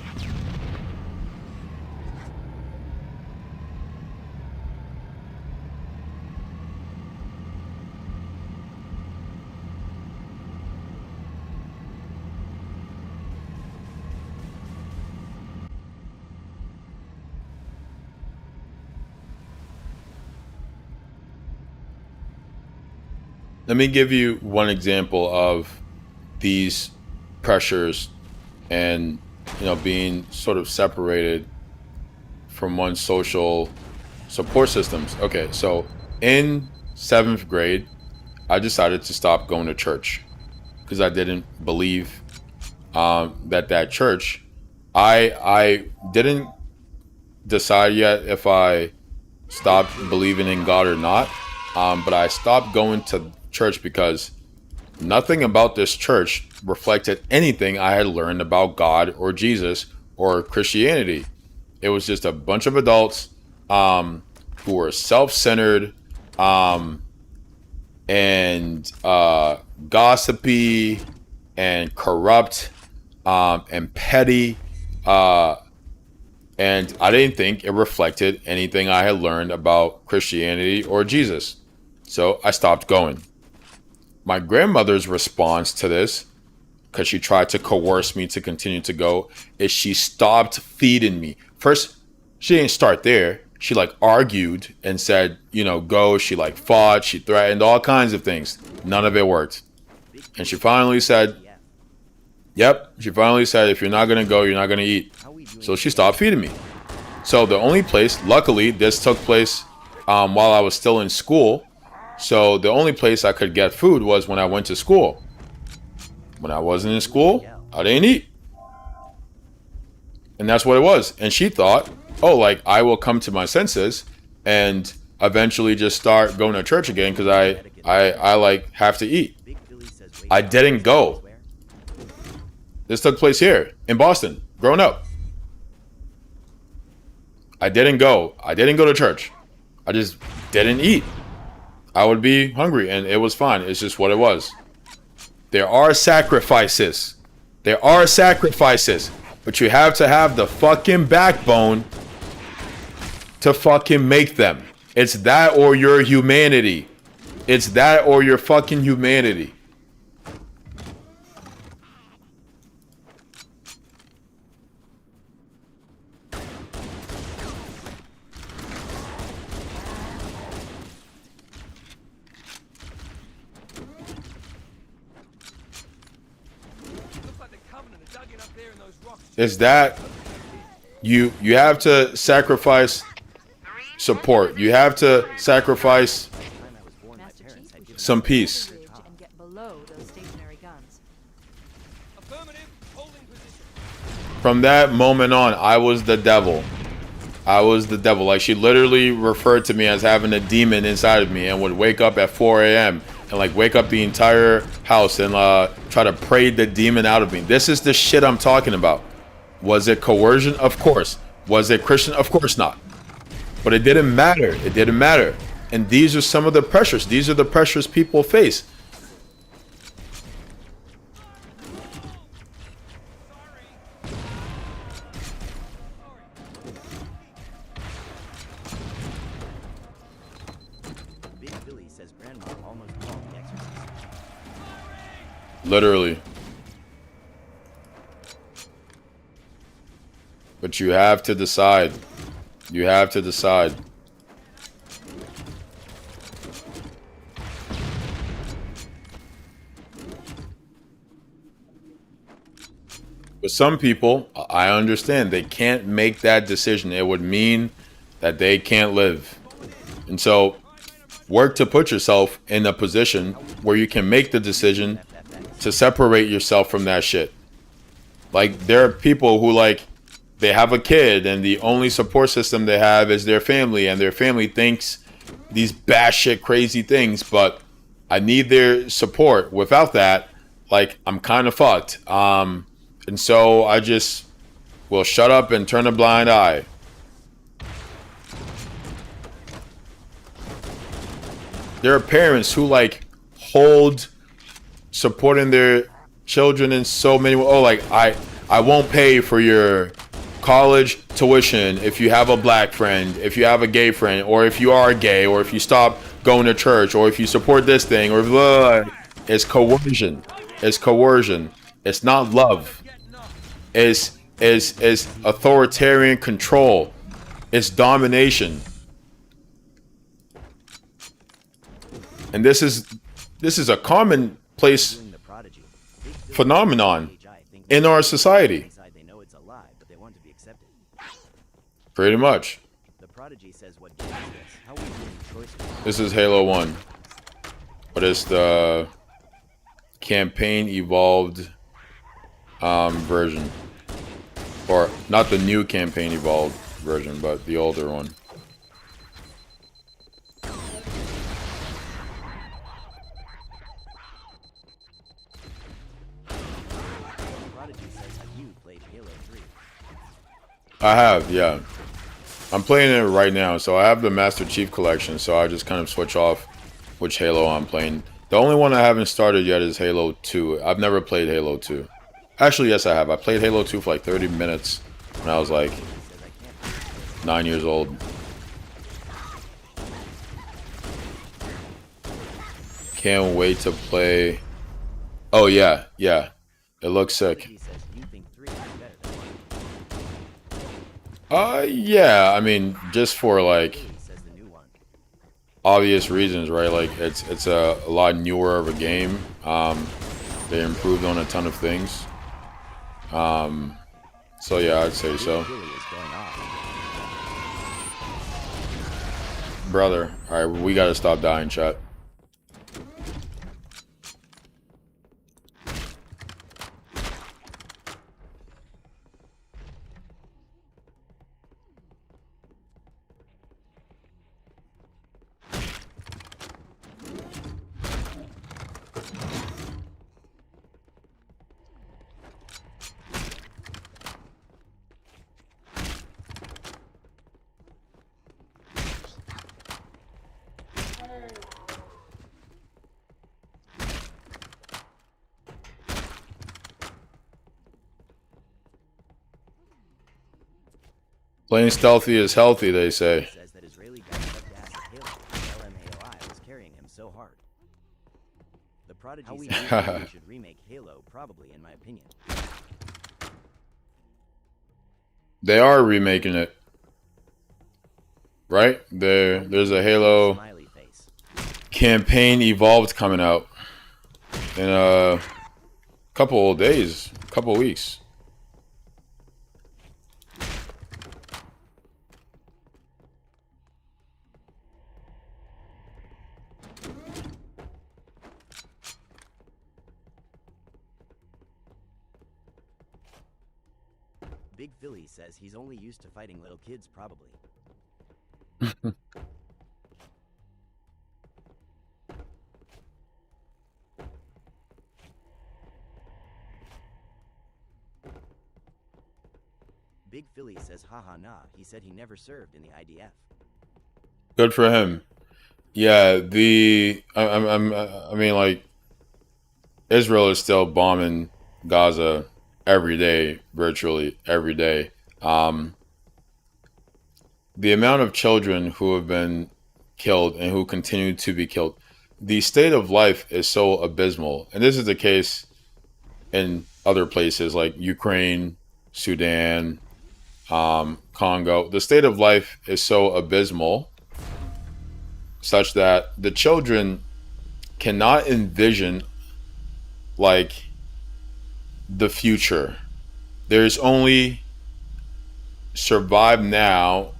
Let me give you one example of these pressures and, you know, being sort of separated from one's social support systems. Okay, so in 7th grade, I decided to stop going to church because I didn't believe that church. I didn't decide yet if I stopped believing in God or not, but I stopped going to church because nothing about this church reflected anything I had learned about God or Jesus or Christianity. It was just a bunch of adults who were self-centered and gossipy and corrupt and petty, and I didn't think it reflected anything I had learned about Christianity or Jesus. So I stopped going. My grandmother's response to this, because she tried to coerce me to continue to go, is she stopped feeding me. First, she didn't start there. She like argued and said, you know, go. She like fought, she threatened, all kinds of things. None of it worked. And she finally said, yep, she finally said, if you're not going to go, you're not going to eat. So she stopped feeding me. So the only place, luckily, this took place while I was still in school. So the only place I could get food was when I went to school. When I wasn't in school, I didn't eat. And that's what it was. And she thought, oh, like I will come to my senses and eventually just start going to church again because I like have to eat. I didn't go. This took place here in Boston, growing up. I didn't go. I didn't go to church. I just didn't eat. I would be hungry and it was fine. It's just what it was. There are sacrifices. There are sacrifices. But you have to have the fucking backbone to fucking make them. It's that or your humanity. It's that or your fucking humanity. Is that you have to sacrifice support. You have to sacrifice some peace. And get below those stationary guns. From that moment on, I was the devil. I was the devil. Like she literally referred to me as having a demon inside of me and would wake up at 4 a.m. and like wake up the entire house and try to pray the demon out of me. This is the shit I'm talking about. Was it coercion? Of course. Was it Christian? Of course not. But it didn't matter. It didn't matter. And these are some of the pressures. These are the pressures people face. Big Billy says Grandma almost called the exorcist. Literally. But you have to decide. You have to decide. But some people, I understand, they can't make that decision. It would mean that they can't live. And so, work to put yourself in a position where you can make the decision to separate yourself from that shit. Like, there are people who, like, they have a kid and the only support system they have is their family, and their family thinks these batshit crazy things, but I need their support. Without that, like, I'm kind of fucked. And so I just will shut up and turn a blind eye. There are parents who, like, hold supporting their children in so many ways. Oh, like, I won't pay for your college tuition if you have a black friend, if you have a gay friend, or if you are gay, or if you stop going to church, or if you support this thing, or blah. It's coercion. It's coercion. It's not love. It's authoritarian control. It's domination. And this is a commonplace phenomenon in our society. They know it's a lie, but they want to be accepted. Pretty much. The Prodigy says, what game is this? How are we doing choices? This is Halo 1. But it's the campaign evolved version. Or not the new campaign evolved version, but the older one. Prodigy says, have you played Halo 3? I have, yeah. I'm playing it right now, so I have the Master Chief Collection, so I just kind of switch off which Halo I'm playing. The only one I haven't started yet is Halo 2. I've never played Halo 2. Actually, yes, I have. I played Halo 2 for like 30 minutes when I was like 9 years old. Can't wait to play. Oh, yeah, yeah. It looks sick. He says, you think 3 is better than 1? Yeah, I mean, just for like Billy says the new one. obvious reasons, right? Like it's a lot newer of a game. They improved on a ton of things. So yeah, I'd say so. Billy is going off. Brother, alright, we gotta stop dying, chat. Playing stealthy is healthy, they say. Says that Israeli guy stuck to ass at Halo. LMAOI was carrying him so hard. The Prodigy says we should remake Halo, probably, in my opinion. They are remaking it. Right? There's a Halo Smiley face. campaign evolved coming out in a couple of days, couple of weeks. Big Philly says he's only used to fighting little kids, probably. Big Philly says haha nah, he said he never served in the IDF. Good for him. Yeah, I mean, like, Israel is still bombing Gaza every day, virtually every day. Um, the amount of children who have been killed and who continue to be killed, the state of life is so abysmal. And this is the case in other places like Ukraine, Sudan, Congo. The state of life is so abysmal such that the children cannot envision like the future. There's only survive now,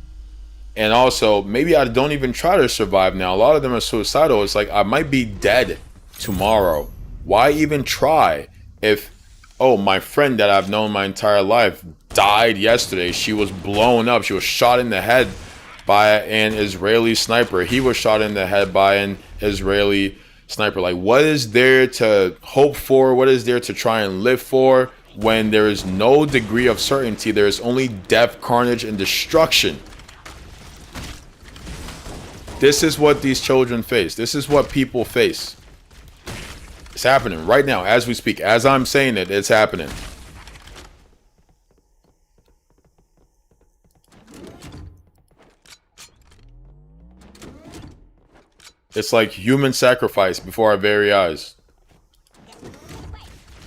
and also maybe I don't even try to survive now. A lot of them are suicidal. It's like I might be dead tomorrow. Why even try if, oh, my friend that I've known my entire life died yesterday. She was blown up. She was shot in the head by an Israeli sniper. He was shot in the head by an Israeli sniper. Like, what is there to hope for? What is there to try and live for when there is no degree of certainty? There is only death, carnage, and destruction. This is what these children face. This is what people face. It's happening right now as we speak. As I'm saying it, it's happening. It's like human sacrifice before our very eyes.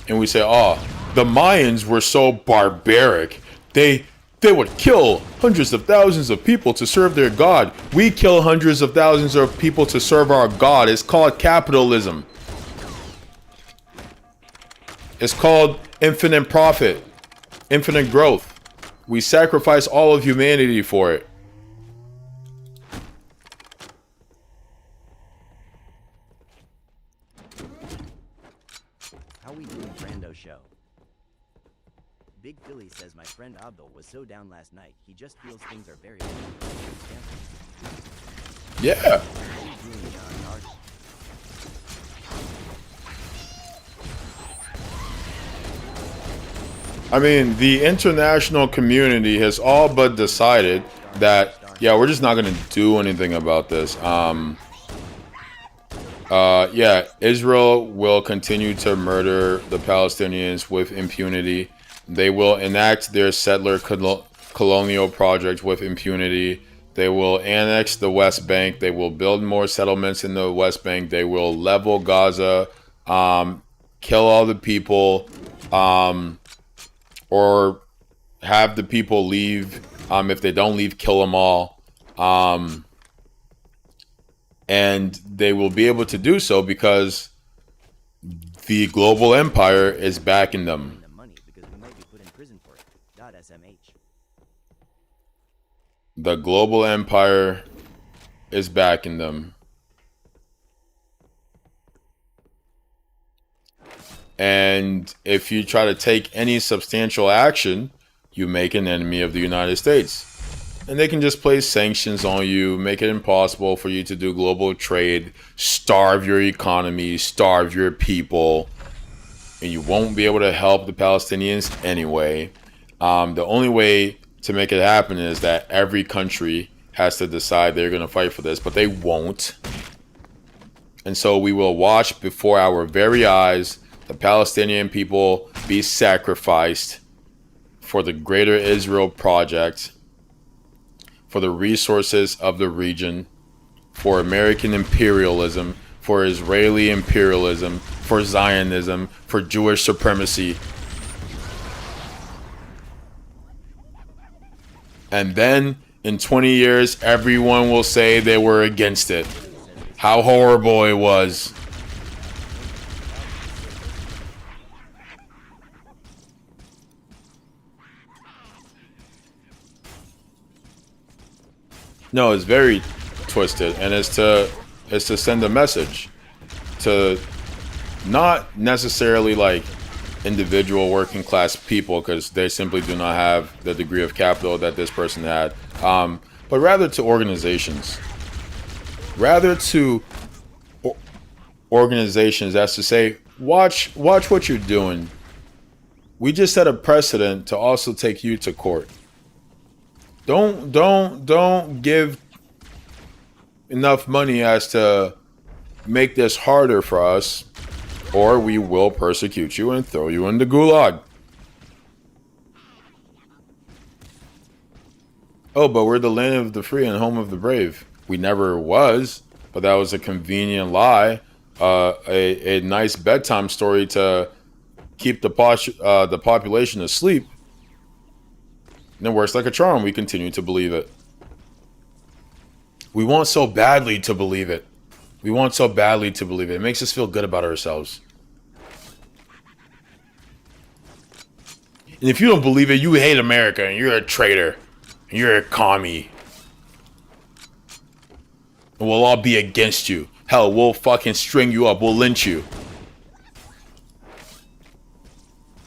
And we say, oh, the Mayans were so barbaric. They would kill hundreds of thousands of people to serve their god. We kill hundreds of thousands of people to serve our god. It's called capitalism. It's called infinite profit, infinite growth. We sacrifice all of humanity for it. How we doing, Brando Show? Big Philly says my friend Abdul was so down last night, he just feels things are very Yeah. How we doing, John Hart? I mean, the international community has all but decided that, yeah, we're just not going to do anything about this. Yeah, Israel will continue to murder the Palestinians with impunity. They will enact their settler colonial project with impunity. They will annex the West Bank. They will build more settlements in the West Bank. They will level Gaza, kill all the people, or have the people leave. If they don't leave, kill them all. And they will be able to do so because the global empire is backing them. The global empire is backing them. And if you try to take any substantial action, you make an enemy of the United States. And they can just place sanctions on you, make it impossible for you to do global trade, starve your economy, starve your people, and you won't be able to help the Palestinians anyway. The only way to make it happen is that every country has to decide they're going to fight for this, but they won't. And so we will watch before our very eyes the Palestinian people be sacrificed for the greater Israel project, for the resources of the region, for American imperialism, for Israeli imperialism, for Zionism, for Jewish supremacy. And then in 20 years, everyone will say they were against it. How horrible it was. No, it's very twisted, and it's to send a message to not necessarily like individual working class people, because they simply do not have the degree of capital that this person had, but rather to organizations, organizations as to say, watch what you're doing. We just set a precedent to also take you to court. Don't give enough money as to make this harder for us, or we will persecute you and throw you in the gulag. Oh, but we're the land of the free and home of the brave. We never was, but that was a convenient lie. A nice bedtime story to keep the population asleep. And it works like a charm. We continue to believe it. We want so badly to believe it. We want so badly to believe it. It makes us feel good about ourselves. And if you don't believe it, you hate America and you're a traitor. And you're a commie. And we'll all be against you. Hell, we'll fucking string you up. We'll lynch you.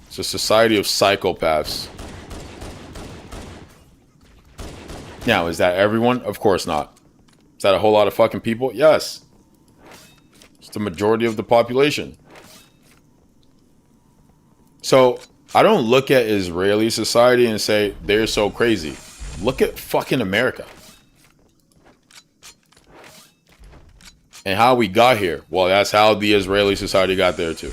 It's a society of psychopaths. Now, is that everyone? Of course not. Is that a whole lot of fucking people? Yes. It's the majority of the population. So, I don't look at Israeli society and say, they're so crazy. Look at fucking America. And how we got here. Well, that's how the Israeli society got there too.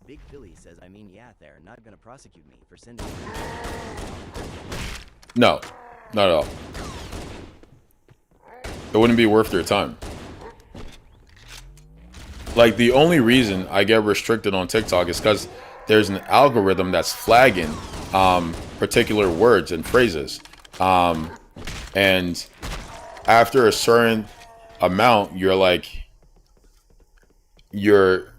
Big Philly says, I mean, yeah, they're not gonna prosecute me for sending. No, not at all. It wouldn't be worth their time. Like, the only reason I get restricted on TikTok is because there's an algorithm that's flagging particular words and phrases. And after a certain amount, you're like, your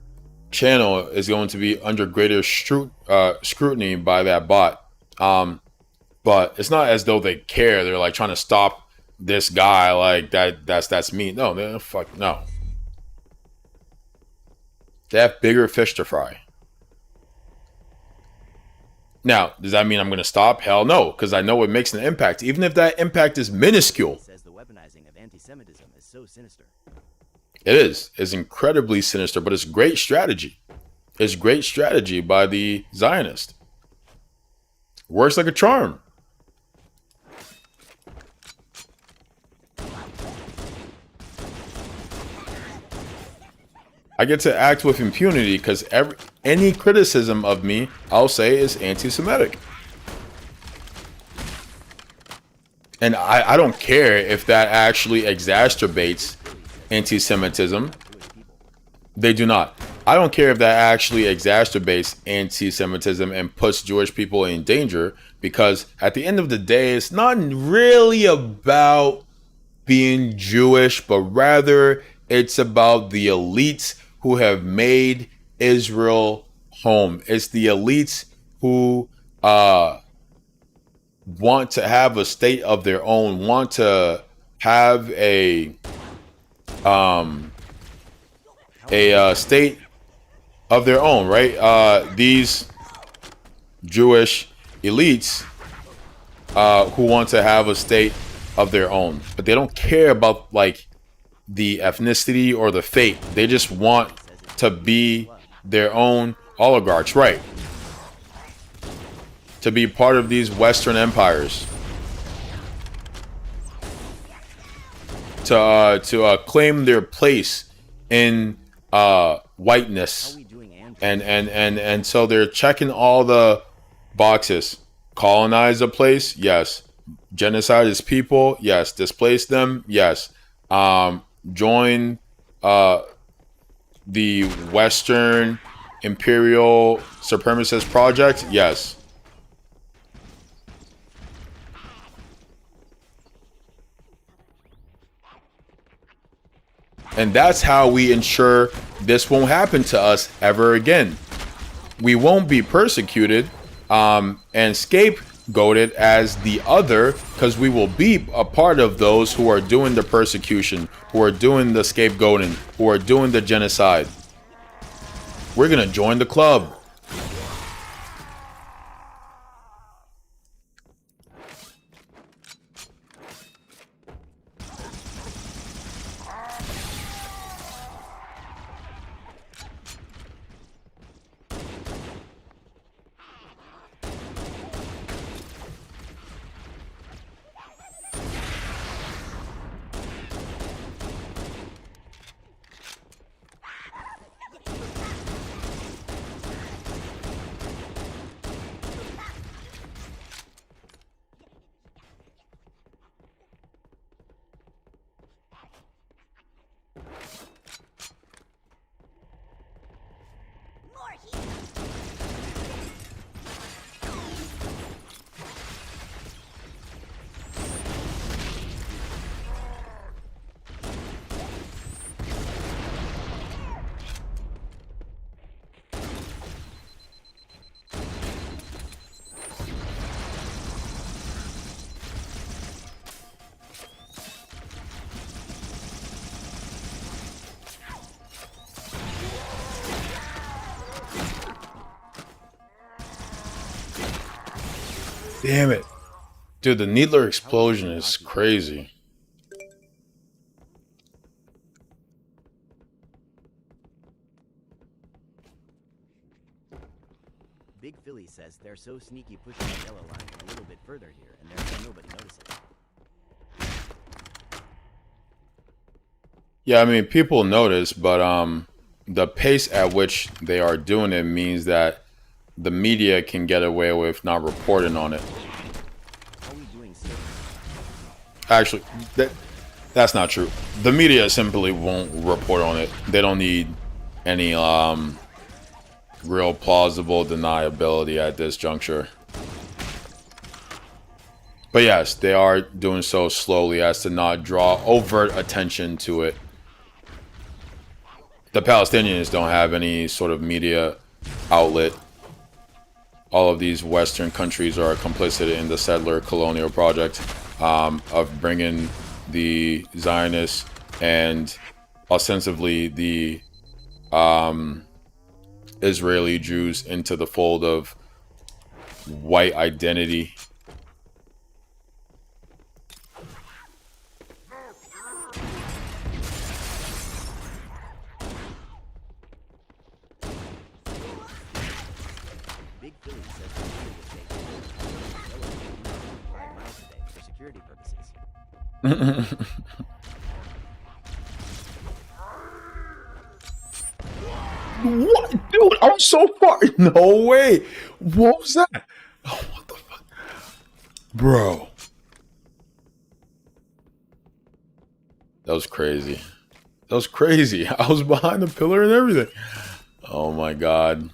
channel is going to be under greater scrutiny by that bot. But it's not as though they care. They're like trying to stop this guy. Like that's me. No, no. They have bigger fish to fry. Now, does that mean I'm going to stop? Hell no, because I know it makes an impact, even if that impact is minuscule. Says the weaponizing of anti-Semitism is so sinister. It is. It's incredibly sinister, but it's great strategy. It's great strategy by the Zionist. Works like a charm. I get to act with impunity because any criticism of me, I'll say, is anti-Semitic. And I don't care if that actually exacerbates anti-Semitism. They do not. I don't care if that actually exacerbates anti-Semitism and puts Jewish people in danger, because at the end of the day, it's not really about being Jewish, but rather it's about the elites who have made Israel home. It's the elites who want to have a state of their own, want to have a state of their own, right? These Jewish elites who want to have a state of their own, but they don't care about like the ethnicity or the fate. They just want to be their own oligarchs, right? To be part of these Western empires. To claim their place in whiteness. And so they're checking all the boxes. Colonize a place? Yes. Genocide his people? Yes. Displace them? Yes. Join the Western imperial supremacist project? Yes. And that's how we ensure this won't happen to us ever again. We won't be persecuted and scapegoated as the other, because we will be a part of those who are doing the persecution, who are doing the scapegoating, who are doing the genocide. We're going to join the club. Damn it. Dude, the needler explosion is crazy. Big Philly says they're so sneaky pushing the yellow line a little bit further here, and there's nobody noticing. Yeah, I mean, people notice, but the pace at which they are doing it means that the media can get away with not reporting on it. How are we doing, sir? Actually, that's not true. The media simply won't report on it. They don't need any real plausible deniability at this juncture. But yes, they are doing so slowly as to not draw overt attention to it. The Palestinians don't have any sort of media outlet. All of these Western countries are complicit in the settler colonial project of bringing the Zionists and ostensibly the Israeli Jews into the fold of white identity. Big Philly says the media will take yellow 5 miles today for security purposes. What? Dude, I'm so far. No way. What was that? Oh, what the fuck? Bro. That was crazy. That was crazy. I was behind the pillar and everything. Oh my God.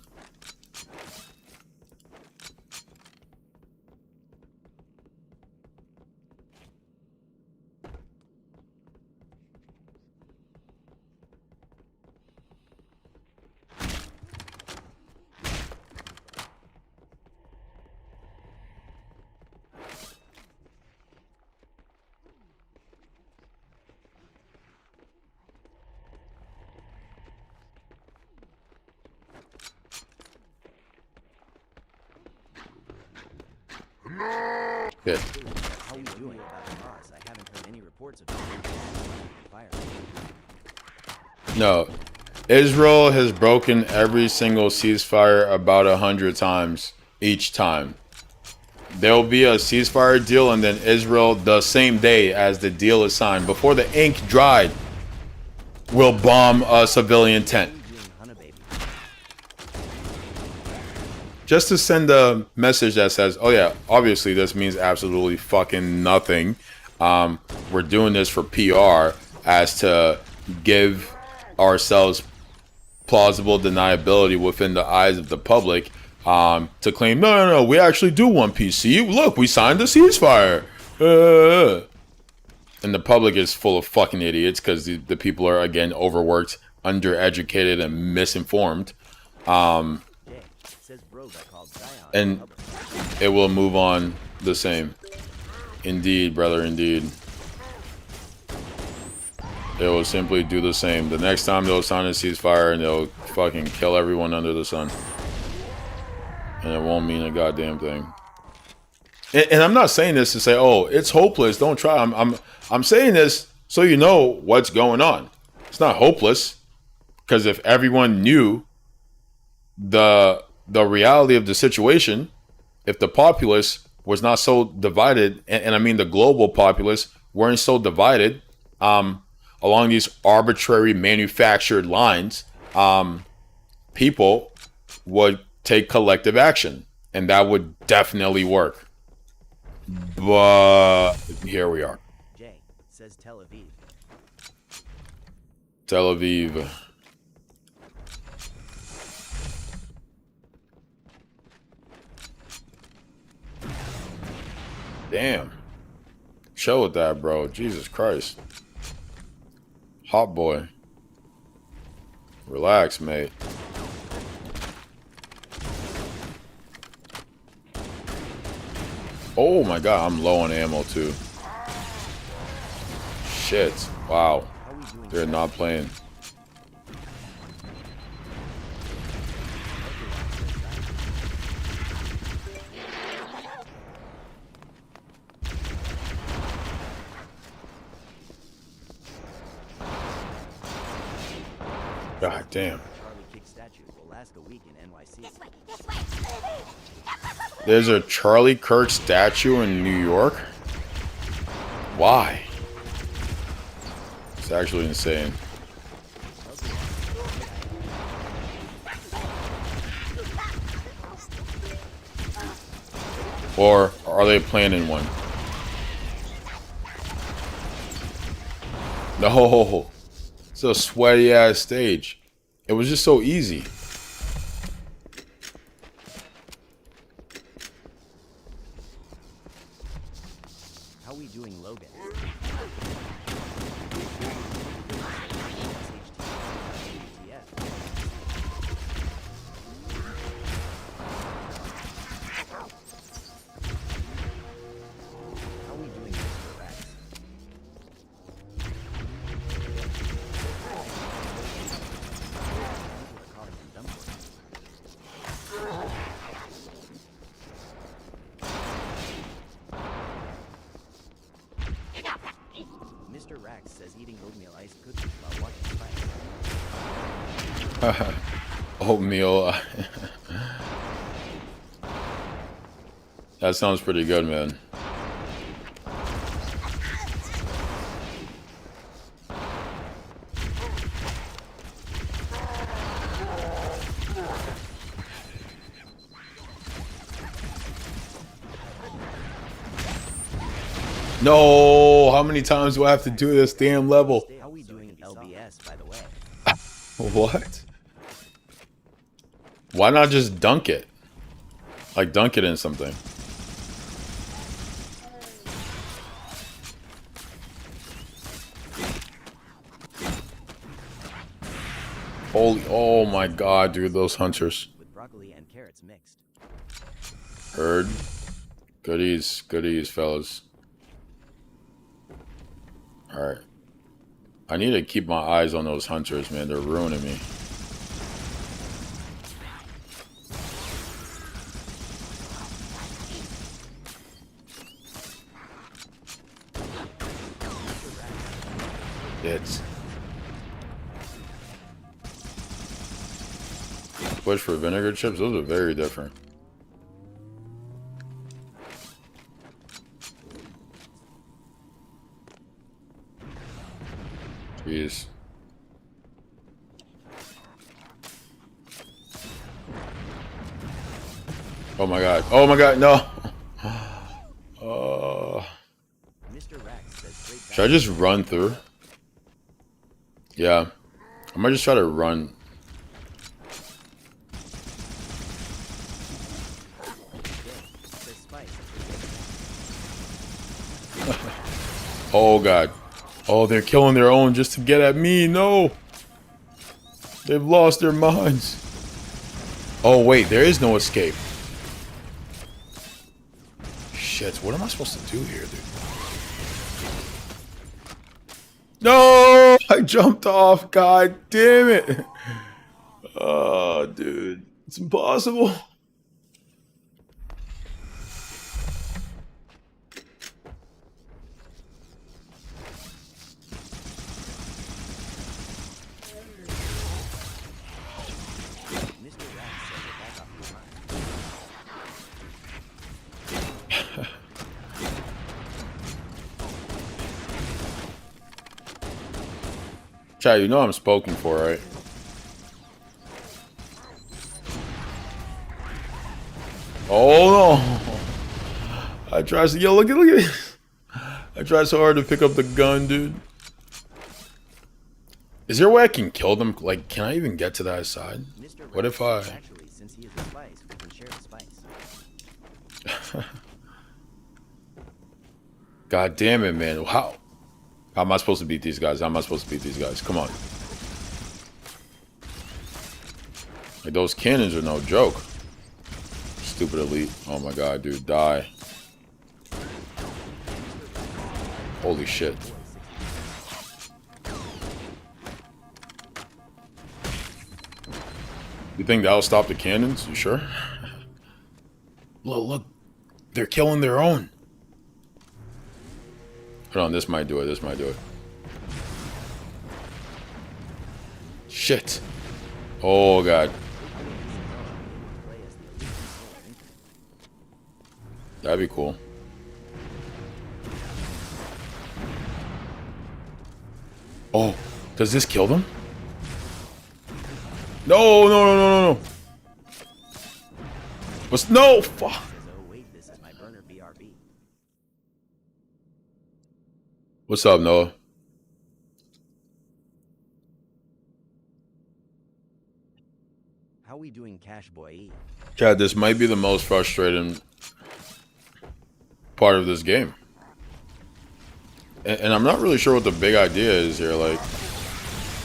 Good. How are we doing about the boss? I haven't heard any reports of fire. No. Israel has broken every single ceasefire about 100 times each time. There will be a ceasefire deal, and then Israel, the same day as the deal is signed, before the ink dried, will bomb a civilian tent. Just to send a message that says, oh yeah, obviously this means absolutely fucking nothing. We're doing this for PR as to give ourselves plausible deniability within the eyes of the public, to claim, no, we actually do want peace. See, look, we signed the ceasefire. And the public is full of fucking idiots because the people are, again, overworked, undereducated, and misinformed. And it will move on the same. Indeed, brother, indeed. It will simply do the same. The next time they'll sign a ceasefire and they'll fucking kill everyone under the sun. And it won't mean a goddamn thing. And I'm not saying this to say, oh, it's hopeless, don't try. I'm saying this so you know what's going on. It's not hopeless. Because if everyone knew the reality of the situation, if the populace was not so divided, and I mean the global populace weren't so divided along these arbitrary manufactured lines, people would take collective action, and that would definitely work. But here we are. Jay says Tel Aviv. Tel Aviv. Damn. Chill with that, bro. Jesus Christ. Hot boy. Relax, mate. Oh my god, I'm low on ammo too. Shit. Wow. They're not playing. God damn. Charlie Kick statue will last a week in NYC. There's a Charlie Kirk statue in New York? Why? It's actually insane. Or are they planning one? No. It's a sweaty ass stage. It was just so easy. How we doing, Logan? How we doing, Mr. Rex? People are calling him Dumbledore. Mr. Rax says eating oatmeal iced cookies while watching Spice. Oatmeal. That sounds pretty good, man. No, how many times do I have to do this damn level? How we doing LBS, by the way? What? Why not just dunk it? Like dunk it in something. Holy, oh my god, dude, those hunters. With broccoli and carrots mixed. Heard. Goodies, goodies, fellas. Alright. I need to keep my eyes on those hunters, man. They're ruining me. It's push for vinegar chips. Those are very different. Jeez. Oh my god. Oh my god, no. Should I just run through? Yeah. I might just try to run. Oh god. Oh, they're killing their own just to get at me. No. They've lost their minds. Oh wait, there is no escape. Shit, what am I supposed to do here, dude? No! I jumped off. God damn it. Oh, dude. It's impossible. Chat, you know I'm spoken for, right? Oh no! I tried to, yo, look at it. I tried so hard to pick up the gun, dude. Is there a way I can kill them? Like, can I even get to that side? What if I... Actually, since he is a spice, we can share the spice. God damn it, man. How am I supposed to beat these guys? How am I supposed to beat these guys? Come on. Like, those cannons are no joke. Stupid elite. Oh my god, dude. Die. Holy shit. You think that'll stop the cannons? You sure? Look. They're killing their own. Hold on, this might do it. This might do it. Shit. Oh god. That'd be cool. Oh, does this kill them? No, no, no, no, no, no. What's no? Fuck. Oh wait, this is my burner BRB. What's up, Noah? How we doing, Cash Boy? Chad, this might be the most frustrating part of this game. And I'm not really sure what the big idea is here. Like,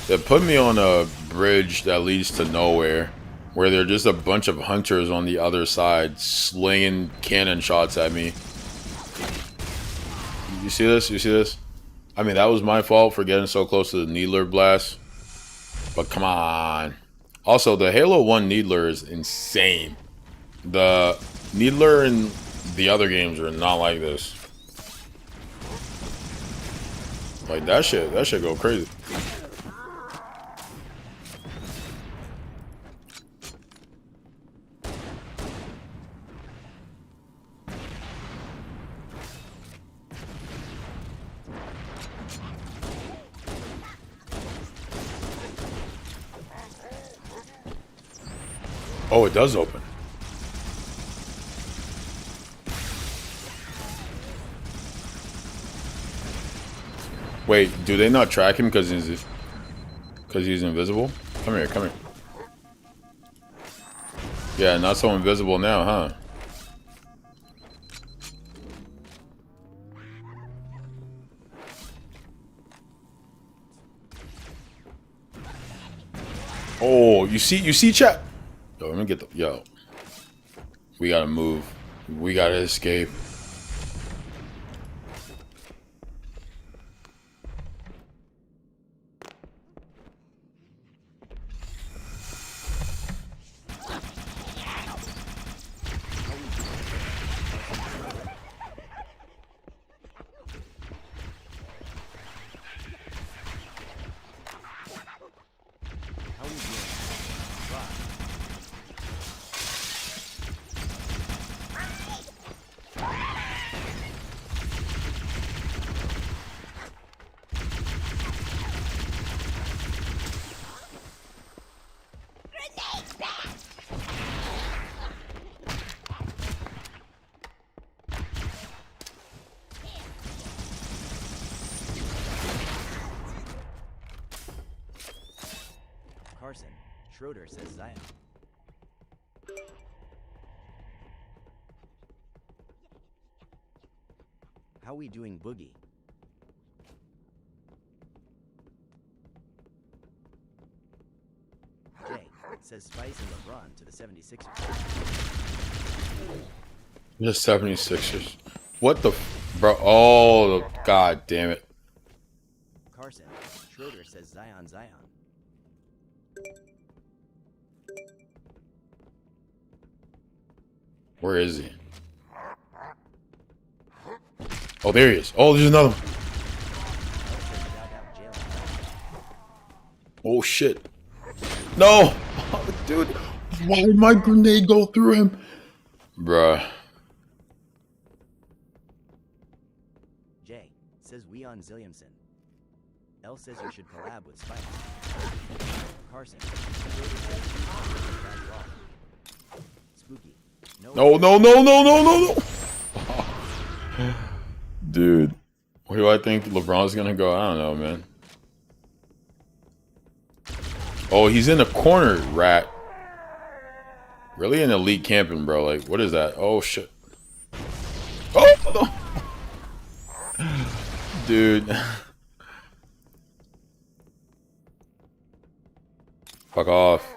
they put me on a bridge that leads to nowhere, where there are just a bunch of hunters on the other side slinging cannon shots at me. You see this? You see this? I mean, that was my fault for getting so close to the Needler blast. But come on. Also, the Halo 1 Needler is insane. The Needler in the other games are not like this. Like, that shit go crazy. Oh, it does open. Wait, do they not track him because he's invisible? Come here, come here. Yeah, not so invisible now, huh? Oh, you see, chat? Yo, let me get the yo. We gotta move. We gotta escape. Carson, Schroeder says Zion. How we doing, Boogie? Jay says Spice and LeBron to the 76ers. The 76ers. What the bro? Oh, god damn it. Carson, Schroeder says Zion. Where is he? Oh, there he is. Oh, there's another one. Oh, shit. No! Oh, dude, why did my grenade go through him? Bruh. Jay says we on Zilliamson. L says you should collab with Spice. Carson. Spooky. No. Dude. Where do I think LeBron's gonna go? I don't know, man. Oh, he's in the corner, rat. Really an elite camping, bro. Like, what is that? Oh, shit. Oh! Dude. Fuck off.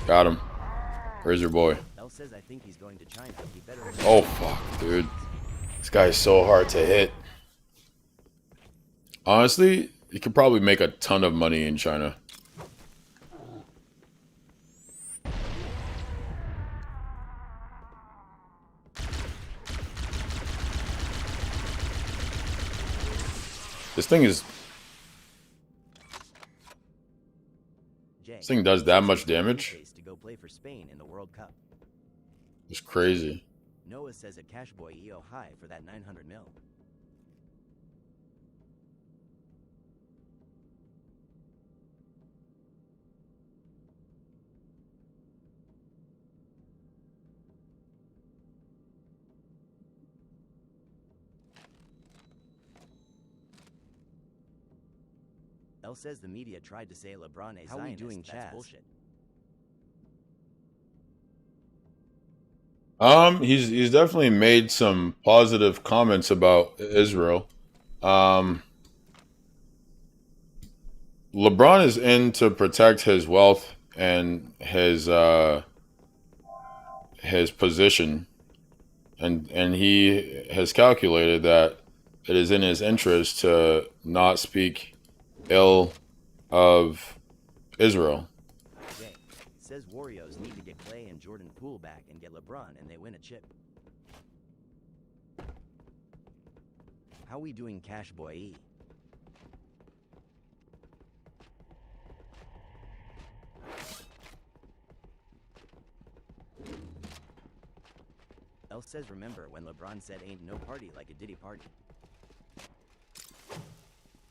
Got him. Where's your boy? L says I think he's going to China. He better. Oh, fuck, dude. This guy is so hard to hit. Honestly, you could probably make a ton of money in China. This thing is... Jay, This thing does that says much he's got a damage? case to go play for Spain in the World Cup. It's crazy. Noah says a cash boy EO high for that 900 mil. L says the media tried to say LeBron a Zionist. How we doing, Chaz? That's bullshit. He's definitely made some positive comments about Israel. LeBron is in to protect his wealth and his position, and he has calculated that it is in his interest to not speak ill of Israel. Jay says Warriors need to get Clay and Jordan Poole back and get LeBron and they win a chip. How we doing, Cash Boy E? L says remember when LeBron said ain't no party like a Diddy party.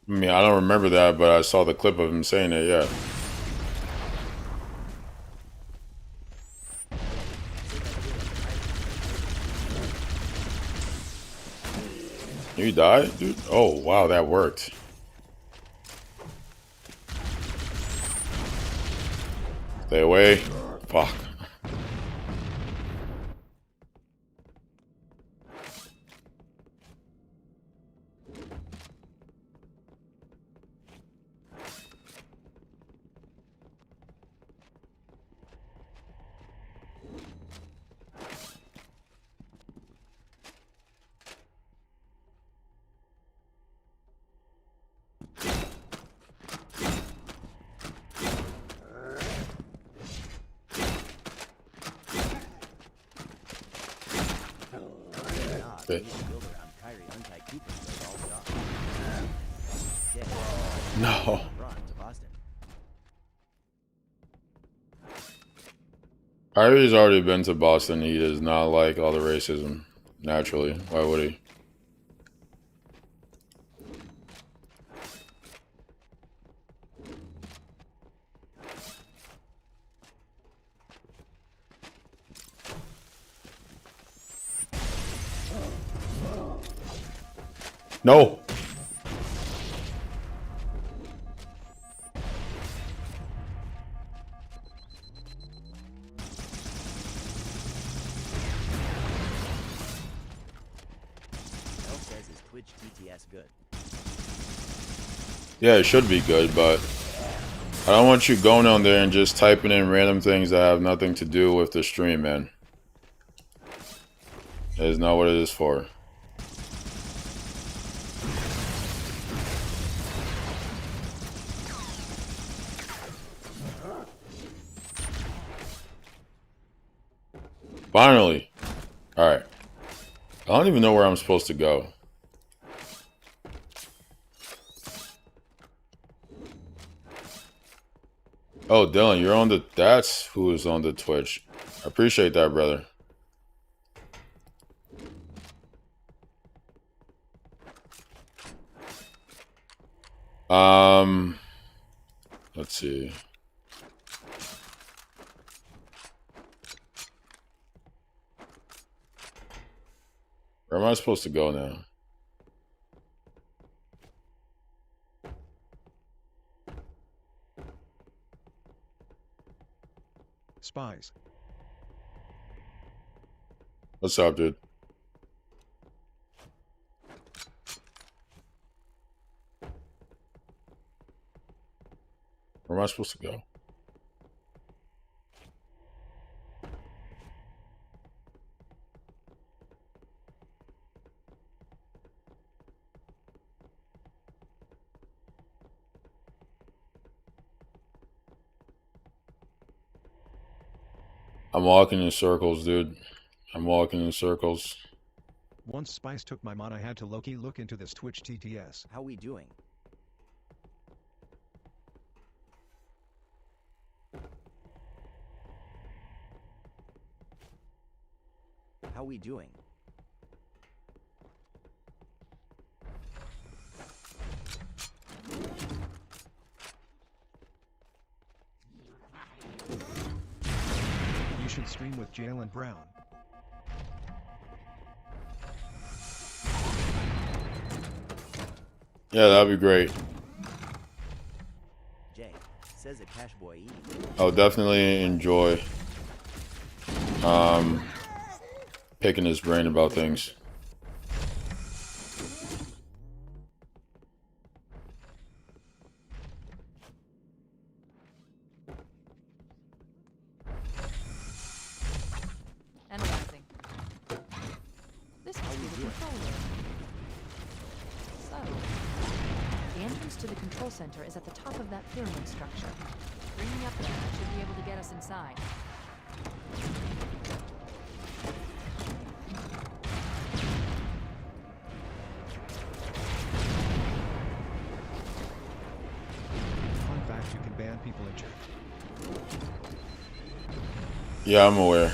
I mean, I don't remember that, but I saw the clip of him saying it, yeah. You died, dude? Oh, wow, that worked. Stay away. Fuck. No. Kyrie's already been to Boston. He does not like all the racism. Naturally. Why would he? No. Good. Yeah, it should be good, but I don't want you going on there and just typing in random things that have nothing to do with the stream, man. That is not what it is for. Finally. Alright. I don't even know where I'm supposed to go. Oh, Dylan, you're on the... That's who is on the Twitch. I appreciate that, brother. Let's see. Where am I supposed to go now? Spies. What's up, dude? Where am I supposed to go? I'm walking in circles, dude. I'm walking in circles. Once Spice took my mod, I had to low-key look into this Twitch TTS. How we doing? How we doing? You should stream with Jalen Brown. Yeah, that'd be great. Jay says a cash boy eat. I'll definitely enjoy picking his brain about things. Analyzing. This must be the control room. So, the entrance to the control center is at the top of that pyramid structure. Bringing up there should be able to get us inside. Fun fact, you can ban people in chat. Yeah, I'm aware.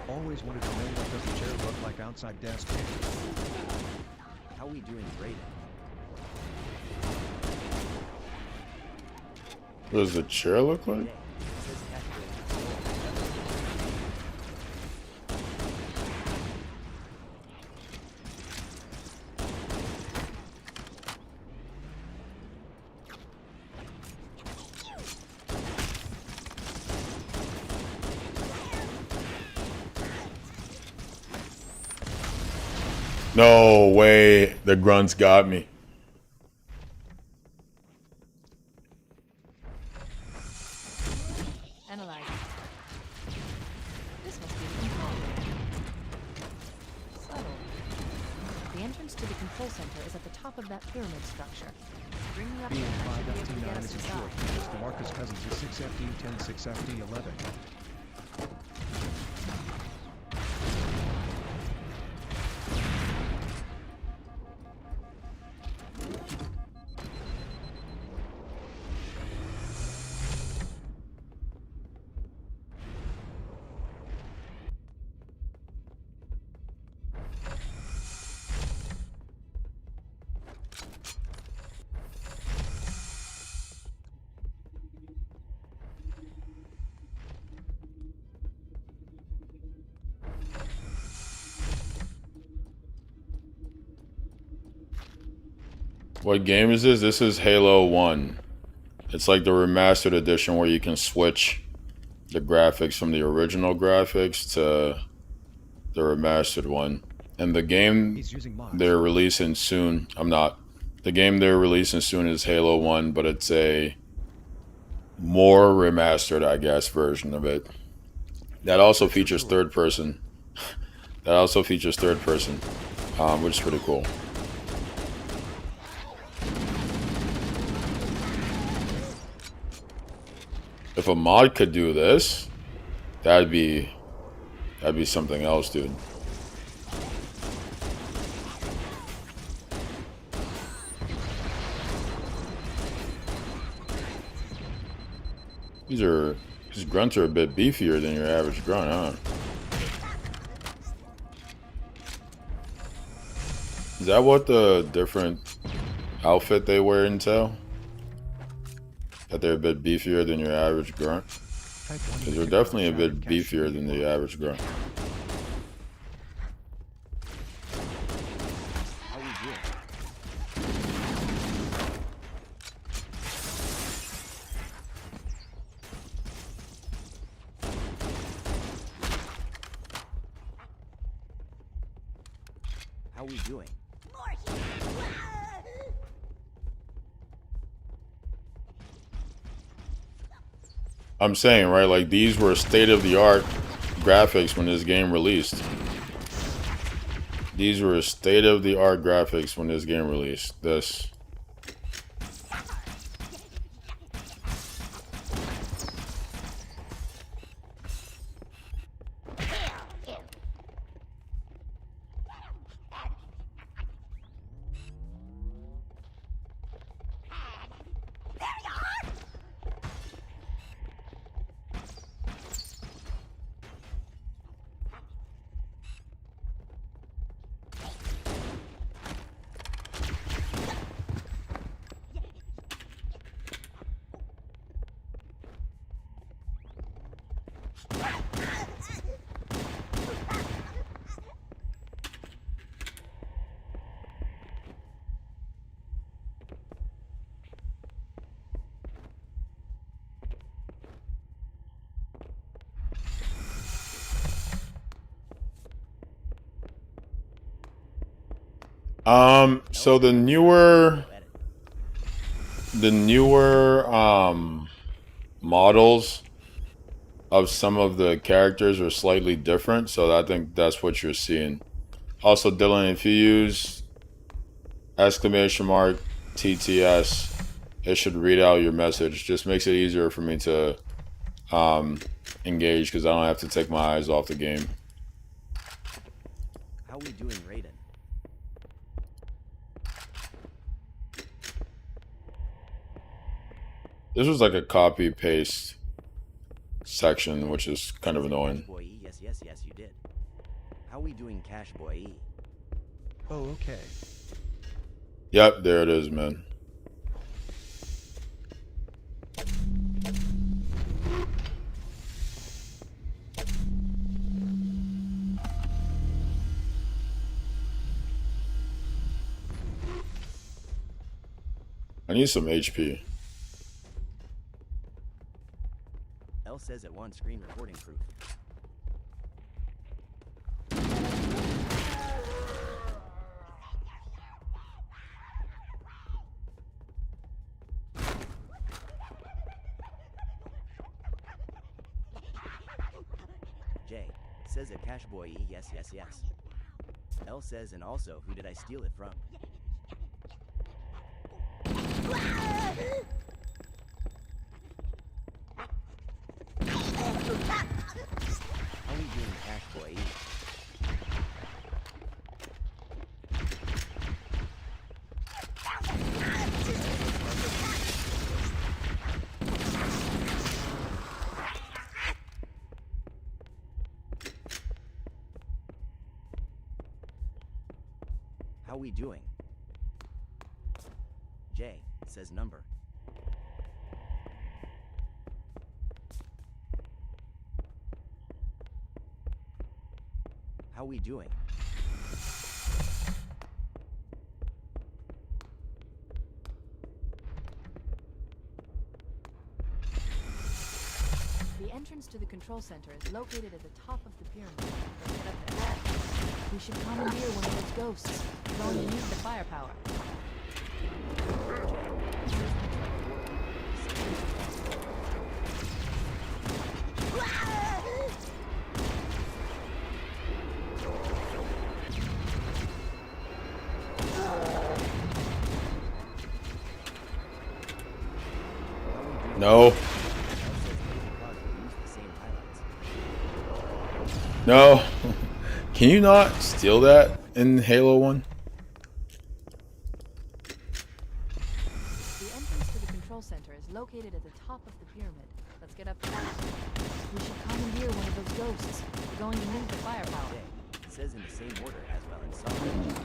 Always wanted to know what does the chair look like outside desk. How we doing, Brayden? What does the chair look like? Jay says cash boy No way, the grunts got me. Analyzing. This must be the control room. Subtle. The entrance to the control center is at the top of that pyramid structure. Bringing up there should be able to get us BM5FT9 isn't short. inside. It's DeMarcus Cousins is 6FD10, 6FD11. What game is this? This is Halo 1. It's like the remastered edition where you can switch the graphics from the original graphics to the remastered one. And the game He's using mods. they're releasing soon, I'm not. The game they're releasing soon is Halo 1, but it's a more remastered, I guess, version of it. That also features third person. That also features third person, which is pretty cool. If a mod could do this, that'd be something else, dude. These grunts are a bit beefier than your average grunt, huh? Is that what the different outfit they wear entail? That they're a bit beefier than your average grunt? Because they're definitely a bit beefier than the average grunt. How we doing? How we doing? I'm saying, right, like these were state-of-the-art graphics when this game released. These were state-of-the-art graphics when this game released. This. So the newer models of some of the characters are slightly different, so I think that's what you're seeing. Also, Dylan, if you use exclamation mark TTS, it should read out your message. Just makes it easier for me to engage because I don't have to take my eyes off the game. How we doing, Raiden? This was like a copy paste section, which is kind of annoying. Boy, yes, yes, yes, you did. How we doing, Cash Boy? Oh, okay. Yep, there it is, man. I need some HP. L says it wants screen recording proof. J says a Cash Boy, yes, yes, yes. L says, and also, who did I steal it from? How we doing, Cash Boy? How we doing? J says number. How we doing? The entrance to the control center is located at the top of the pyramid. Let's get up there. We should commandeer one of those ghosts. We're going to use the firepower. No. No. Can you not steal that in Halo 1? The entrance to the control center is located at the top of the pyramid. Let's get up there. We should commandeer one of those ghosts. We're going to move the firepower. It says in the same order as well in solid.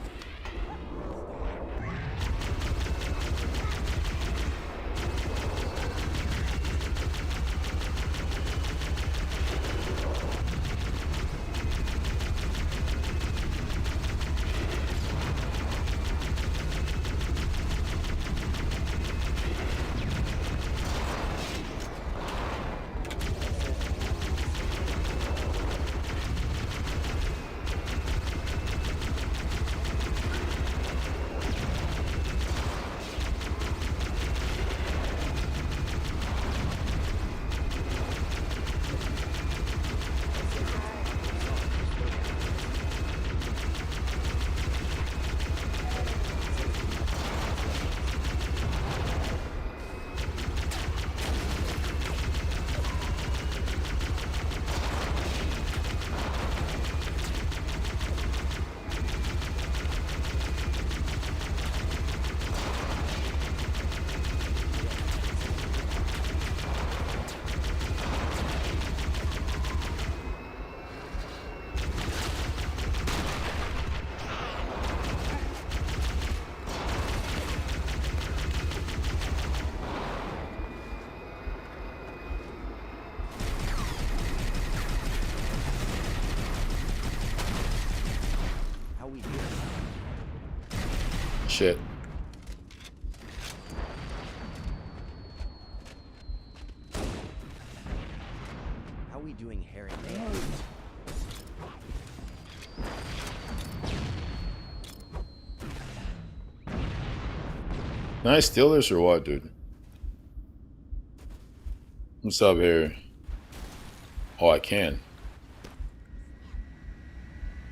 Shit. How we doing, Harry? Can I steal this or what, dude? What's up here? Oh, I can.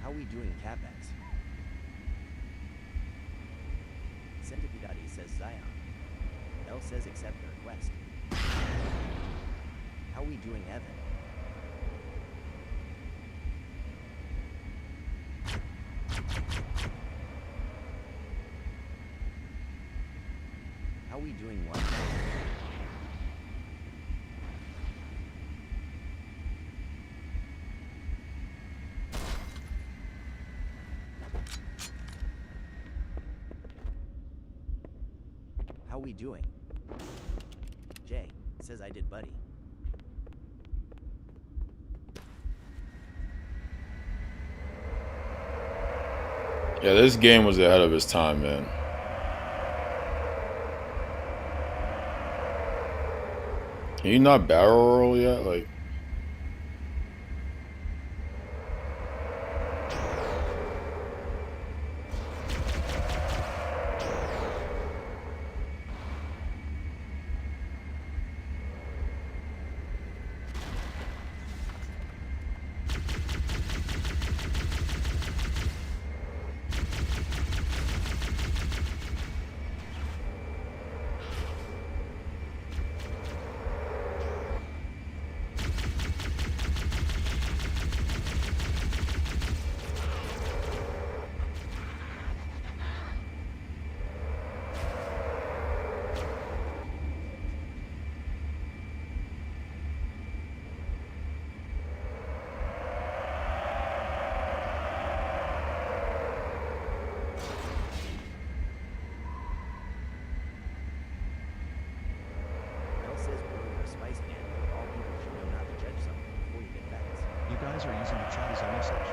How we doing, CapEx? Centipede says Zion. L says accept the request. How we doing, Evan? How we doing, one? How we doing? Jay says I did, buddy. Yeah, this game was ahead of its time, man. Can you not barrel roll yet? Like, L says we're a spice man, but all people should know not to judge something before you get facts. You guys are using the chat as a message.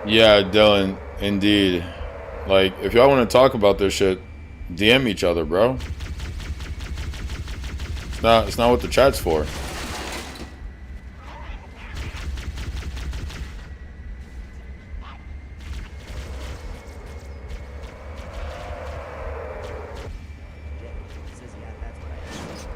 yeah, Dylan, indeed. Like, if y'all want to talk about this shit, DM each other, bro. It's not what the chat's for. Jay says yeah, that's what I said.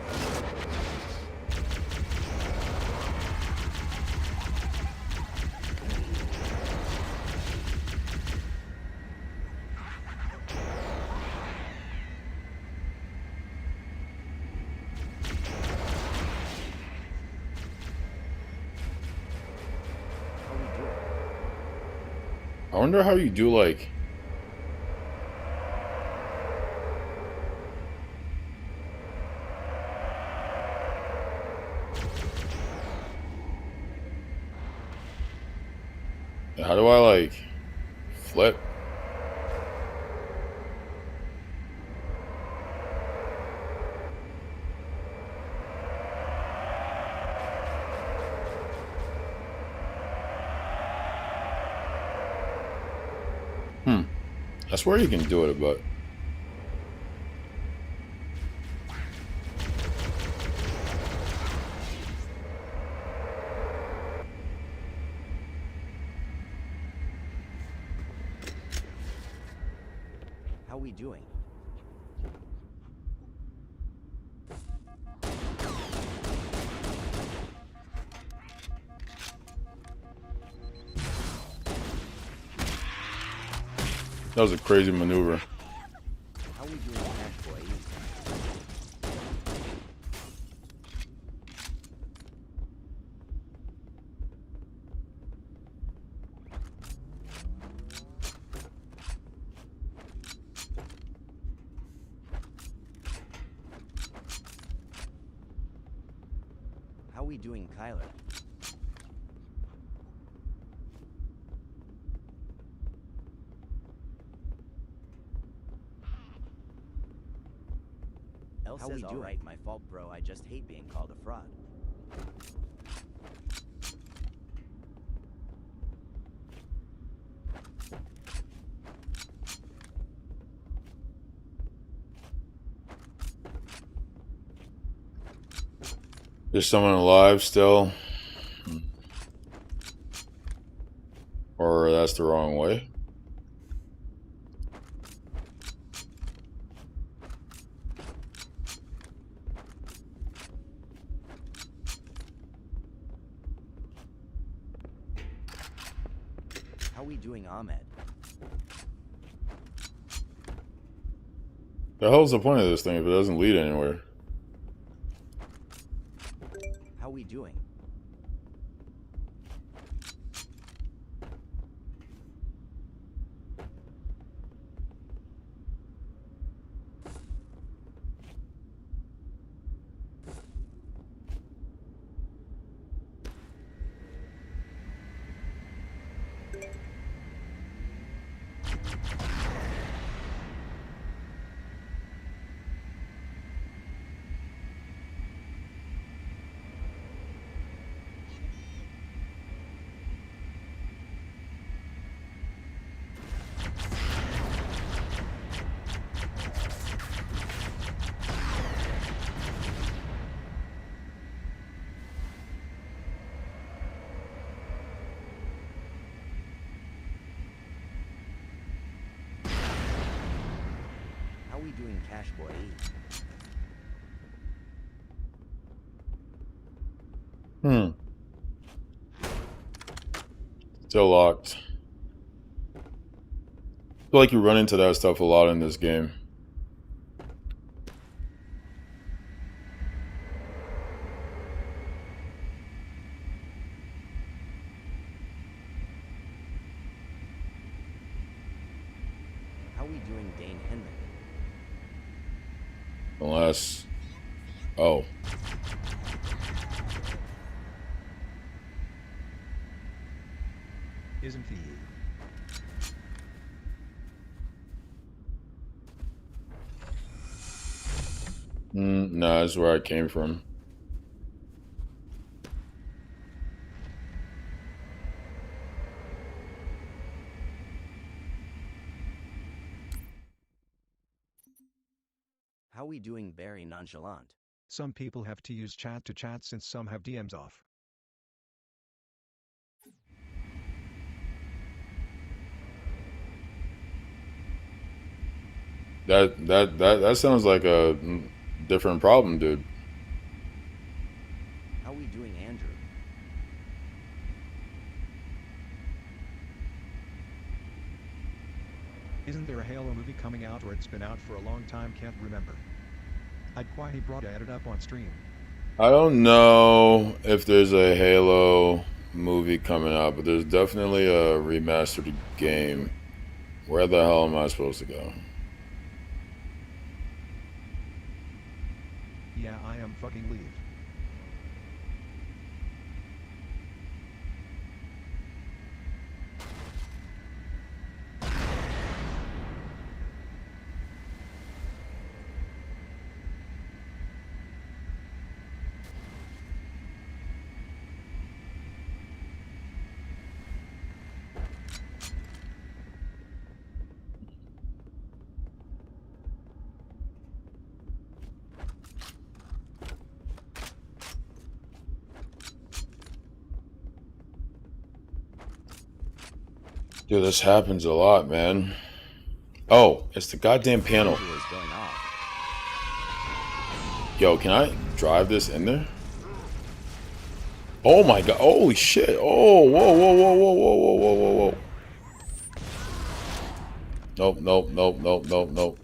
How we doing? I wonder how you do, like... How do I, like, flip? I swear you can do it, but... How we doing? That was a crazy maneuver. How we doing, Cash Boy? How we doing, Kyler? L says, all right, my fault, bro. I just hate being called a fraud. There's someone alive still. Or that's the wrong way. How we doing, Ahmed? The hell's the point of this thing if it doesn't lead anywhere? How we doing? How we doing, Cash Boy? Still locked. I feel like you run into that stuff a lot in this game. How we doing, Dane Henley? Unless... Oh. Isn't he? No, that's where I came from. How we doing, very nonchalant? Some people have to use chat to chat since some have DMs off. That sounds like a different problem, dude. How we doing, Andrew? Isn't there a Halo movie coming out, or it's been out for a long time, can't remember. I'd why he brought it up on stream. I don't know if there's a Halo movie coming out, but there's definitely a remastered game. Where the hell am I supposed to go? Yeah, I am fucking leave. Dude, this happens a lot, man. Oh, it's the goddamn panel. Is going off. Yo, can I drive this in there? Oh my god. Holy shit. Oh, whoa, whoa, whoa, whoa, whoa, whoa, whoa, whoa, whoa. Nope, nope, nope, nope, nope, nope.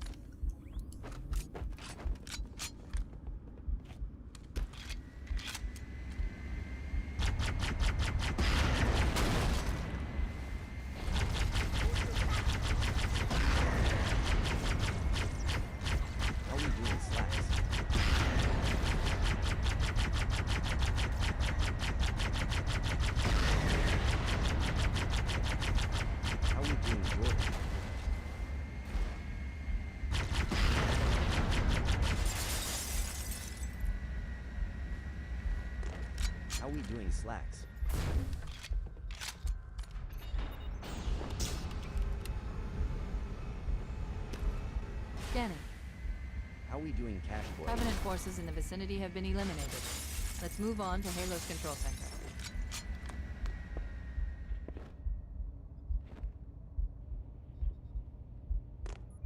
How we doing, Slacks? How we doing, Jordan? How we doing, Slacks? Scanning. How we doing, Cash Boy? Covenant forces in the vicinity have been eliminated. Let's move on to Halo's control center.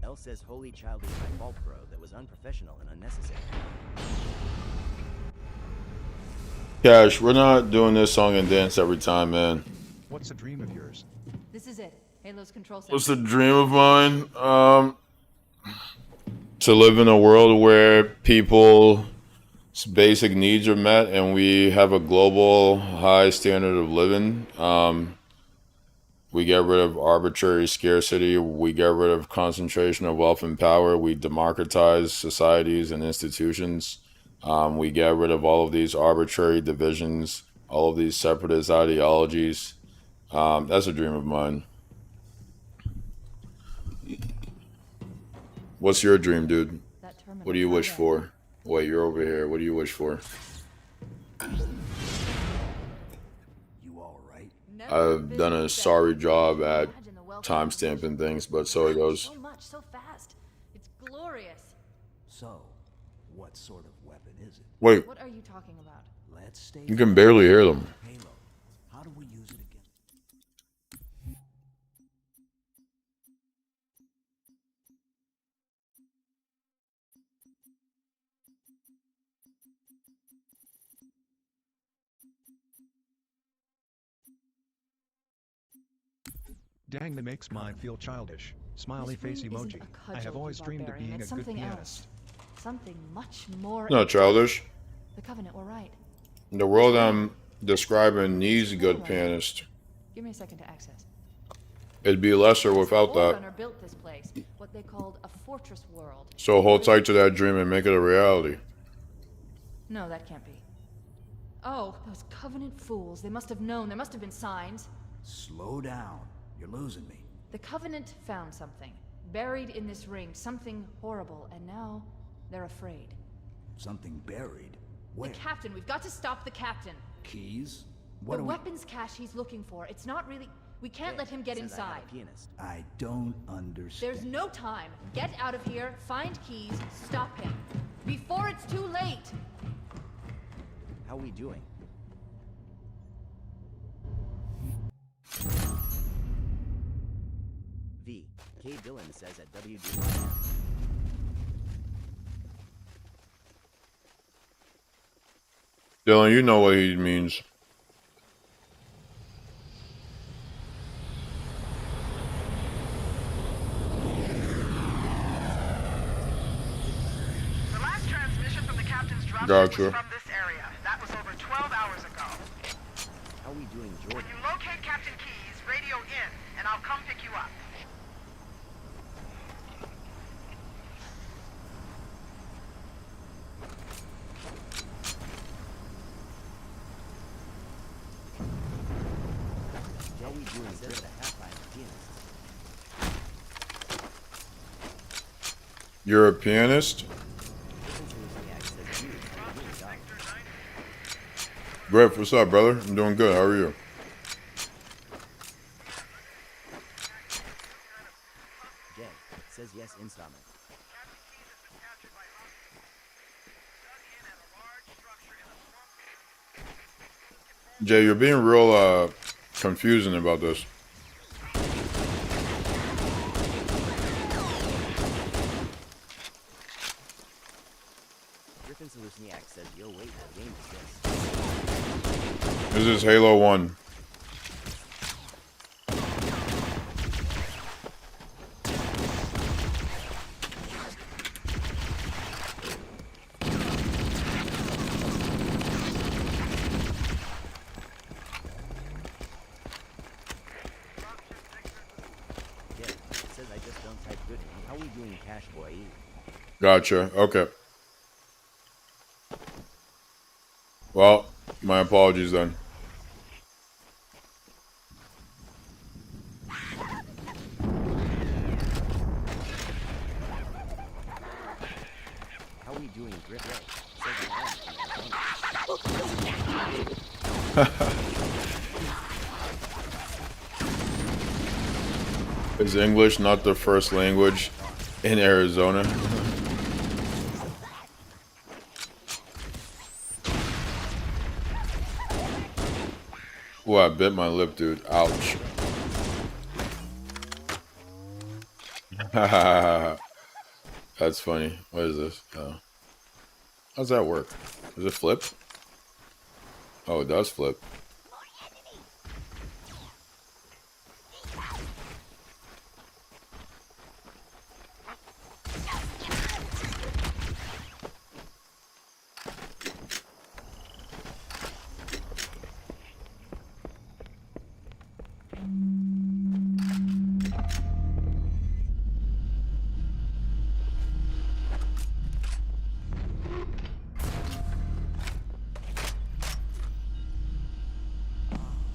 Elle says Holy Child is my fault, bro. That was unprofessional and unnecessary. Cash, we're not doing this song and dance every time, man. What's a dream of yours? This is it. Halo's control center. What's a dream of mine? To live in a world where people's basic needs are met and we have a global high standard of living. We get rid of arbitrary scarcity. We get rid of concentration of wealth and power. We democratize societies and institutions. We get rid of all of these arbitrary divisions, all of these separatist ideologies. That's a dream of mine. What's your dream, dude? What do you wish for? Wait, you're over here. What do you wish for? You all right? I've done a sorry job at timestamping things, but so it goes. So much, so fast. It's glorious. So, what sort of weapon is it? Wait, What are you talking about? Let's stay. you can barely hear them. Halo. How do we use it again? Dang, that makes mine feel childish. Smiley face This ring emoji. isn't a I have cudgel, always you dreamed of barbarian. being It's a good something pianist. else. Something much more. Not childish. The Covenant were right. The world I'm describing needs a good pianist. Give me a second to access. It'd be lesser without that. Forerunner built this place, what they called a fortress world. So hold tight to that dream and make it a reality. No, that can't be. Oh, those Covenant fools. They must have known. There must have been signs. Slow down. You're losing me. The Covenant found something. Buried in this ring. Something horrible. And now, they're afraid. Something buried. Where? The captain. We've got to stop the captain. Keys? What The are weapons cache he's looking for. It's not really... We can't let him get Says I have inside. a pianist. I don't understand. There's no time. Get out of here, find keys, stop him. Before it's too late! How we doing? V. K. Dillon says at WD. Dylan, you know what he means. The last transmission from the captain's dropship Gotcha. was from this area. That was over 12 hours ago. How we doing, When Jordan? you locate Captain Keys, radio in, and I'll come pick you up. How we doing? Says at a half by a pianist. You're a pianist? Yak says you. Griff, what's up, brother? I'm doing good. How are you? Jay says yes, instantly. Jay, you're being real confusing about this. Griffin Salusniak says, yo, wait, what game is this? This is Halo 1. Yeah, it says I just don't type good. How we doing, Cash Boy? Gotcha. Okay. Well, my apologies then. How we doing, Griff? Says I am. Is English not the first language in Arizona? Oh, I bit my lip, dude. Ouch. That's funny. What is this? How's that work? Does it flip? Oh, it does flip.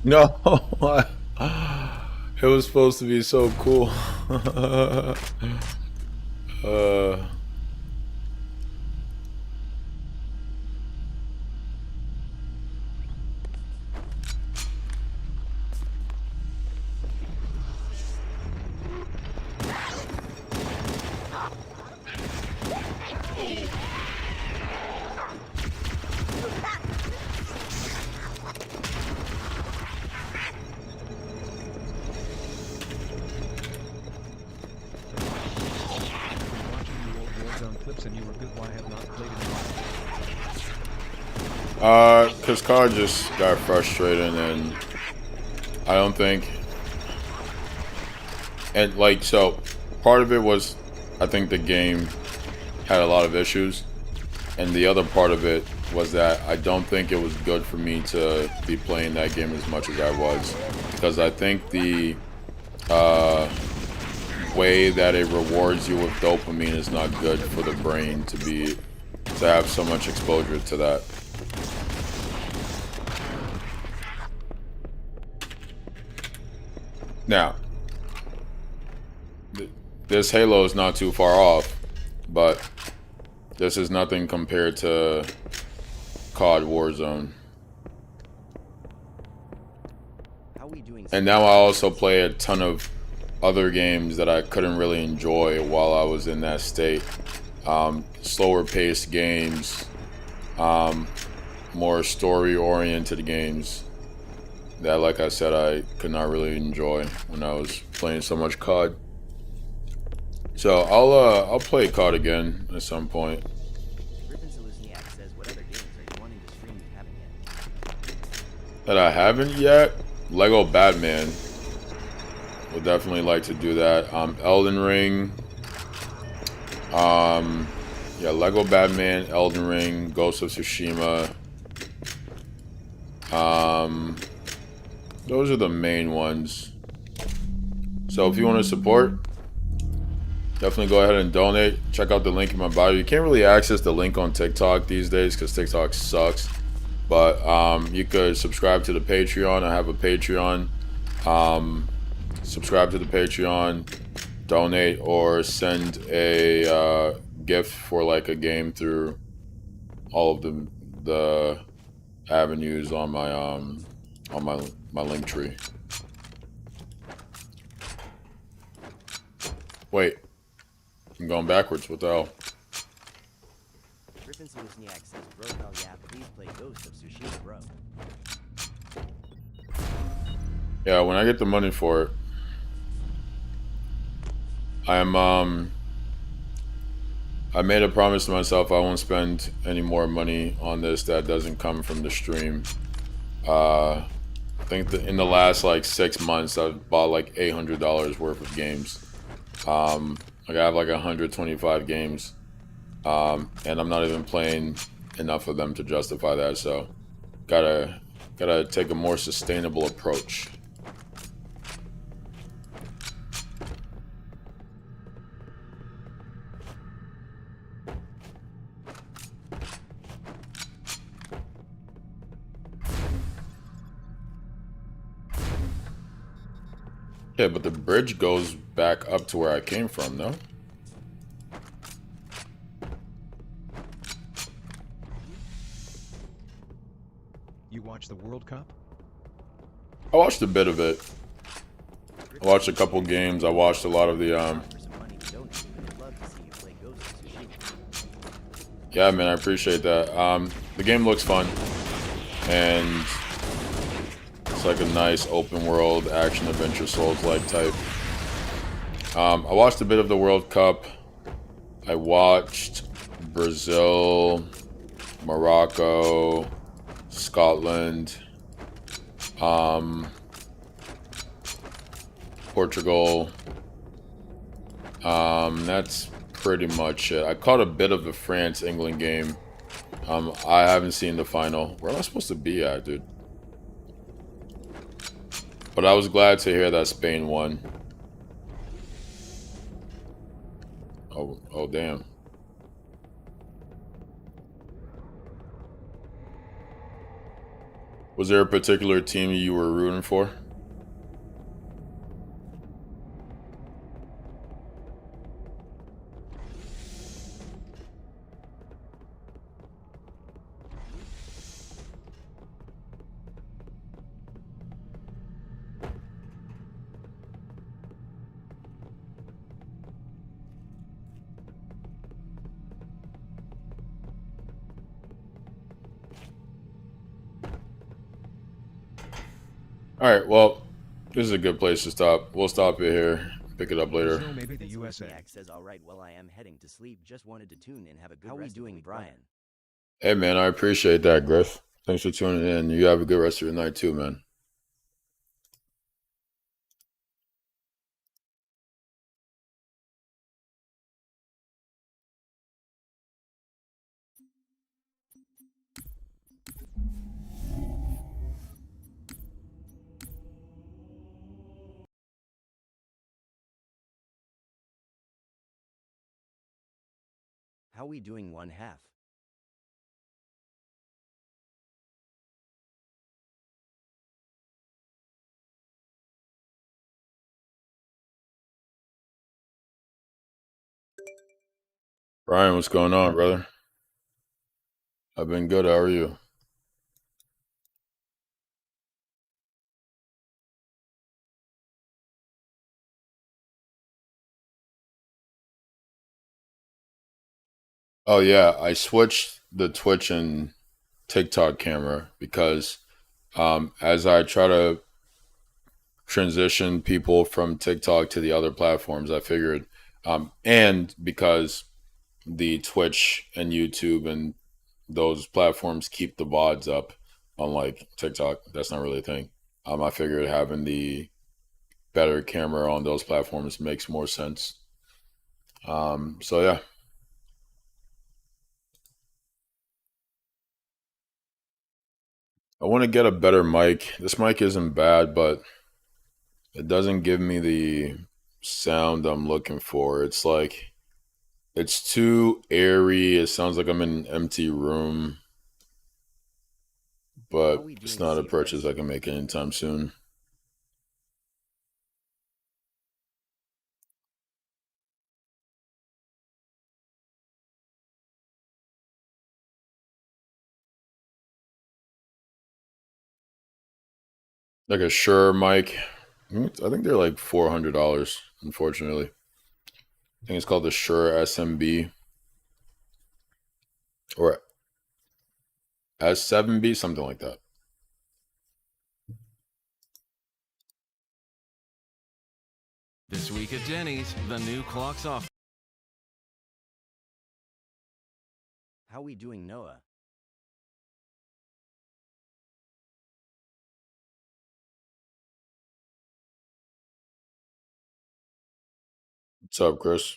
No, it was supposed to be so cool. Clips and you were good. Why have not played it? Cause COD just got frustrating, and I don't think, and like, so part of it was, I think the game had a lot of issues, and the other part of it was that I don't think it was good for me to be playing that game as much as I was, because I think the way that it rewards you with dopamine is not good for the brain to have so much exposure to that. Now, this Halo is not too far off, but this is nothing compared to COD Warzone. And now I also play a ton of other games that I couldn't really enjoy while I was in that state. Slower paced games, more story oriented games that, like I said, I could not really enjoy when I was playing so much COD. So I'll play COD again at some point. That I haven't yet? Lego Batman. Would definitely like to do that. Elden Ring. Yeah, Lego Batman, Elden Ring, Ghost of Tsushima. Those are the main ones. So if you want to support, definitely go ahead and donate. Check out the link in my bio. You can't really access the link on TikTok these days because TikTok sucks. But you could subscribe to the Patreon. I have a Patreon. Subscribe to the Patreon, donate, or send a gift for like a game through all of the avenues on my link tree. Wait, I'm going backwards. What the hell? Griffin Seluzniak says, bro, hell yeah, please play Ghost of Tsushima, bro. Yeah, when I get the money for it, I made a promise to myself I won't spend any more money on this that doesn't come from the stream. I think that in the last like 6 months I've bought like $800 worth of games. Like I have like 125 games, and I'm not even playing enough of them to justify that. So gotta take a more sustainable approach. Yeah, but the bridge goes back up to where I came from, no? You watch the World Cup? I watched a bit of it. I watched a couple games. I watched a lot of the Yeah, man, I appreciate that. The game looks fun, and It's like a nice open world action adventure Souls-like type. I watched a bit of the World Cup. I watched Brazil, Morocco, Scotland, Portugal. That's pretty much it. I caught a bit of the France-England game. I haven't seen the final. Where am I supposed to be at, dude? But I was glad to hear that Spain won. Oh, damn. Was there a particular team you were rooting for? Alright, well, this is a good place to stop. We'll stop it here. Pick it up later. So maybe the This USA. Maniac says, all right, well, I am heading to sleep. Just wanted to tune in. Have a good How rest we doing, Brian? Hey, man, I appreciate that, Griff. Thanks for tuning in. You have a good rest of your night, too, man. How we doing, one half? Brian, what's going on, brother? I've been good. How are you? Oh, yeah. I switched the Twitch and TikTok camera because as I try to transition people from TikTok to the other platforms, I figured, and because the Twitch and YouTube and those platforms keep the VODs up, unlike TikTok, that's not really a thing. I figured having the better camera on those platforms makes more sense. So yeah. I want to get a better mic. This mic isn't bad, but it doesn't give me the sound I'm looking for. It's like, it's too airy. It sounds like I'm in an empty room, but it's not a purchase I can make anytime soon. Like a Shure mic. I think they're like $400, unfortunately. I think it's called the Shure SMB or S7B, something like that. This week at Denny's, the new clock's off. How we doing, Noah? What's up, Chris?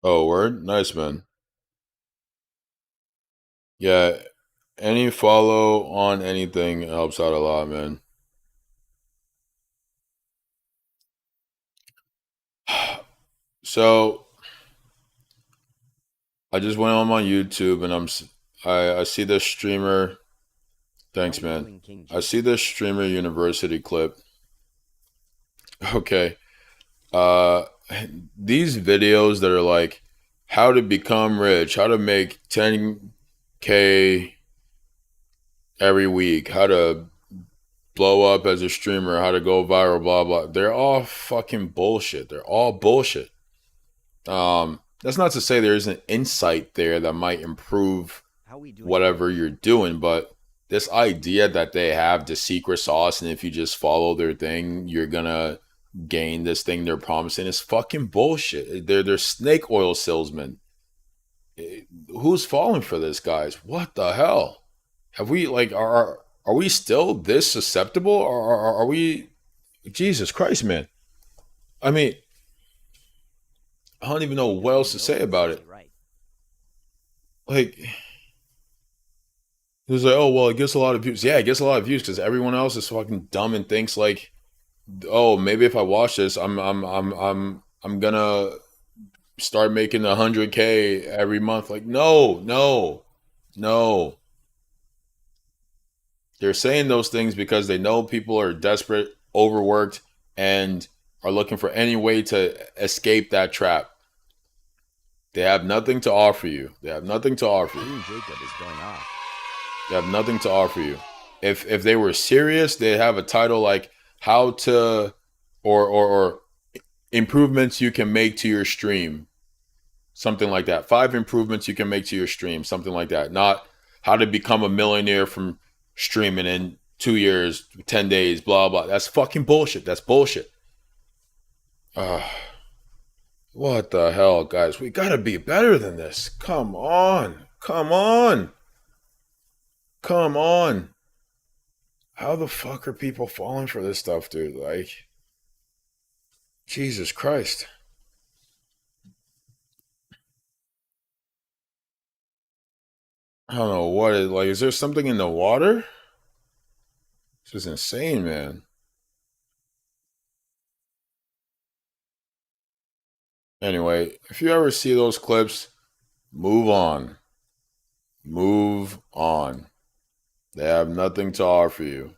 Oh, word? Nice, man. Yeah, any follow on anything helps out a lot, man. So I just went on my YouTube and I see this streamer. Thanks, How we man. doing, King I G? see this streamer university clip. Okay. Uh, these videos that are like how to become rich, how to make 10K every week, how to blow up as a streamer, how to go viral, blah blah. They're all fucking bullshit. They're all bullshit. That's not to say there isn't insight there that might improve whatever you're doing, but this idea that they have the secret sauce and if you just follow their thing, you're gonna gain this thing they're promising is fucking bullshit. They're snake oil salesmen. Who's falling for this, guys? What the hell? Have we like are we still this susceptible, or are we? Jesus Christ, man! I mean, I don't even know what else to say about it. Like, it was like, oh well, it gets a lot of views. Yeah, it gets a lot of views because everyone else is fucking dumb and thinks like, oh, maybe if I watch this, I'm gonna start making 100K every month. Like, no. They're saying those things because they know people are desperate, overworked, and are looking for any way to escape that trap. They have nothing to offer you. They have nothing to offer you. Jacob is going off. They have nothing to offer you. If they were serious, they'd have a title like how to or improvements you can make to your stream. Something like that. 5 improvements you can make to your stream. Something like that. Not how to become a millionaire from streaming in 2 years, 10 days, blah, blah. That's fucking bullshit. That's bullshit. What the hell, guys? We gotta be better than this. Come on. How the fuck are people falling for this stuff, dude? Like, Jesus Christ. I don't know what it like. Is there something in the water? This is insane, man. Anyway, if you ever see those clips, move on. Move on. They have nothing to offer you.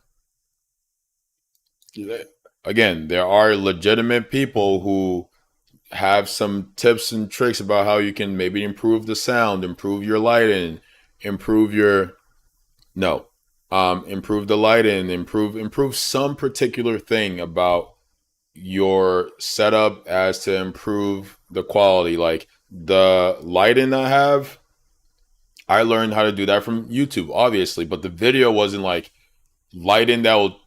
Again, there are legitimate people who have some tips and tricks about how you can maybe improve the sound, improve your lighting, improve the lighting, improve some particular thing about your setup as to improve the quality. Like the lighting I learned how to do that from YouTube, obviously, but the video wasn't like lighting that will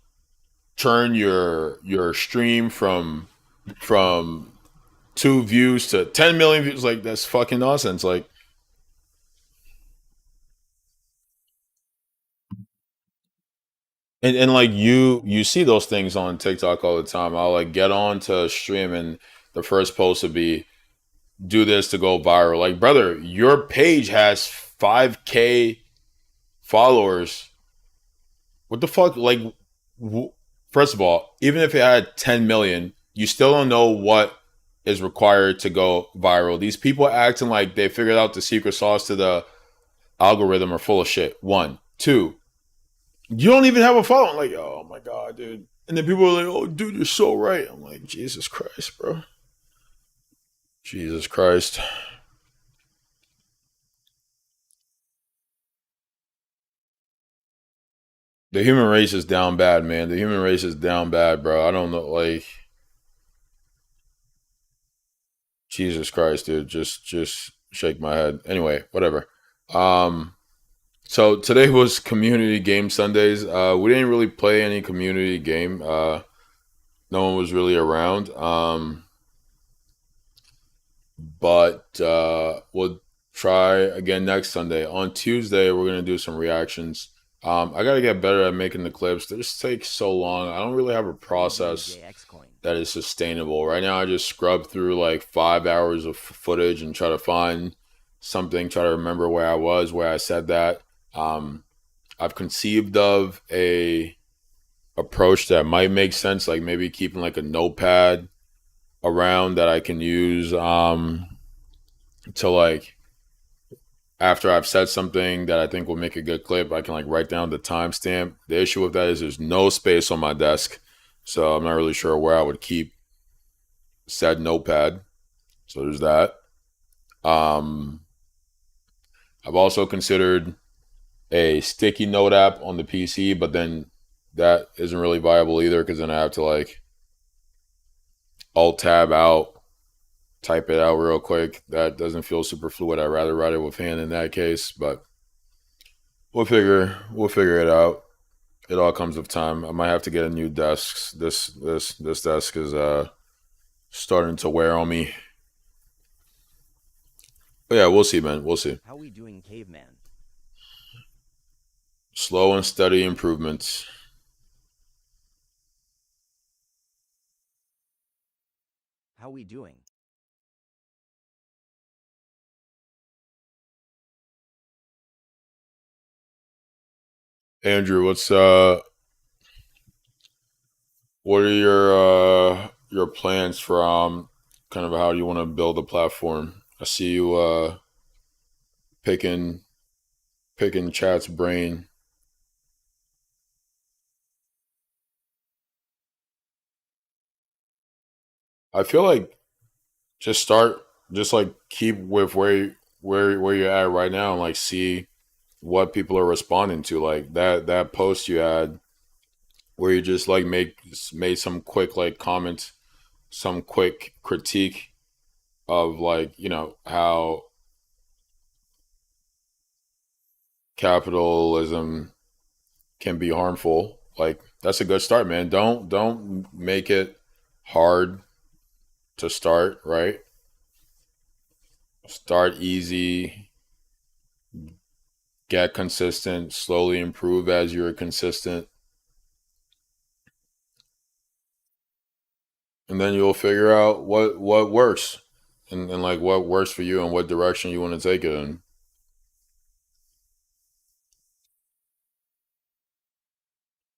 turn your stream from 2 views to 10 million views. Like, that's fucking nonsense. Like, and like you see those things on TikTok all the time. I'll like get on to stream and the first post would be, do this to go viral. Like, brother, your page has 5K followers. What the fuck? Like, first of all, even if it had 10 million, you still don't know what is required to go viral. These people acting like they figured out the secret sauce to the algorithm are full of shit. 1, 2, you don't even have a following. Like, oh my God, dude. And then people are like, oh, dude, you're so right. I'm like, Jesus Christ, bro. Jesus Christ. The human race is down bad, man. The human race is down bad, bro. I don't know, like, Jesus Christ, dude. Just shake my head. Anyway, whatever. So today was community game Sundays. We didn't really play any community game. No one was really around. But we'll try again next Sunday. On Tuesday, we're gonna do some reactions. I gotta get better at making the clips. They just take so long. I don't really have a process that is sustainable. Right now, I just scrub through like 5 hours of footage and try to find something, try to remember where I was, where I said that. I've conceived of a approach that might make sense, like maybe keeping like a notepad around that I can use to like, after I've said something that I think will make a good clip, I can like write down the timestamp. The issue with that is there's no space on my desk, so I'm not really sure where I would keep said notepad. So there's that. I've also considered a sticky note app on the PC, but then that isn't really viable either, because then I have to like alt tab out, type it out real quick. That doesn't feel super fluid. I'd rather write it with hand in that case, but we'll figure it out. It all comes with time. I might have to get a new desk. This desk is starting to wear on me. But yeah, we'll see, man. We'll see. How we doing, caveman? Slow and steady improvements. How we doing? Andrew, what are your plans for kind of how you want to build a platform? I see you picking chat's brain. I feel like just like keep with where you're at right now and like see what people are responding to. Like that post you had where you just like made some quick like comments, some quick critique of like, you know, how capitalism can be harmful. Like that's a good start, man. Don't make it hard to start, right? Start easy, get consistent, slowly improve as you're consistent. And then you'll figure out what works and like what works for you and what direction you want to take it in.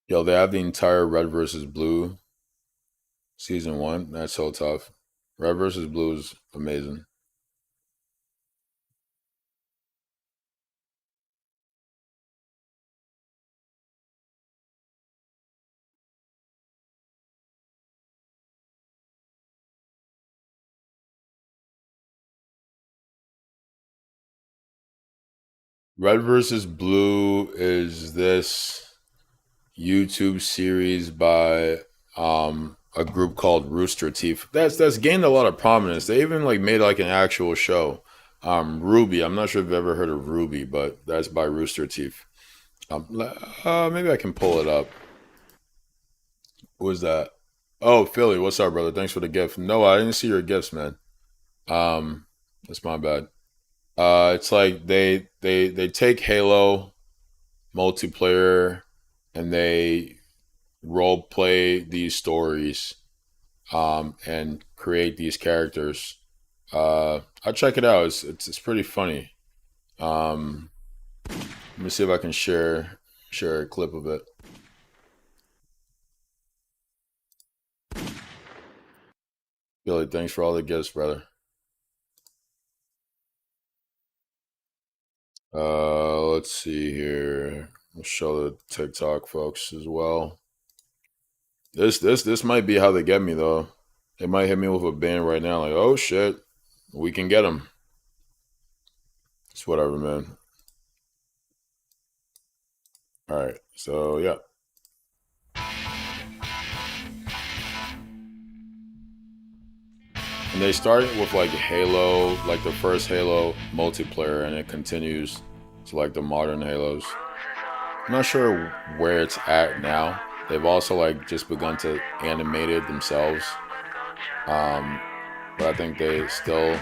Yo, they have the entire Red versus Blue season 1. That's so tough. Red versus Blue is amazing. Red versus Blue is this YouTube series by a group called Rooster Teeth. That's gained a lot of prominence. They even like made like an actual show. Ruby. I'm not sure if you've ever heard of Ruby, but that's by Rooster Teeth. Maybe I can pull it up. Who is that? Oh, Philly. What's up, brother? Thanks for the gift. No, I didn't see your gifts, man. That's my bad. It's like they take Halo multiplayer and they role play these stories and create these characters. I'll check it out. It's pretty funny. Let me see if I can share a clip of it. Billy, thanks for all the gifts, brother. Let's see here. I'll show the TikTok folks as well. This might be how they get me though. They might hit me with a ban right now, like, oh shit, we can get them. It's whatever, man. All right, so yeah. And they start with like Halo, like the first Halo multiplayer, and it continues to like the modern Halos. I'm not sure where it's at now. They've also like just begun to animate it themselves. But I think they still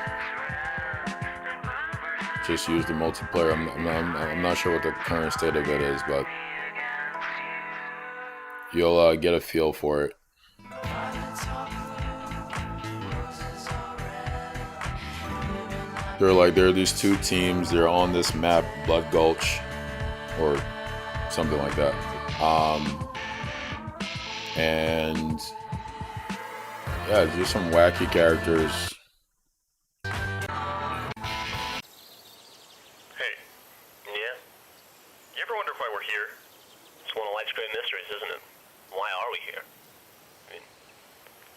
just use the multiplayer. I'm not sure what the current state of it is, but you'll get a feel for it. There are these two teams. They're on this map, Blood Gulch, or something like that. And yeah, just some wacky characters. Hey, yeah? You ever wonder why we're here? It's one of life's great mysteries, isn't it? Why are we here? I mean,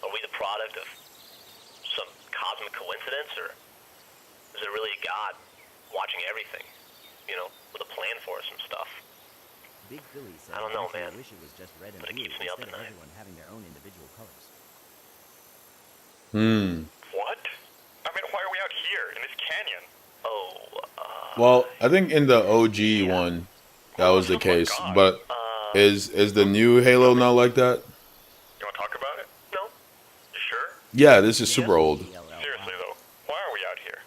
are we the product of some cosmic coincidence, or is there really a God watching everything, you know, with a plan for us and stuff? Big Philly says I don't know, actually man. wish it was just red and But it blue keeps me up instead at of night. everyone having their own individual colors. What? I mean, why are we out here in this canyon? Oh, Well, I think in the OG one, that was the case. But is the new Halo not like that? You want to talk about it? No? You sure? Yeah, this is super old. Seriously, though, why are we out here?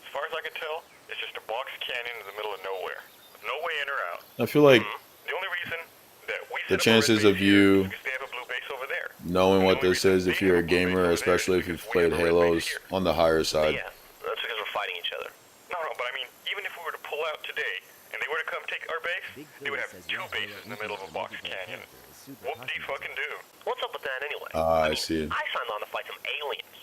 As far as I can tell, it's just a box canyon in the middle of nowhere. With no way in or out. I feel like The only reason that we the set up a red chances base of here you is because they have a blue base over there. knowing what this is, if you're a gamer, especially if you've played Halos, on the higher side. Yeah, that's because we're fighting each other. No, but I mean, even if we were to pull out today, and they were to come take our base, they would have two bases in the middle of a box canyon. Whoop-de-fucking do. What's up with that anyway? I see. I signed on to fight some aliens.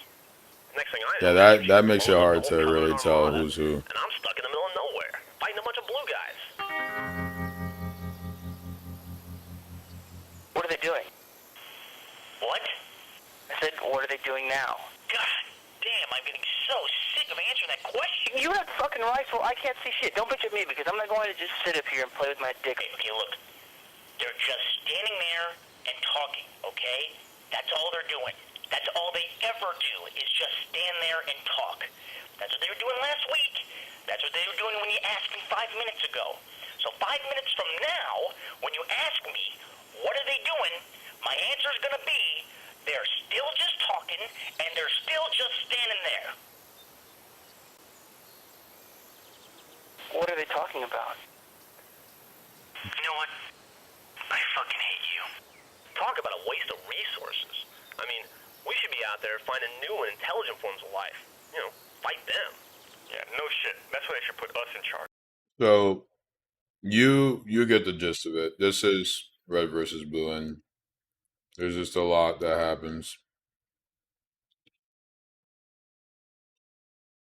Next thing I Yeah, know, that makes it hard to really tell who's who. and I'm stuck in the middle of nowhere, fighting a bunch of blue guys. What are they doing? What? I said, what are they doing now? God damn, I'm getting so sick of answering that question. You have fucking rifle. I can't see shit. Don't bitch at me because I'm not going to just sit up here and play with my dick. Okay, look. They're just standing there and talking, okay? That's all they're doing. That's all they ever do is just stand there and talk. That's what they were doing last week. That's what they were doing when you asked me 5 minutes ago. So 5 minutes from now, when you ask me, what are they doing? My answer is going to be, they're still just talking, and they're still just standing there. What are they talking about? You know what? I fucking hate you. Talk about a waste of resources. I mean, we should be out there finding new and intelligent forms of life. You know, fight them. Yeah, no shit. That's why they should put us in charge. So you get the gist of it. This is red versus blue, and there's just a lot that happens.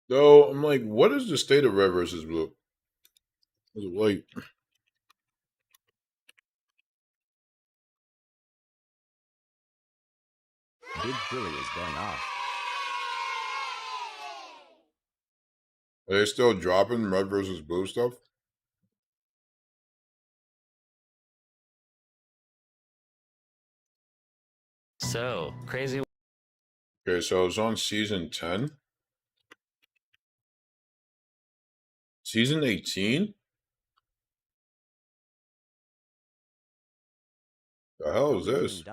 Though I'm like, what is the state of red versus blue? Like, Big Philly is going off. are they still dropping red versus blue stuff? So, crazy. Okay, so it's on season 10. Season 18? The hell is this?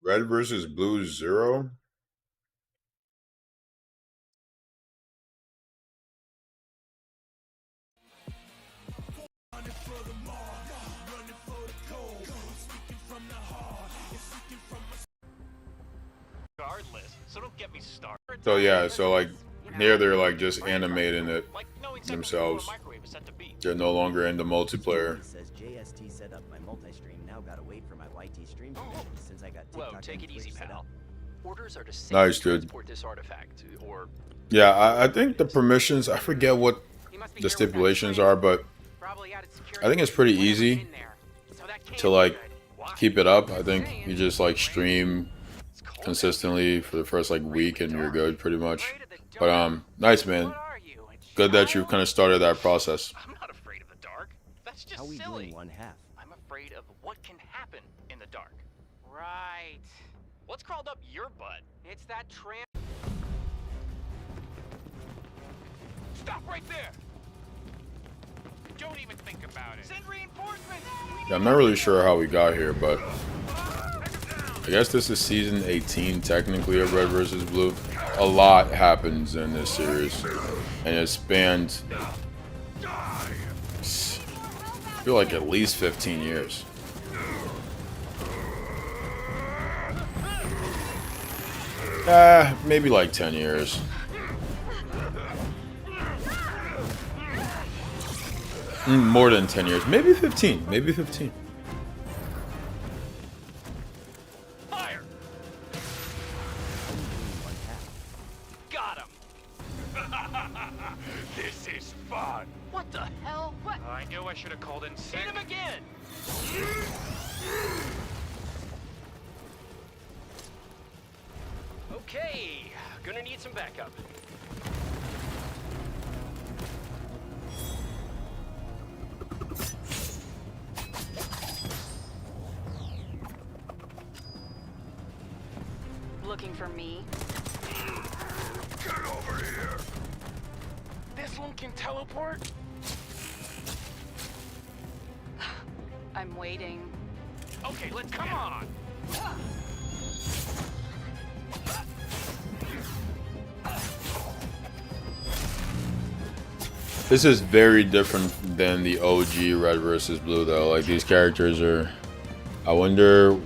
Red versus blue 0? Regardless, so don't get me started. So yeah, so like here they're like just animating it themselves. They're no longer in the multiplayer. Says JST set up my multi-stream now got away from my YT stream permissions since I got TikTok. Whoa, take it easy, pal. Orders are to Nice, dude. transport this artifact, or Yeah, I think the permissions, I forget what the stipulations are, but I think it's pretty easy to like keep it up. I think you just like stream consistently for the first like week and you're good pretty much. But nice, man. Good that you've kind of started that process. I'm not afraid of the dark. That's just How we silly. doing one half? I'm afraid of what can happen in the dark. Right. What's crawled up your butt? It's that Stop right there. Don't even think about it. Send reinforcements. Yeah, I'm not really sure how we got here, but I guess this is season 18 technically of Red vs. Blue. A lot happens in this series, and it spanned, I feel like at least 15 years. Maybe like 10 years. More than 10 years. Maybe 15. Maybe 15. Fire! Got him! This is fun! What the hell? What? I knew I should have called in sick. Hit him again! Okay, gonna need some backup. Looking for me? Get over here! This one can teleport? I'm waiting. Okay, let's come on! This is very different than the OG Red versus Blue though. Like these characters are, I wonder